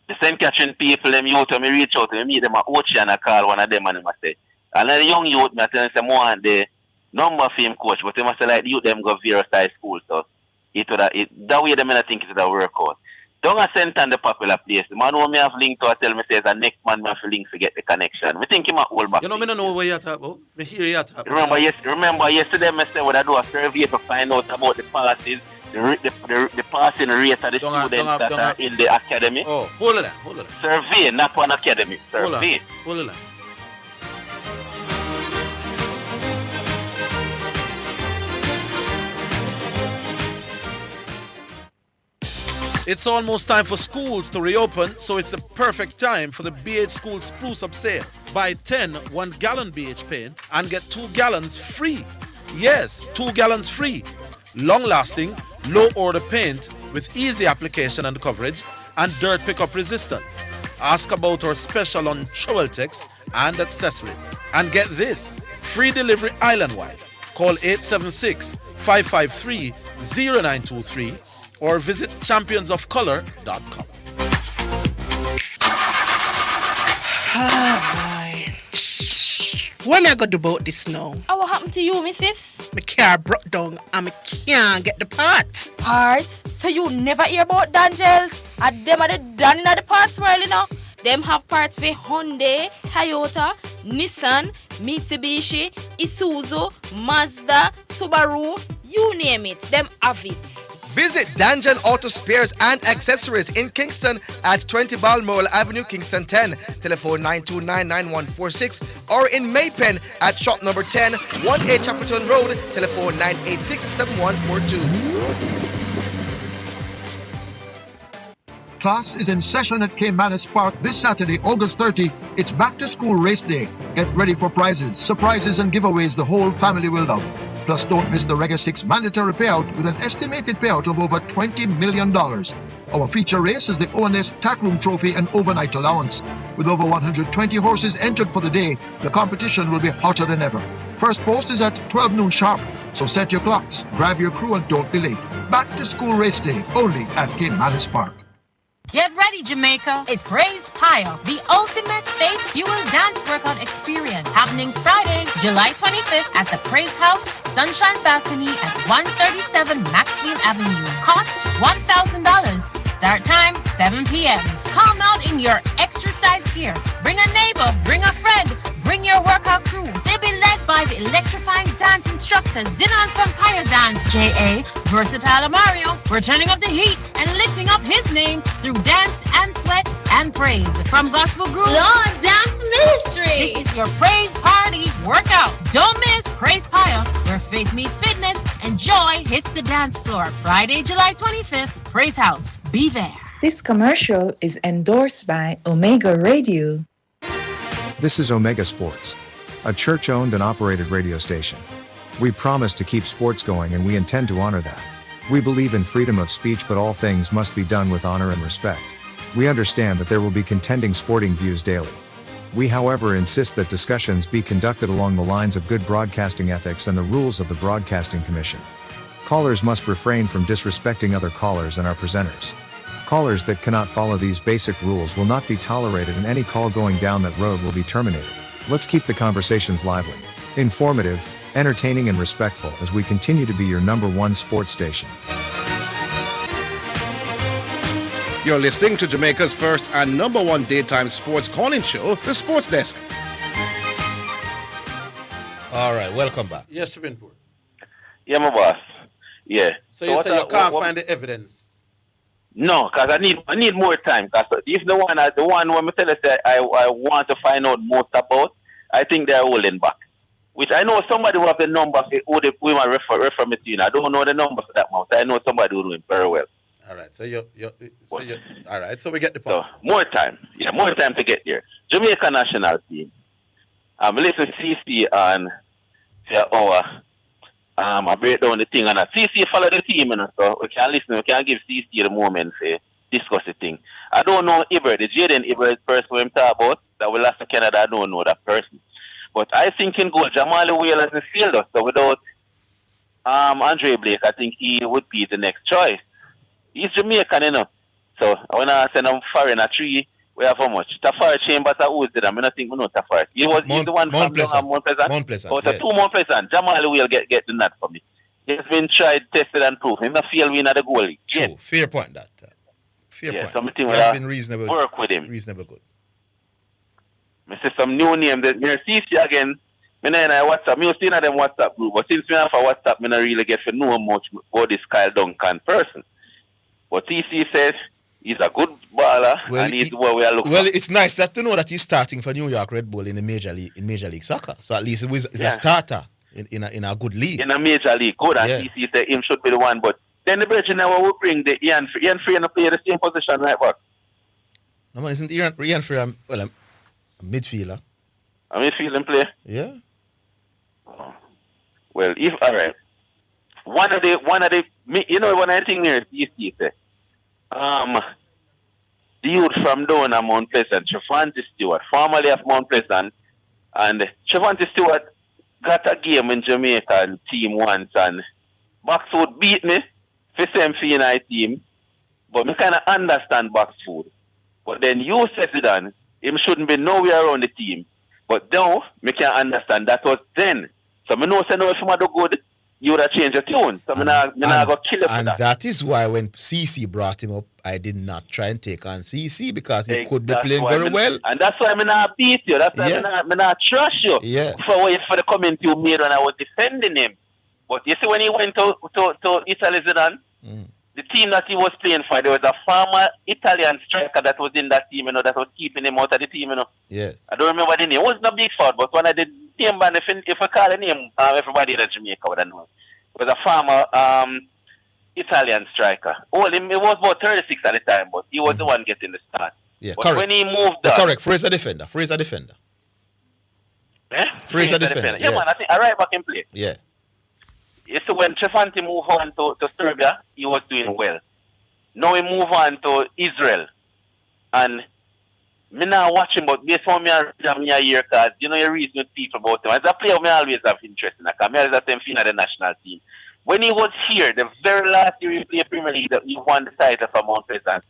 The St. Catherine people, them youth, when me reach out, me meet them at Ochi and I call one of them and I say, and then the young youth, I tell them, I want the number for him coach, but they must say, like, the youth, them go various high school, so that way them I think it will work out. Don't I send on the popular place. The man who me have link to tell me says the next man me have to link to get the connection. We think he might hold back. You know, me don't know what you're talking about. Me hear you talking about. Remember yesterday I said what I do a survey to find out about the passes, the passing rate of the students that are in the academy. Oh, hold on. Survey, not one academy. Survey. Hold on. It's almost time for schools to reopen, so it's the perfect time for the BH School Spruce Up Sale. Buy 10 1-gallon BH paint and get 2 gallons free. Yes, 2 gallons free. Long-lasting, low-order paint with easy application and coverage and dirt pickup resistance. Ask about our special on Troweltex and accessories. And get this, free delivery island-wide. Call 876-553-0923 or visit championsofcolor.com. Oh boy. What am I going to do about this now? What happened to you, missus? My car broke down and I can't get the parts. Parts? So you never hear about Dangels? And them are the done in the parts world, you know? Them have parts for Hyundai, Toyota, Nissan, Mitsubishi, Isuzu, Mazda, Subaru, you name it, them have it. Visit Danjel Auto Spares and Accessories in Kingston at 20 Balmoral Avenue, Kingston 10. Telephone 929-9146 or in Maypen at shop number 10, 1A Chapperton Road. Telephone 986-7142. Class is in session at Caymanas Park this Saturday, August 30. It's back to school race day. Get ready for prizes, surprises, and giveaways the whole family will love. Plus, don't miss the Rega 6 mandatory payout with an estimated payout of over $20 million. Our feature race is the ONS Tack Room Trophy and overnight allowance. With over 120 horses entered for the day, the competition will be hotter than ever. First post is at 12 noon sharp, so set your clocks, grab your crew, and don't be late. Back to school race day, only at Caymanas Park. Get ready, Jamaica. It's Praise Pile, the ultimate faith-fueled dance workout experience, happening Friday, July 25th at the Praise House, Sunshine Balcony at 137 Maxfield Avenue. Cost $1,000. Start time 7 p.m. Come out in your exercise gear. Bring a neighbor, bring a friend, bring your workout crew. They'll be led by the electrifying dance instructor Zidane from Kaya Dance, J.A. Versatile Mario. We're turning up the heat and lifting up his name through dance and sweat and praise. From Gospel Group Lord Dance Ministry. This is your praise party workout. Don't miss Praise Pile, where faith meets fitness and joy hits the dance floor. Friday, July 25th, Praise House. Be there. This commercial is endorsed by Omega Radio. This is Omega Sports, a church-owned and operated radio station. We promise to keep sports going and we intend to honor that. We believe in freedom of speech, but all things must be done with honor and respect. We understand that there will be contending sporting views daily. We, however, insist that discussions be conducted along the lines of good broadcasting ethics and the rules of the Broadcasting Commission. Callers must refrain from disrespecting other callers and our presenters. Callers that cannot follow these basic rules will not be tolerated, and any call going down that road will be terminated. Let's keep the conversations lively, informative, entertaining, and respectful as we continue to be your #1 sports station. You're listening to Jamaica's first and #1 daytime sports calling show, The Sports Desk. All right, welcome back. Yes, Supreme. Yeah, my boss. Yeah. So you say you can't find the evidence? No, because I need more time. Because if the one when I tell us that I want to find out most about, I think they're holding back. Which I know somebody who have the number who might refer me to. I don't know the number for that month. I know somebody who doing very well. All right. So you all right. So we get the point. So more time. Yeah, more time to get there. Jamaica national team. Listen to CC on I break down the thing and CC follow the team, so we can listen, we can give CC the moment to discuss the thing. I don't know Iber, the Jaden Iber person we talk about, that we lost to Canada, I don't know that person. But I think in goal, Jamal Whale as a fielder, so without Andre Blake, I think he would be the next choice. He's Jamaican, So when I send him foreign a 3, we have how much? Tafari Chambers, who's did I think we know Tafari. He's the one from Mount Pleasant. Oh, the 2 Mount Pleasant. Jamal will get the nut for me. He's been tried, tested, and proved. He's not fail win at the goal league. True. Yeah. Fair point, that. Fair point. Something has been reasonable. Work with him. Reasonable good. I see some new name. There's CC again. I WhatsApp. I see them WhatsApp group. But since we have a WhatsApp, I don't really get to know much about this Kyle Duncan person. But CC says he's a good baller, and he's what we are looking for. Well, it's nice to know that he's starting for New York Red Bull in the Major League Soccer. So at least he's a starter in a good league. In a Major League, good. And CC said him should be the one. But then the Virgin now will bring the Ian Free and play the same position right back. No, isn't Ian Free a midfielder? I mean, feeling play. Yeah. Well, if all right, one of the, you know, one of the things here is say, the youth from down at Mount Pleasant, Trevante Stewart, formerly of Mount Pleasant, and Trevante Stewart got a game in Jamaica and team once, and Boxwood beat me for same FNI team, but me kind of understand Boxwood. But then you said Zidane, him shouldn't be nowhere around the team. But now, me can understand that was then. So me know say no if you do good, you would have changed the tune. So me not go kill him for And that. that is why when CC brought him up, I did not try and take on CC because he could be playing very well. And that's why me not beat you. That's why me not trash you. Yeah. For the comment you made when I was defending him. But you see when he went to Italy, Zidane, the team that he was playing for, there was a former Italian striker that was in that team, you know, that was keeping him out of the team, you know. Yes. I don't remember the name. It wasn't a big fault, but when I did name band, if I call the name, everybody in Jamaica would have known. It was a former Italian striker. Oh, he was about 36 at the time, but he was the one getting the start. Yeah, but correct. when he moved up... Correct. Fraser defender. Eh? Fraser defender. Yeah, man, I think I right back in play. Yeah. You see, when Trevante moved on to Serbia, he was doing well. Now he moved on to Israel. And me now watch him, but based on me a year, because you know you reason with people about him. As a player, I always have interest in that. I always have them in the national team. When he was here, the very last year he played Premier League, he won the title for Mount Pleasant.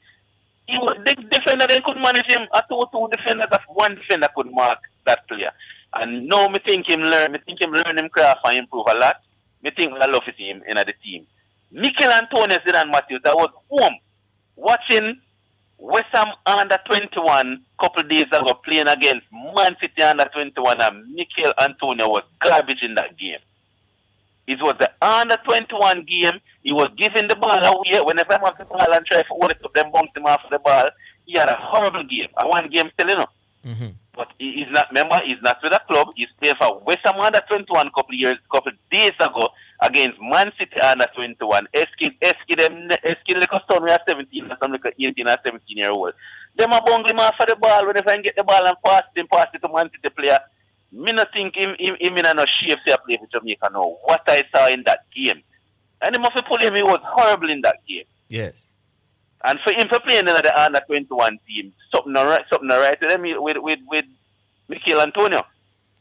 He was the defender, they couldn't manage him. A 2-2 defender, that one defender could mark that player. And now me think him learn him craft and improve a lot. Me think I love his team in the team. Mikel Antonio Zidane Matthews, I was home watching West Ham under 21 couple days ago playing against Man City under 21, and Mikel Antonio was garbage in that game. It was the under 21 game. He was giving the ball away. Whenever I have the ball and try to hold it up, then bounce him off the ball. He had a horrible game. I one game still, you know. Mm-hmm. But he's not, remember, he's not with the club. He's playing for West Ham under 21 couple days ago against Man City under 21. Eski like a son, we are 17 or something like 18 or 17-year-old. Them are bungling him off for the ball. Whenever I get the ball and pass it to Man City player. Me not think him in a shape to play for Jamaica now. What I saw in that game. And him have to pull him, he was horrible in that game. Yes. And for him for playing in the under 21 team, something not right with him with Mikel Antonio.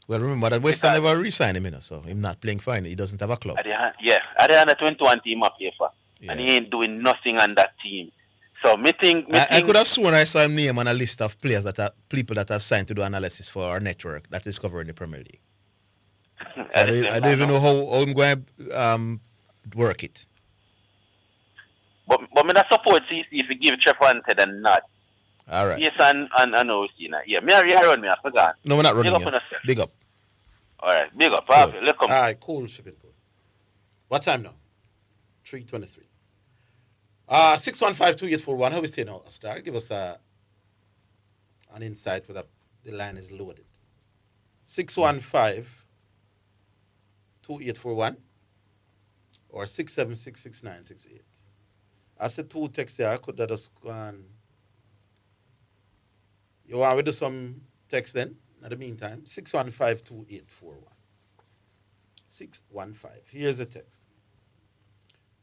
Well, remember that West Ham never re-signed him, you know, so him not playing fine. He doesn't have a club. At the under 21 team I play for. Yeah. And he ain't doing nothing on that team. So I could have sworn I saw him name on a list of players people that have signed to do analysis for our network that is covering the Premier League. So I don't even know how I'm going to work it. But me not support CC if you give Trevante the nod. All right. Yes, and I know you know. Yeah, me around me, I forgot. No, we're not running you. Big up. All right, big up. Cool. Let's come. All right, cool, shipping. What time now? 3:23. 615-2841. How we stay now, Star? Give us an insight whether the line is loaded. 615-2841 or 676-6968. I said two texts there. I could just go on. You want to do some text then? In the meantime, 615-2841. 615. Here's the text.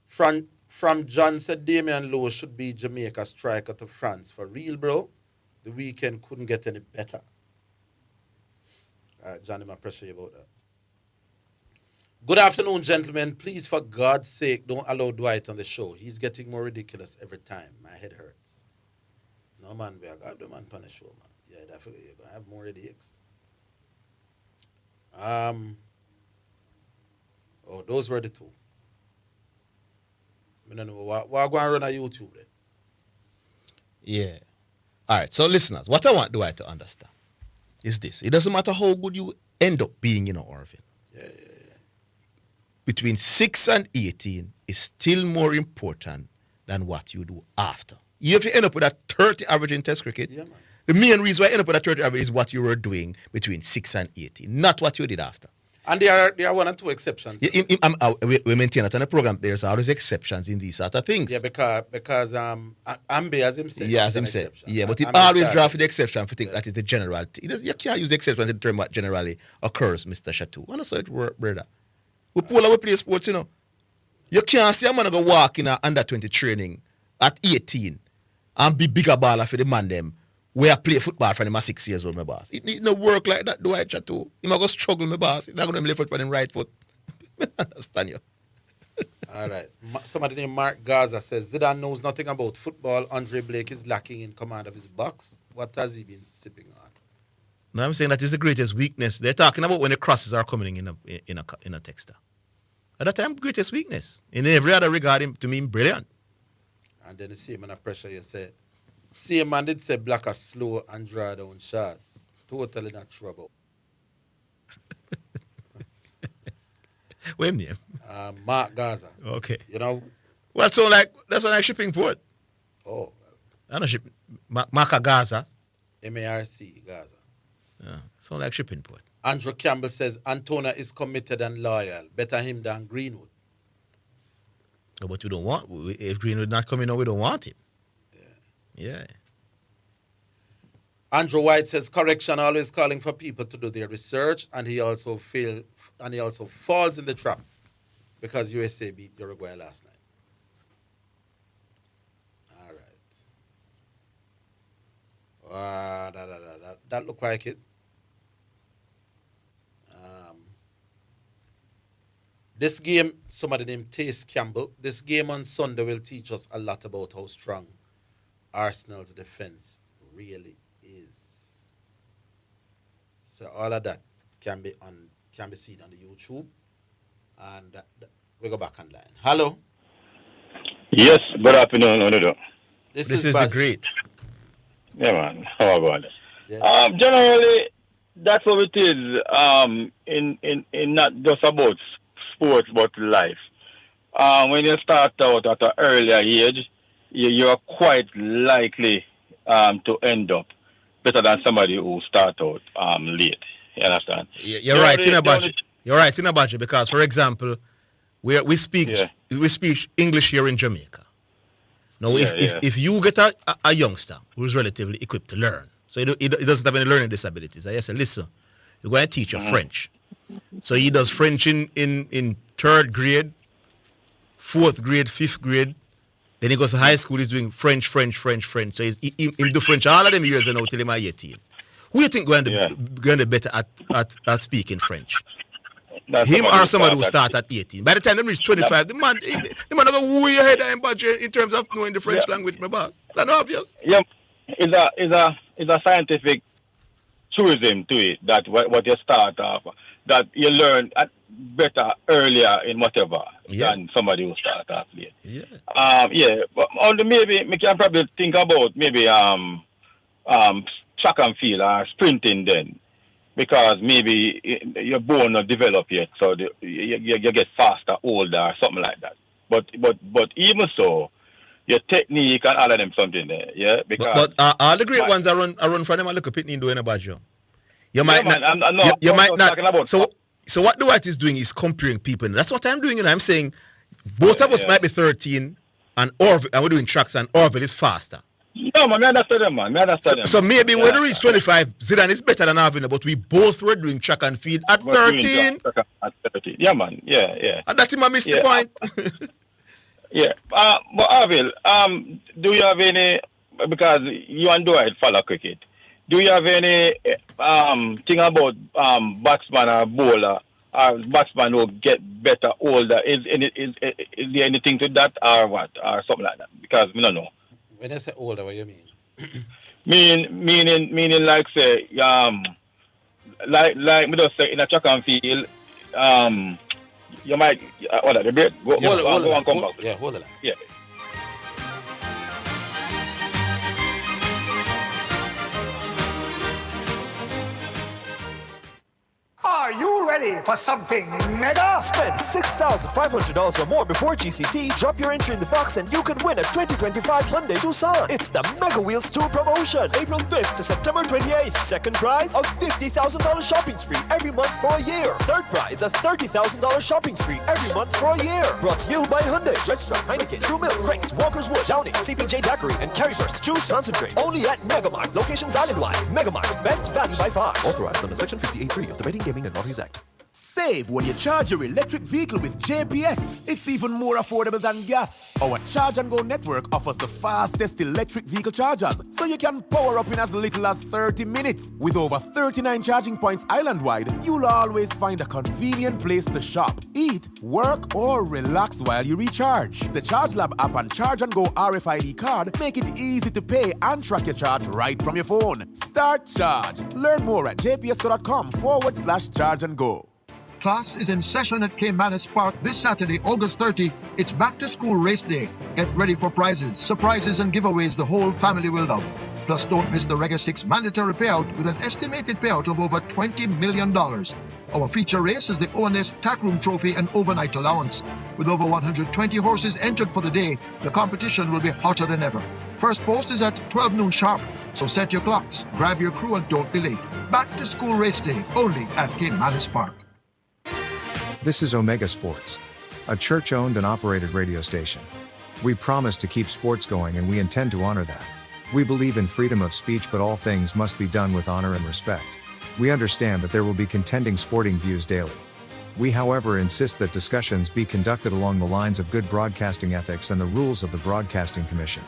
From John said Damian Lowe should be Jamaica striker to France. For real, bro. The weekend couldn't get any better. All right, Johnny, I pressure you about that. Good afternoon, gentlemen. Please, for God's sake, don't allow Dwight on the show. He's getting more ridiculous every time. My head hurts. No, man, we have the man on the show, man. Yeah, definitely. You're going to have more headaches. Those were the two. I don't know. What going to run on YouTube then? Yeah. All right. So, listeners, what I want Dwight to understand is this. It doesn't matter how good you end up being in Orville. Yeah. Between 6 and 18 is still more important than what you do after. If you end up with a 30 average in Test cricket, yeah, man. The main reason why you end up with a 30 average is what you were doing between 6 and 18, not what you did after. And there are one or two exceptions. We maintain that on the program. There's always exceptions in these sort of things. Yeah, because Ambe, as him said. Yeah, as him said. Yeah, but he always drafted the exception for things that is the general. You can't use the exception to determine what generally occurs, Mr. Chateau. I know how it works, brother. We play sports, you know. You can't see a man go walk in a under 20 training at 18 and be bigger baller for the man them. Where I play football for him at 6 years old, my boss. It no work like that, do I, Chateau? He might go struggle, my boss. He's not going to left foot for him right foot. I understand you. All right. Somebody named Mark Gaza says, Zidane knows nothing about football. Andre Blake is lacking in command of his box. What has he been sipping on? No, I'm saying that is the greatest weakness. They're talking about when the crosses are coming in a texter. At that time, greatest weakness. In every other regard, to me, brilliant. And then the same man of pressure, you said. Same man did say Black are slow and draw down shots. Totally not trouble. What name? Mark Gaza. Okay. You know? Well, that's like shipping port. Oh. I know shipping. Mark Gaza. M-A-R-C, Gaza. Yeah, sound like shipping port. Andrew Campbell says Antonio is committed and loyal. Better him than Greenwood. No, but we don't want. If Greenwood not coming on, we don't want him. Yeah. Andrew White says correction, always calling for people to do their research, and he also falls in the trap because USA beat Uruguay last night. All right. That looked like it. This game, somebody named Tace Campbell, this game on Sunday will teach us a lot about how strong Arsenal's defense really is. So all of that can be seen on the YouTube, and we go back online. Hello. Yes, good afternoon, Onodo. This is the great. Yeah, man. How about it? Yeah. Generally, that's what it is. In not just about sports, but life. When you start out at an earlier age, you are quite likely to end up better than somebody who start out late. You understand? You're right in a budget. You're right in a budget because, for example, we speak English here in Jamaica. Now, if you get a youngster who's relatively equipped to learn, so he doesn't have any learning disabilities, I say, listen, you're going to teach him French. So he does French in third grade, fourth grade, fifth grade. Then he goes to high school, he's doing French. So he do French all of them years and now till he's 18. Who do you think going to better at speaking French? Him or somebody who start at 18? By the time they reach 25, the man go way ahead of him budget in terms of knowing the French language, my boss. That's not obvious. Yeah, it's a scientific truism to it that what you start off, that you learn better earlier in whatever than somebody who start off late. But maybe we can probably think about maybe track and field or sprinting then, because maybe your bone not developed yet, so you get faster, older, or something like that. But even so, your technique and all of them something there, yeah. Because but all the great ones are run for them a little bit in doing about you. You might not. So what Dwight is doing is comparing people. That's what I'm doing, and I'm saying both of us might be 13, and Orville, and we're doing tracks, and Orville is faster. No, man, I understand them, man. So maybe when we reach 25, Zidane is better than Orville, but we both were doing track and field at 13. At 13. Yeah, man. Yeah. And that's him I missed the point. Yeah. But Orville, do you have any, because you and Dwight follow cricket, do you have any thing about batsman or bowler or batsman who get better older? Is there anything to that or what? Or something like that? Because we don't know. When I say older, what do you mean? Meaning like say, like me just say in a track and field, you might, hold on, go on, come back. Yeah, hold on. Yeah. Are you ready ready for something mega? Spend $6,500 or more before GCT, drop your entry in the box and you can win a 2025 Hyundai Tucson. It's the Mega Wheels Tour promotion, April 5th to September 28th. Second prize, a $50,000 shopping spree every month for a year. Third prize, a $30,000 shopping spree every month for a year. Brought to you by Hyundai, Red Stripe, Heineken, True Milk, Grace, Walker's Wood, Downing, CPJ Daiquiri, and Carry Burst Juice Concentrate. Only at Megamart, locations island-wide. Megamart, best value by far. Authorized under Section 58.3 of the Betting, Gaming and Lotteries Act. Save when you charge your electric vehicle with JPS. It's even more affordable than gas. Our Charge and Go network offers the fastest electric vehicle chargers, so you can power up in as little as 30 minutes. With over 39 charging points island-wide, you'll always find a convenient place to shop, eat, work, or relax while you recharge. The Charge Lab app and Charge and Go RFID card make it easy to pay and track your charge right from your phone. Start Charge. Learn more at jpsco.com/charge and go. Class is in session at Caymanas Park this Saturday, August 30. It's back to school race day. Get ready for prizes, surprises, and giveaways the whole family will love. Plus, don't miss the Rega 6 mandatory payout with an estimated payout of over $20 million. Our feature race is the ONS Tack Room Trophy and overnight allowance. With over 120 horses entered for the day, the competition will be hotter than ever. First post is at 12 noon sharp, so set your clocks, grab your crew, and don't be late. Back to school race day, only at Caymanas Park. This is Omega Sports, a church-owned and operated radio station. We promise to keep sports going and we intend to honor that. We believe in freedom of speech, but all things must be done with honor and respect. We understand that there will be contending sporting views daily. We, however, insist that discussions be conducted along the lines of good broadcasting ethics and the rules of the Broadcasting Commission.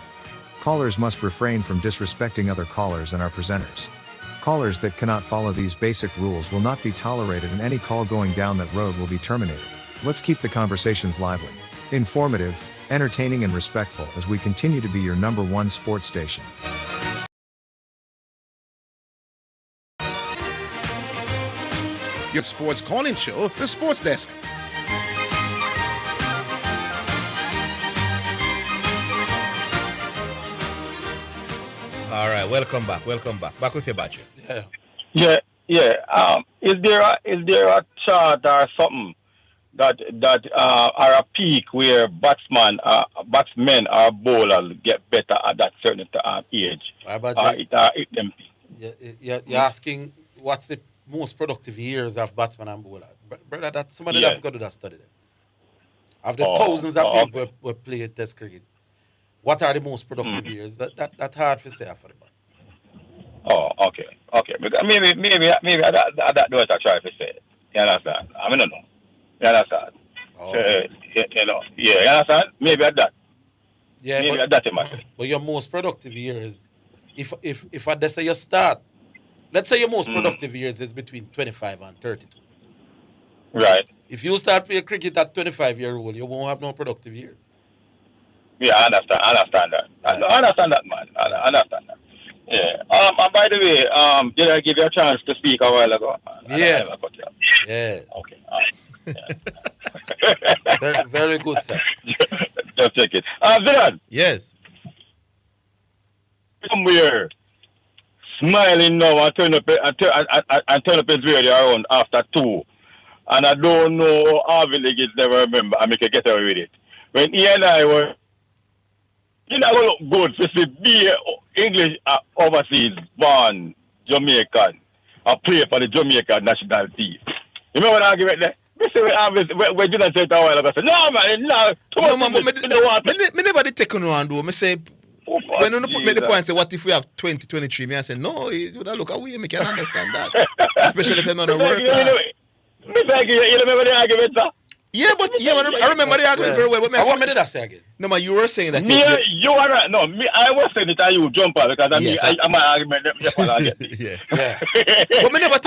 Callers must refrain from disrespecting other callers and our presenters. Callers that cannot follow these basic rules will not be tolerated, and any call going down that road will be terminated. Let's keep the conversations lively, informative, entertaining, and respectful as we continue to be your #1 sports station. Your sports calling show, the Sports Desk. All right, welcome back. Back with your badge. Yeah. Is there a chart or something that are a peak where batsmen or bowlers get better at that certain age? You're asking what's the most productive years of batsman and bowler, brother? That somebody have got to do that study. Of the thousands of people who play Test cricket, what are the most productive years? That's hard to say for the man. Oh, okay. Maybe that's what I try to say. You understand? I mean, I don't know. You understand? Oh. You understand? Maybe at that. Yeah, maybe at that, man. But your most productive years, if I say you start, let's say your most productive years is between 25 and 32. Right. If you start playing cricket at 25-year-old, you won't have no productive years. Yeah, I understand that. I understand that, man. I understand that. Yeah. And by the way, did I give you a chance to speak a while ago? Yeah. Yeah. Okay. Very good, sir. Just check it. Zidane. Yes. Somewhere smiling now and turn up his radio around after 2. And I don't know how Higgins never remember and make a get away with it. When he and I were, you know, look good to see be English overseas born Jamaican or play for the Jamaican national team. You remember the argument there? When you said it a while ago, I said, no, man, no. No, man, but me never did take on one, though. Me say, when you put me the point, say, what if we have 2023? Me I say, no, you look away, me can understand that. Especially if you're not a worker. You remember the argument, sir? Yeah, but I remember the argument very well. But I want me to say again. No, man, you were saying that. I was saying that you jump out because I'm my argument. Yeah. But me never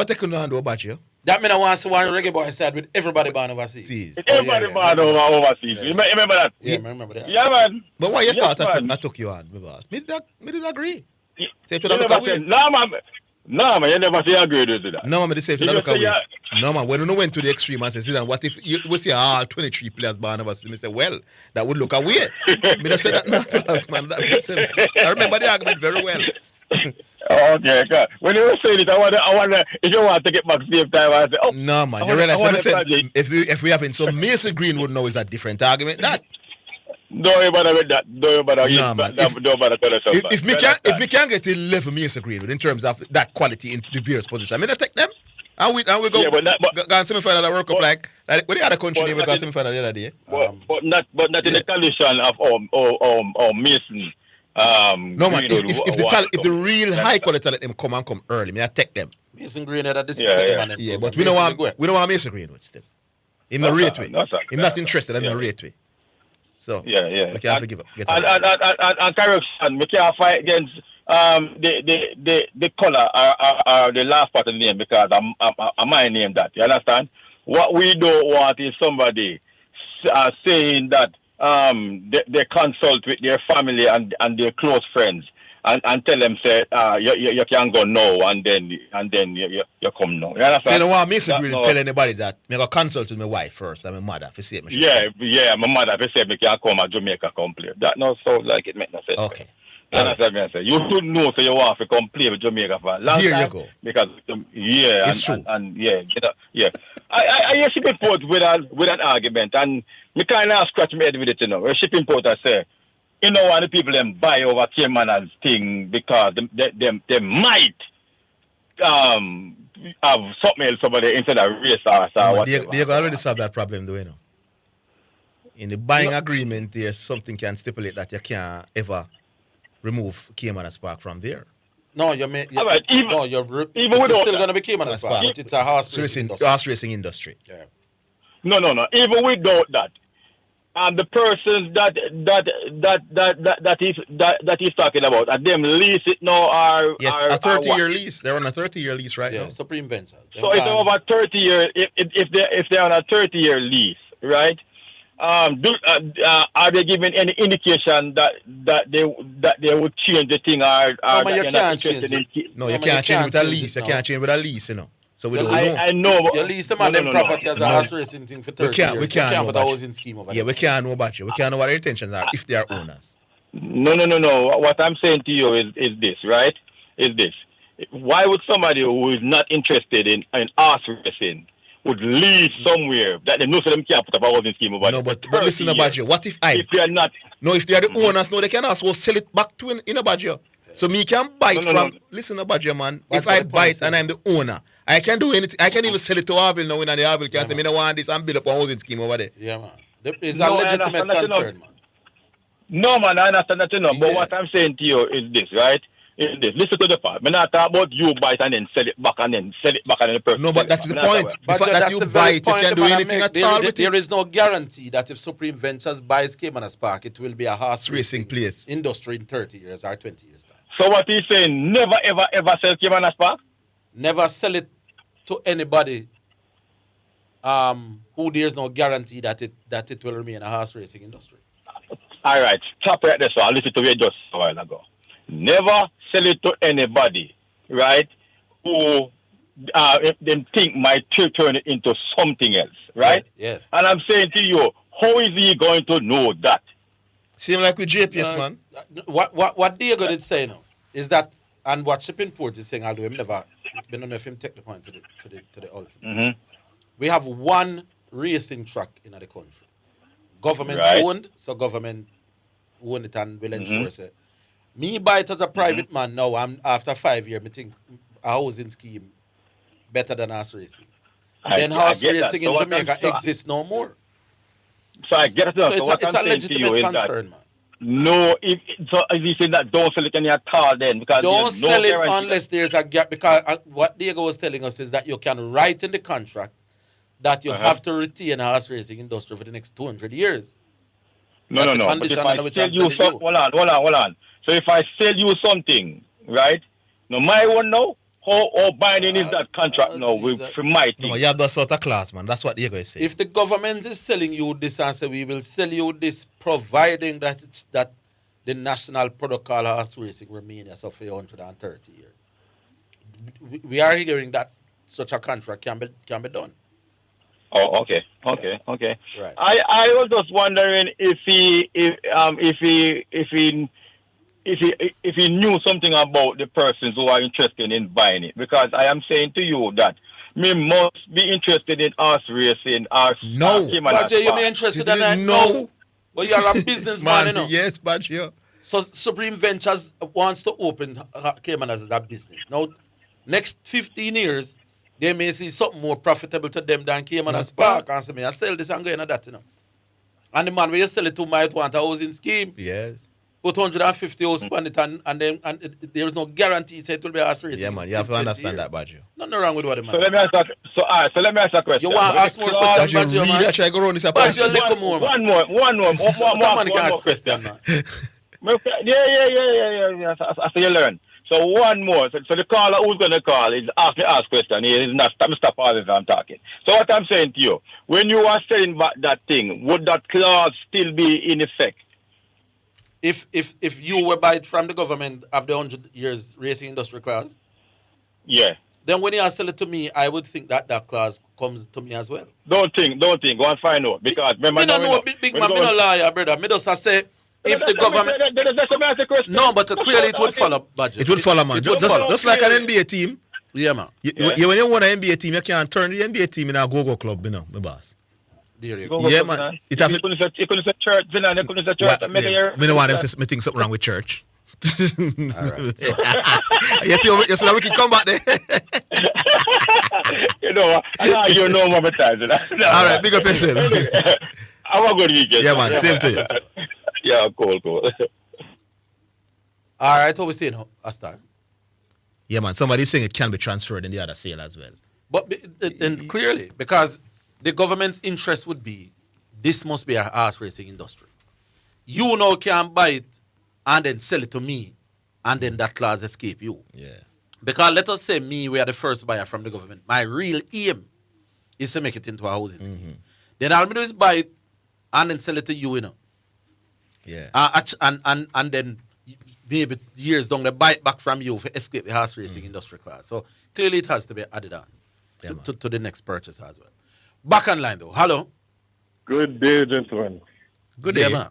take on hand about you. That means I want to see one reggae boy side with everybody born overseas. Everybody born overseas. You remember that? Yeah, I remember that. Yeah, man. But why you thought I took you on, boss? Me did agree. Say to No, man, you never say agree to that. No, man, they say to look away. No, man, when you went to the extreme and say, Zidane, what if we see 23 players born overseas? Me say, well, that would look away. Me just say that, no, man. I remember the argument very well. Okay, good. When you were saying it, I wonder if you want to get back same time. I say, oh, No, man. You realize what I said? If we having some Mason Greenwood now is a different argument. That. Don't you bother with that. Don't you bother. No, man. Don't bother tell us something. If me can get to level Mason Greenwood in terms of that quality in the various positions, I mean, I take them. And we go go on semi-final of the World Cup like what the other country they got semi-final the other day. But not in the condition of Mason. No man, if the real high quality talent them come early, me I take them. Mason Greenwood at this yeah, but we don't want Mason Greenwood still. Him not rate way. Him not interested, I'm not rate way. So yeah. We can't forgive him. And correction, we can't fight against the color or the last part of the name because I might name that. You understand? What we don't want is somebody saying that they consult with their family and their close friends and tell them say you can go now and then you come now. You understand? So you don't want me to tell anybody that I go consult with my wife first and my mother for say me. Yeah, my mother for say me can come to Jamaica come play. That no sounds like it make no sense. Okay. You understand me? I say you should know so you want to come play with Jamaica for a long time. There you go. Because it's true. And I hear shipping port with an argument and me kind of scratch my head with it, you know. A shipping port I say, you know, one of the people them buy over Cayman's thing because they might have something else over there instead of race or whatever. They already solve that problem though, you know. In the buying agreement, there's something can stipulate that you can't ever remove Cayman Spark from there. No, even it's still going to be Cayman Spark. It's a horse racing industry. Yeah. No. Even without that, and the persons that he's talking about, and them lease it now are a 30-year lease. They're on a 30-year lease right now. Supreme Ventures. So it's over 30 year. If they're on a 30-year lease, right? Are they giving any indication that they would change the thing or you can't change it? No, you can't change with a lease. You can't change with a lease, you know. So we don't know. I know. You lease them on them property as a horse racing thing for 30 years. We can't know put a housing scheme over we can't know about you. We can't know what their intentions are if they are owners. No. What I'm saying to you is this, right? Is this. Why would somebody who is not interested in horse racing would leave somewhere that they know so them can't put up a housing scheme over there? No, but listen about you. What if if they are not? No, if they are the owners, no, they can also sell it back to in a budget. So me can buy it from. Listen about you, man. If I buy it and I'm the owner, I can do anything. I can even sell it to Orville now. And the Orville can say, "Me no want this," and build up a housing scheme over there. Yeah, man. It's a legitimate concern, man. No, man, I understand that, you know. But what I'm saying to you is this, right? Is this. Listen to the part. I'm not talking about you buy it and then sell it back and then sell it back and then the person. No, but that's the point. The fact that you buy it, you can do anything at all with it. There is no guarantee that if Supreme Ventures buys Cayman Spark, it will be a horse racing place industry in 30 years or 20 years time. So what he's saying, never ever sell Cayman Spark? Never sell it to anybody who there's no guarantee that it will remain a horse racing industry. All right, stop right there. So I listened to you just a while ago. Never sell it to anybody, right? Who them think might turn it into something else, right? Yes. And I'm saying to you, how is he going to know that? Seem like with GPS, man. What Diego did say now is that, and what Shipping Port is saying, although I've never been on if him take the point to the ultimate. Mm-hmm. We have one racing track in the country. Government owned, so government own it and will ensure it. Me buy it as a private man now. I'm after 5 years, me think a housing scheme better than horse racing. Then horse racing in Jamaica exists no more. So I get it. So it's a legitimate concern, man. No, if you say that don't sell it any at all then because don't sell it unless there's a gap, because what Diego was telling us is that you can write in the contract that you have to retain a horse racing industry for the next 200 years. No. But if I sell you hold on. So if I sell you something, right? No, my one now, how binding is that contract now for my thing? No, you have that sort of class, man. That's what Diego is saying. If the government is selling you this and say we will sell you this, providing that the national protocol horse racing remains for 130 years. We are hearing that such a contract can be done. Oh, okay. Right. I was just wondering if he if he knew something about the persons who are interested in buying it. Because I am saying to you that me must be interested in horse racing or But you may interested in that? No. But you are a businessman, you know. Yes, but yeah. So Supreme Ventures wants to open Cayman as a business. Now, next 15 years, they may see something more profitable to them than Cayman as Park. And say, me, I sell this and go into that, you know. And the man where you sell it to might want a housing scheme. Yes. Put 150 house on it and there is no guarantee say it will be a horse racing. Yeah, man. You have to understand that, Badger. Nothing wrong with what the man So let me ask a question. You want to ask more questions, Badger, man? Badger, I go around this Badger, little more, man. One more. Someone can ask question, man. Yeah. I say you learn. So one more. So the caller who's going to call is ask question. He is not stop all this I'm talking. So what I'm saying to you, when you are selling back that thing, would that clause still be in effect? If you were buy it from the government of the 100 years racing industry clause, yeah. Then when you sell it to me, I would think that clause comes to me as well. Don't think. Go and find out. Because remember, me don't know, big man, me no liar, brother. Me just say, if the government... No, but clearly it would follow, budget. It would follow, man. Just like an NBA team. Yeah, man. When you want an NBA team, you can't turn the NBA team in a go-go club, you know, my boss. There you go. Yeah, man. You couldn't say church, Zidane. You couldn't say church. Me don't want them to say think something wrong with church. Right. Yes, now we can come back there. You know, you know more times. All right, big up yourself. Have a good weekend. Yeah, man. Same to you. Yeah, cool. All right, what we saying, Astar? Yeah, man. Somebody's saying it can be transferred in the other sale as well. But and clearly, because the government's interest would be, this must be a horse racing industry. You now can buy it and then sell it to me, and then that clause escape you. Yeah. Because let us say we are the first buyer from the government. My real aim is to make it into a housing scheme. Then all me do is buy it and then sell it to you, you know. Yeah. And then maybe years down the buy it back from you to escape the horse racing industry class. So clearly it has to be added on to the next purchase as well. Back on line though. Hello. Good day, gentlemen. Good day, man.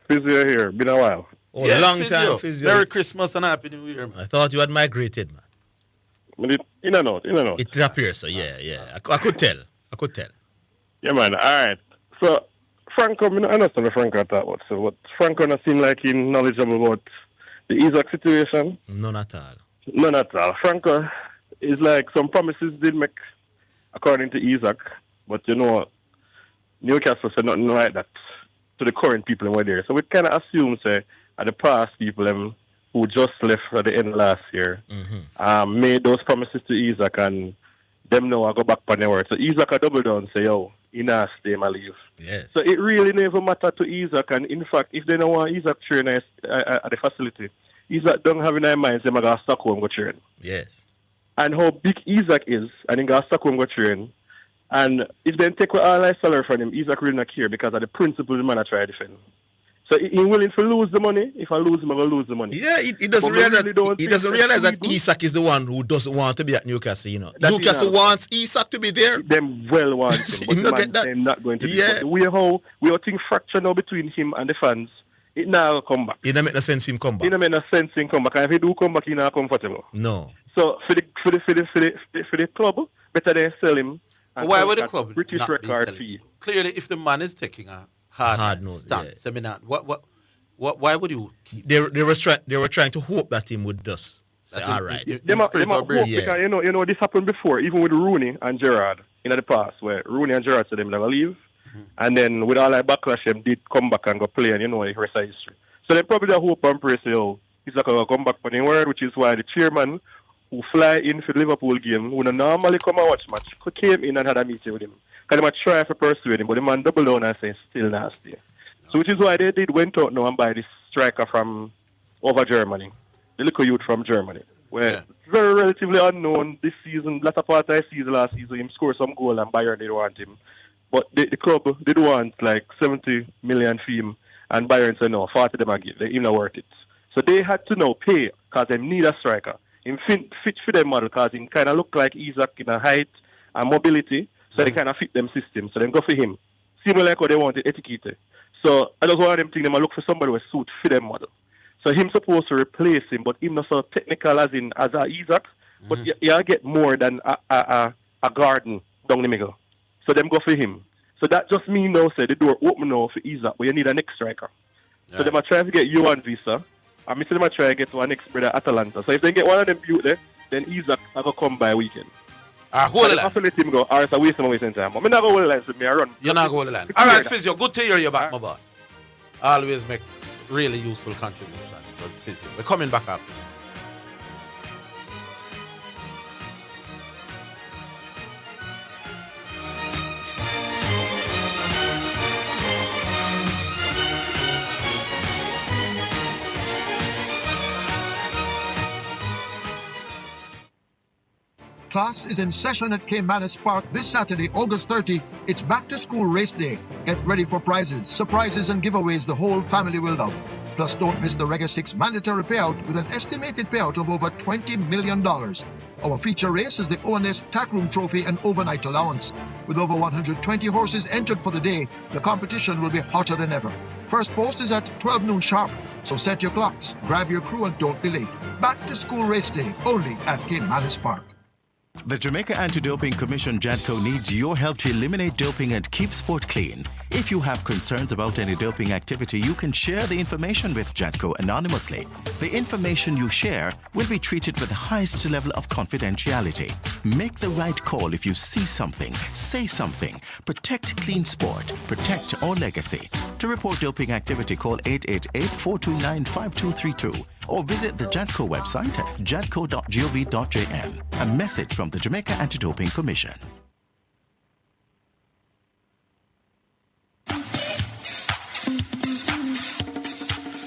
Physio here. Been a while. Oh, yeah, long time, Physio. Merry Christmas and Happy New Year, man. I thought you had migrated, man. In and out. It appears so, yeah. I could tell. Yeah, man. All right. So, Franco, I understand what Franco thought about. So, what Franco not seem like he's knowledgeable about the Isaac situation? None at all. Franco is like some promises did make according to Isaac, but you know, Newcastle said nothing like that to the current people who were there. So we kind of assume, say, at the past people who just left at the end last year made those promises to Isaac and them now go back on their word. So Isaac a double down say, yo, he not stay, my leave. Yes. So it really never matter to Isaac, and in fact, if they don't want Isaac train at the facility, Isaac don't have in their minds them going to stuck home go train. Yes. And how big Isaac is, and he got stuck home go train. And if they take all his salary from him, Isaac really not care because of the principle the man I try to defend. So he willing to lose the money. If I lose him, I'm going to lose the money. Yeah, he doesn't realize that Isaac is the one who doesn't want to be at Newcastle, you know. Newcastle wants Isaac to be there. Them well want him, but they're not going to be. But the way we are think fracture now between him and the fans, it now come back. It don't make no sense him come back. It don't make no sense him come back. And if he do come back, he not comfortable. No. So for the club, better than sell him. Why would the club British not record be fee? Clearly, if the man is taking a hard stance, seminar, why would you keep? They were trying to hope that him would just say, all right. They might hope because you know this happened before, even with Rooney and Gerrard in the past, where Rooney and Gerrard said them never leave, and then with all that backlash, them did come back and go play, and you know the rest of history. So they probably hope and pray, say, oh, he's not going to come back for the word, which is why the chairman who fly in for the Liverpool game, who normally come and watch match, came in and had a meeting with him. Because they might try to persuade him, but the man double down and say, still nasty. So which is why they went out now and buy this striker from over Germany, the little youth from Germany, where very relatively unknown this season, latter part of the season last season, him scored some goal and Bayern didn't want him. But the club did want like 70 million fee him, and Bayern said no, 40 them again, they're not worth it. So they had to now pay because they need a striker. Him fit for them model because he kind of look like Isaac in a height and mobility, so they kind of fit them system. So they go for him. Similar like how they wanted etiquette. So I just want them think they look for somebody with suit for them model. So him supposed to replace him, but him not so technical as a Isaac. But you get more than a garden down the middle. So them go for him. So that just mean now say the door open now for Isaac, but you need a next striker. So them are trying to get you and Visa. And me say them are trying to get one next brother Atalanta. So if they get one of them built there, then Isaac are going to come by weekend. Hold the line. After let him go, or it's a waste of my time. I'm not going to hold the line, so me I run. You're not going to hold the line. All right, Physio, good to hear you back, my boss. Always make really useful contribution. Because Physio. We're coming back after. Class is in session at Caymanas Park this Saturday, August 30. It's back to school race day. Get ready for prizes, surprises, and giveaways the whole family will love. Plus, don't miss the Rega 6 mandatory payout with an estimated payout of over $20 million. Our feature race is the ONS Tackroom Trophy and Overnight Allowance. With over 120 horses entered for the day, the competition will be hotter than ever. First post is at 12 noon sharp, so set your clocks, grab your crew, and don't be late. Back to school race day, only at Caymanas Park. The Jamaica Anti-Doping Commission JADCO needs your help to eliminate doping and keep sport clean. If you have concerns about any doping activity, you can share the information with JADCO anonymously. The information you share will be treated with the highest level of confidentiality. Make the right call if you see something, say something. Protect clean sport. Protect our legacy. To report doping activity, call 888-429-5232 or visit the JADCO website at jadco.gov.jn. A message from the Jamaica Anti-Doping Commission.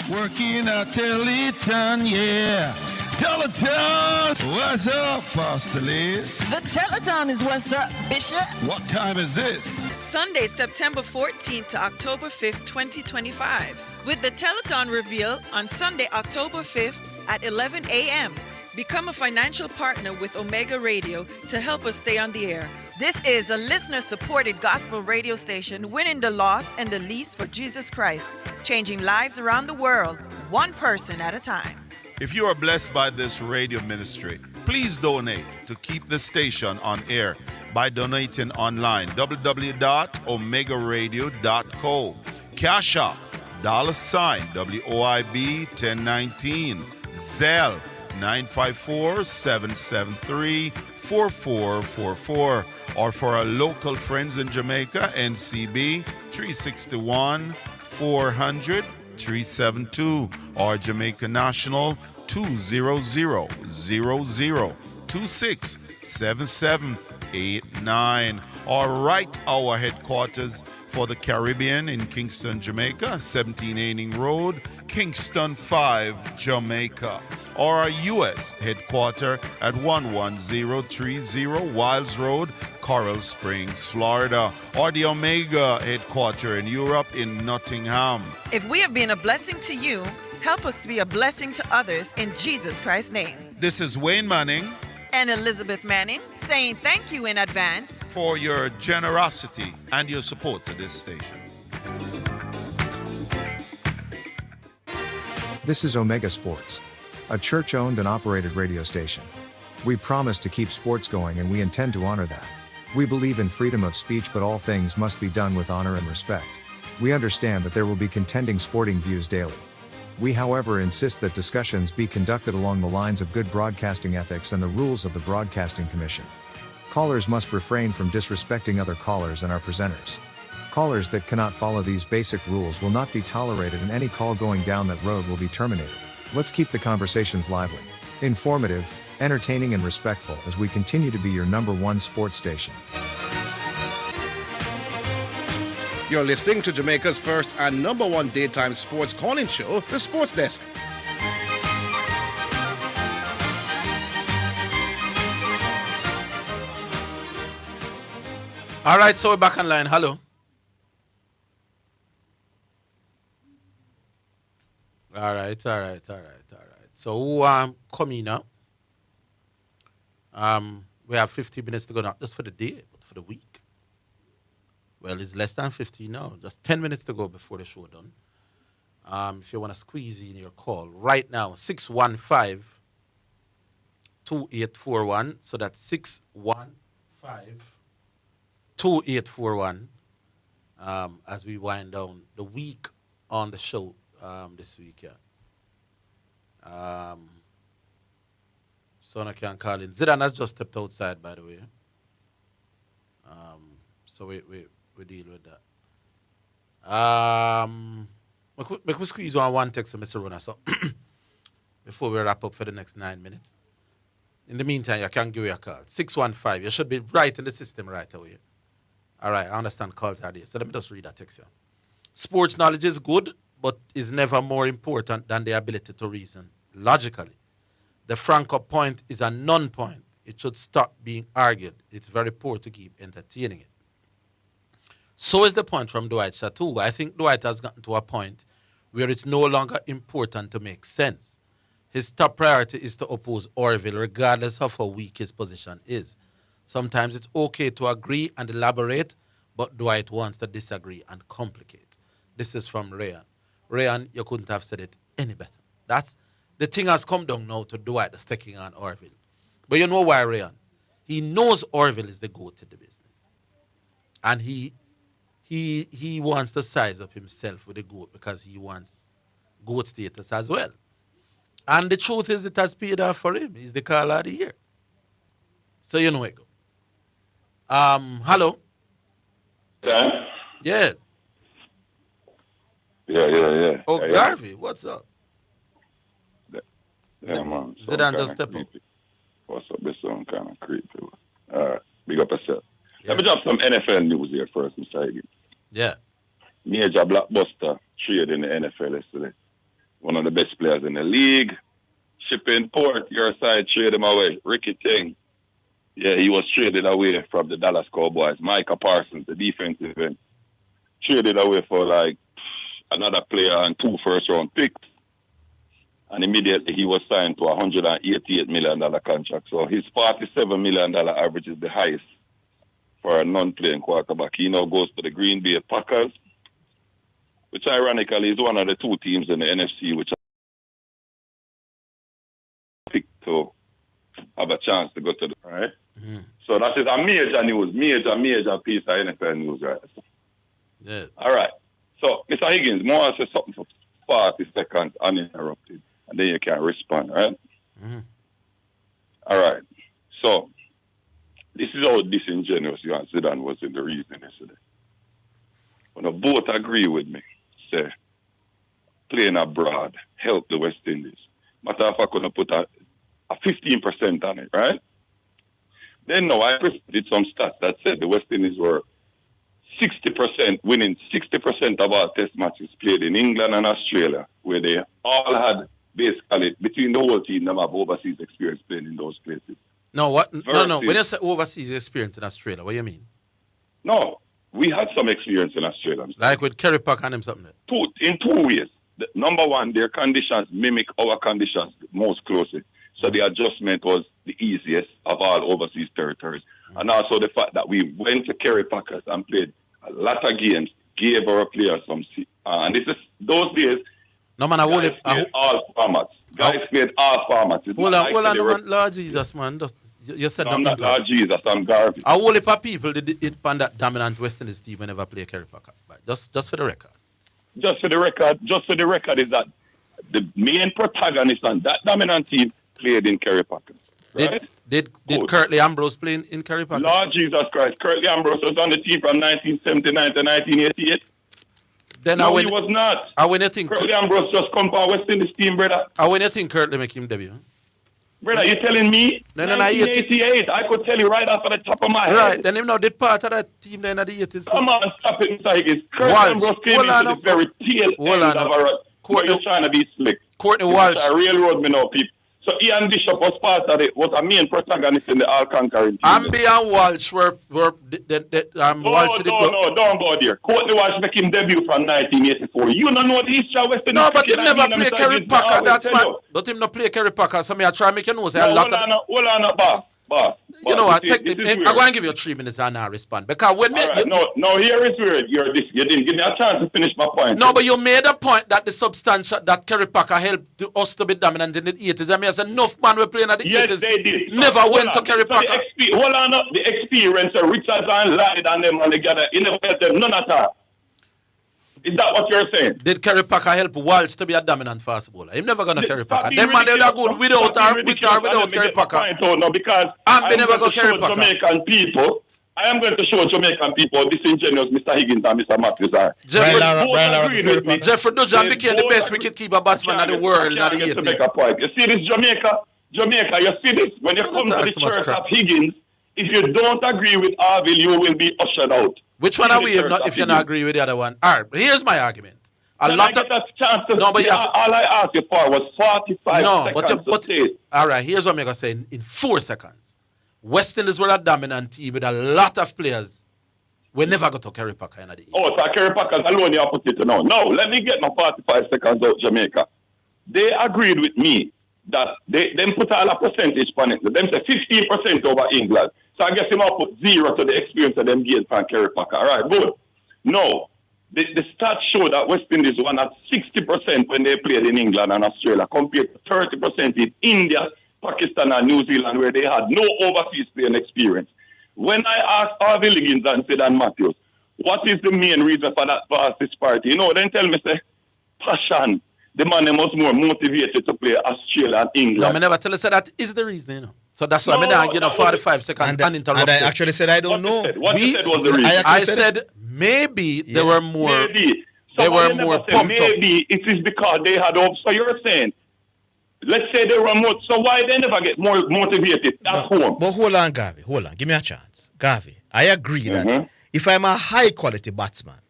Working a telethon, yeah. Telethon! What's up, Pastor Lee? The telethon is what's up, Bishop. What time is this? Sunday, September 14th to October 5th, 2025. With the telethon reveal on Sunday, October 5th at 11 a.m. Become a financial partner with Omega Radio to help us stay on the air. This is a listener-supported gospel radio station winning the lost and the least for Jesus Christ, changing lives around the world, one person at a time. If you are blessed by this radio ministry, please donate to keep the station on air by donating online, www.omegaradio.co. Cash App, $WOIB 1019, Zelle 954-773-4444, or for our local friends in Jamaica, NCB 361-400-372, or Jamaica National 200-0026-7789, or Right Hour headquarters for the Caribbean in Kingston, Jamaica, 1780 Road, Kingston 5, Jamaica, or our U.S. headquarters at 11030 Wiles Road, Coral Springs, Florida, or the Omega headquarters in Europe in Nottingham. If we have been a blessing to you, help us to be a blessing to others in Jesus Christ's name. This is Wayne Manning and Elizabeth Manning saying thank you in advance for your generosity and your support to this station. This is Omega Sports, a church-owned and operated radio station. We promise to keep sports going, and we intend to honor that. We believe in freedom of speech, but all things must be done with honor and respect. We understand that there will be contending sporting views daily. We, however, insist that discussions be conducted along the lines of good broadcasting ethics and the rules of the Broadcasting Commission. Callers must refrain from disrespecting other callers and our presenters. Callers that cannot follow these basic rules will not be tolerated, and any call going down that road will be terminated. Let's keep the conversations lively, informative, entertaining, and respectful as we continue to be your #1 sports station. You're listening to Jamaica's first and #1 daytime sports calling show, The Sports Desk. All right, so we're back online. Hello. All right. So who coming now? We have 15 minutes to go now, just for the day, but for the week. Well, it's less than 15 now. Just 10 minutes to go before the show done. If you want to squeeze in your call right now, 615-2841. So that's 615-2841. As we wind down the week on the show this week, yeah. So I can call in. Zidane has just stepped outside, by the way. So we deal with that. We could squeeze one text from Mr. Runner, so before we wrap up for the next 9 minutes. In the meantime, you can give me a call. 615. You should be right in the system right away. All right, I understand calls are there. So let me just read that text here. Sports knowledge is good, but is never more important than the ability to reason logically. The Franco point is a non-point. It should stop being argued. It's very poor to keep entertaining it. So is the point from Dwight Chateau. I think Dwight has gotten to a point where it's no longer important to make sense. His top priority is to oppose Orville, regardless of how weak his position is. Sometimes it's okay to agree and elaborate, but Dwight wants to disagree and complicate. This is from Rayan. Rayan, you couldn't have said it any better. That's the thing has come down now to Dwight that's taking on Orville. But you know why, Rayan? He knows Orville is the goat in the business. And he wants to size up himself with the GOAT because he wants GOAT status as well. And the truth is it has paid off for him. He's the caller of the year. So you know it go. Hello? Dan? Yes. Yeah. Oh, Garvey, what's up? Yeah, man. Zidane just step up. What's up? This song kind of creepy. All right. Big up yourself. Yeah. Let me drop some NFL news here first, Mr. Higgins. Yeah. Major blockbuster trade in the NFL yesterday. One of the best players in the league. Shipping port, your side, trade him away. Ricky Ting. Yeah, he was traded away from the Dallas Cowboys. Micah Parsons, the defensive end. Traded away for like another player and 2 first-round picks. And immediately he was signed to a $188 million contract. So his $47 million average is the highest for a non-playing quarterback. He now goes to the Green Bay Packers, which ironically is one of the 2 teams in the NFC which are picked to have a chance to go to the right. Mm-hmm. So that is a major news, major piece of NFL news, right? Yeah. All right. So, Mr. Higgins, more I say something for 40 seconds uninterrupted, and then you can respond, right? Mm-hmm. All right. So, this is how disingenuous you and Zidane was in the reasoning yesterday. When they both agree with me, say, playing abroad help the West Indies. Matter of fact, I put a 15% on it, right? Then now I presented some stats that said the West Indies were 60% winning 60% of our test matches played in England and Australia, where they all had basically between the whole team them have overseas experience playing in those places. No, what? No. When you say overseas experience in Australia, what do you mean? No, we had some experience in Australia. Like with Kerry Park and him something. In 2 ways. Number one, their conditions mimic our conditions most closely. So the adjustment was the easiest of all overseas territories. Mm-hmm. And also the fact that we went to Kerry Packers and played a lot of games, gave our players some... and this is those days... No, man, all formats. Guys played all formats. Hold on, man. Lord Jesus, man. You said I'm not Lord Jesus, I'm Garvey. I whole heap of people did it on that dominant West Indies team whenever play Kerry Packer. Just for the record. Just for the record is that the main protagonist on that dominant team played in Kerry Packer. Right? Did Curtly Ambrose play in Kerry Packer? Lord Jesus Christ. Curtly Ambrose was on the team from 1979 to 1988. Then no, he was not. When you think Curtly Ambrose just come from West Indies team, brother. When you think Curtly make him debut? Brother, you telling me? No, 1988. I could tell you right off of the top of my head. Right, then him now did part of that team then at the 80s. Come on, stop it, Mr. Higgins. Curtly Ambrose came into the very tail end of a... You're trying to be slick. Courtney Walsh. Railroad me now, people. So Ian Bishop was part of it, was a main protagonist in the all-conquering team. Amby and Walsh were Walsh No, don't go there. Courtney Walsh make him debut from 1984. You don't know the history of West Indies. No, but him never play Kerry Packer, that's man. But him not play Kerry Packer, so me I try make you know say a lot of... Hold on, boss. Boss, You know what? this I'm is going weird. to give you 3 minutes and I'll respond. Because when me, All right, no, here is where you didn't give me a chance to finish my point. no, but you made a point that the substance that Kerry Packer helped us to be dominant in the 80s. I mean, as enough man were playing at the 80s. Yes, they did. Never Hold went on. to Kerry So Packer. hold on, the experience of Richards and Light and them and together, he never helped them, none at all. Is that what you're saying? Did Kerry Packer help Walsh to be a dominant fast bowler? He's never going to Kerry Packer. Them man, they're good without or without Kerry Packer. No, because I'm going never to go Kerry show Packer. Jamaican people. I am going to show Jamaican people how disingenuous Mr. Higgins and Mr. Matthews are. Jeffrey Dujan became the best wicketkeeper batsman in the world in the 80s. Make a point. You see this Jamaica, you see this? When you come to the church of Higgins, if you don't agree with Orville, you will be ushered out. Which one are we if you not agree with the other one? All right, here's my argument. All I asked you for was 45 seconds. All right, here's what I'm going to say in 4 seconds. West Indies were a dominant team with a lot of players. We never got to Kerry Packer in the 80s. Oh, so Kerry Packer alone you put it now. No, let me get my 45 seconds out Jamaica. They agreed with me that they put all a percentage on it. Them say 15% over England. So I guess they might put 0 to the experience of them gained from Kerry Packer. All right, good. No. The stats show that West Indies won at 60% when they played in England and Australia compared to 30% in India, Pakistan and New Zealand where they had no overseas playing experience. When I asked Orville Higgins and Zidane Matthews, what is the main reason for that vast disparity? Then tell me, say, passion. The man was more motivated to play Australia and England. No, I never tell you that is the reason, So that's why I give 45 seconds uninterrupted. And I actually said I don't know. What you said was the reason. I said maybe there were more. Maybe. They were more pumped up. Maybe it is because they had hope. So you're saying, let's say they were more. So why they never get more motivated at home? But hold on, Garvey. Hold on. Give me a chance. Garvey, I agree that if I'm a high quality batsman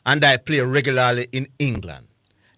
and I play regularly in England,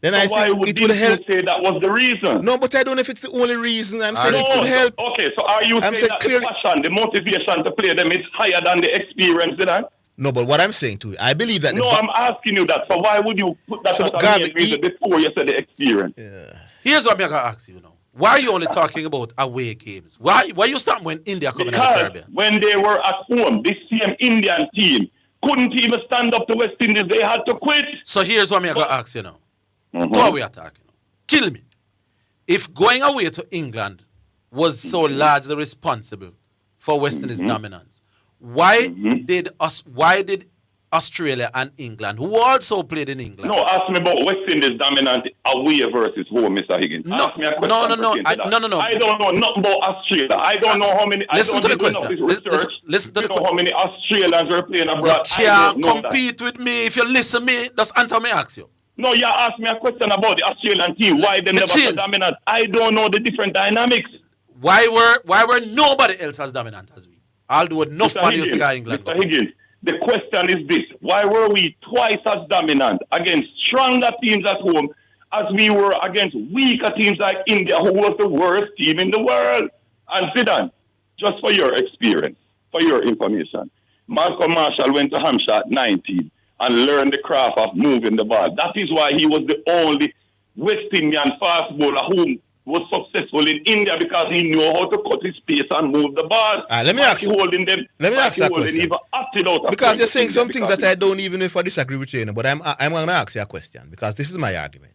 then so I why think would it will help. Say that was the reason? No, but I don't know if it's the only reason. I'm saying it could help. Okay, so are you saying that the passion, the motivation to play them is higher than the experience, then? No, but what I'm saying to you, I believe that. No, I'm asking you that. So why would you put that as a main reason before you said the experience? Yeah. Here's what I'm going to ask you now. Why are you only talking about away games? Why you start when India coming in the Caribbean? When they were at home, this same Indian team couldn't even stand up to West Indies. They had to quit. So here's what I'm going to ask you now. What we are talking about. Kill me. If going away to England was so largely responsible for West Indies dominance, why did Australia and England, who also played in England? No, ask me about West Indies dominant away versus home, Mr. Higgins. No, ask me a question no. I don't know nothing about Australia. I don't know how many. Listen to the question. Listen to the question. How many Australians were playing abroad? You can't compete with me if you listen me. Just answer me, ask you. No, you asked me a question about the Australian team. Why they never so dominant? I don't know the different dynamics. Why were nobody else as dominant as we? Although enough money used to go England. Mr. Higgins, the question is this. Why were we twice as dominant against stronger teams at home as we were against weaker teams like India, who was the worst team in the world? And Zidane, just for your experience, for your information, Malcolm Marshall went to Hampshire at 19 and learned the craft of moving the ball. That is why he was the only West Indian fast bowler who was successful in India, because he knew how to cut his pace and move the ball. Let me ask that question. Because you're saying some things that I don't even know if I disagree with you, but I'm going to ask you a question, because this is my argument.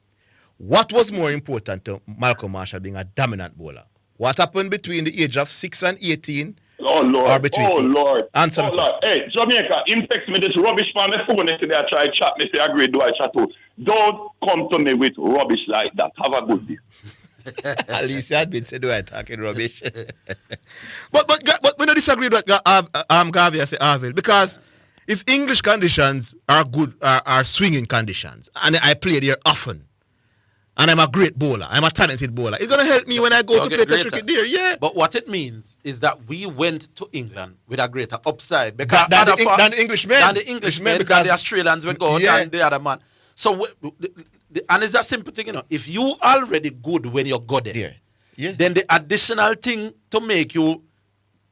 What was more important to Malcolm Marshall being a dominant bowler? What happened between the age of 6 and 18? Oh, Lord. Or between Lord. Answer me. Hey, Jamaica, him text me this rubbish from my phone yesterday. I try to chat me, say, I agree, do I chat too. Don't come to me with rubbish like that. Have a good day. At least you had been said, do I talking rubbish? but we don't disagree with Garvey, I say Orville, because if English conditions are good, are swinging conditions, and I play there often, and I'm a great bowler, I'm a talented bowler, it's going to help me when I go to play test cricket there, yeah. But what it means is that we went to England with a greater upside, because than the Englishmen, because the Australians were good and the other man. So, and it's a simple thing, if you already good when you go there, then the additional thing to make you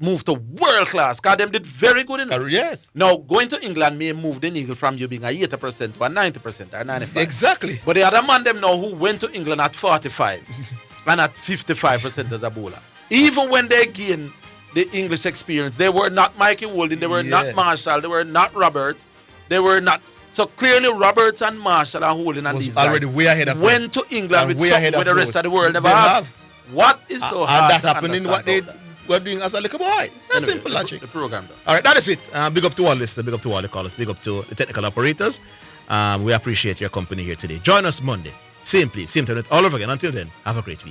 move to world class, because them did very good in it. Yes. Now, going to England may move the needle from you being a 80% to a 90% or 95%. Exactly. But the other man them now who went to England at 45 and at 55% as a bowler, even when they gain the English experience. They were not Mikey Woolding, they were not Marshall, they were not Roberts, they were not. So clearly Roberts and Marshall and Woolding and these already guys way ahead of went to England with something where the rest of the world never have. What is so hard? And that happened in what they were doing as a little boy. That's simple logic. The program. All right, that is it. Big up to all listeners, big up to all the callers, big up to the technical operators. We appreciate your company here today. Join us Monday. Same place, same time, all over again. Until then, have a great week.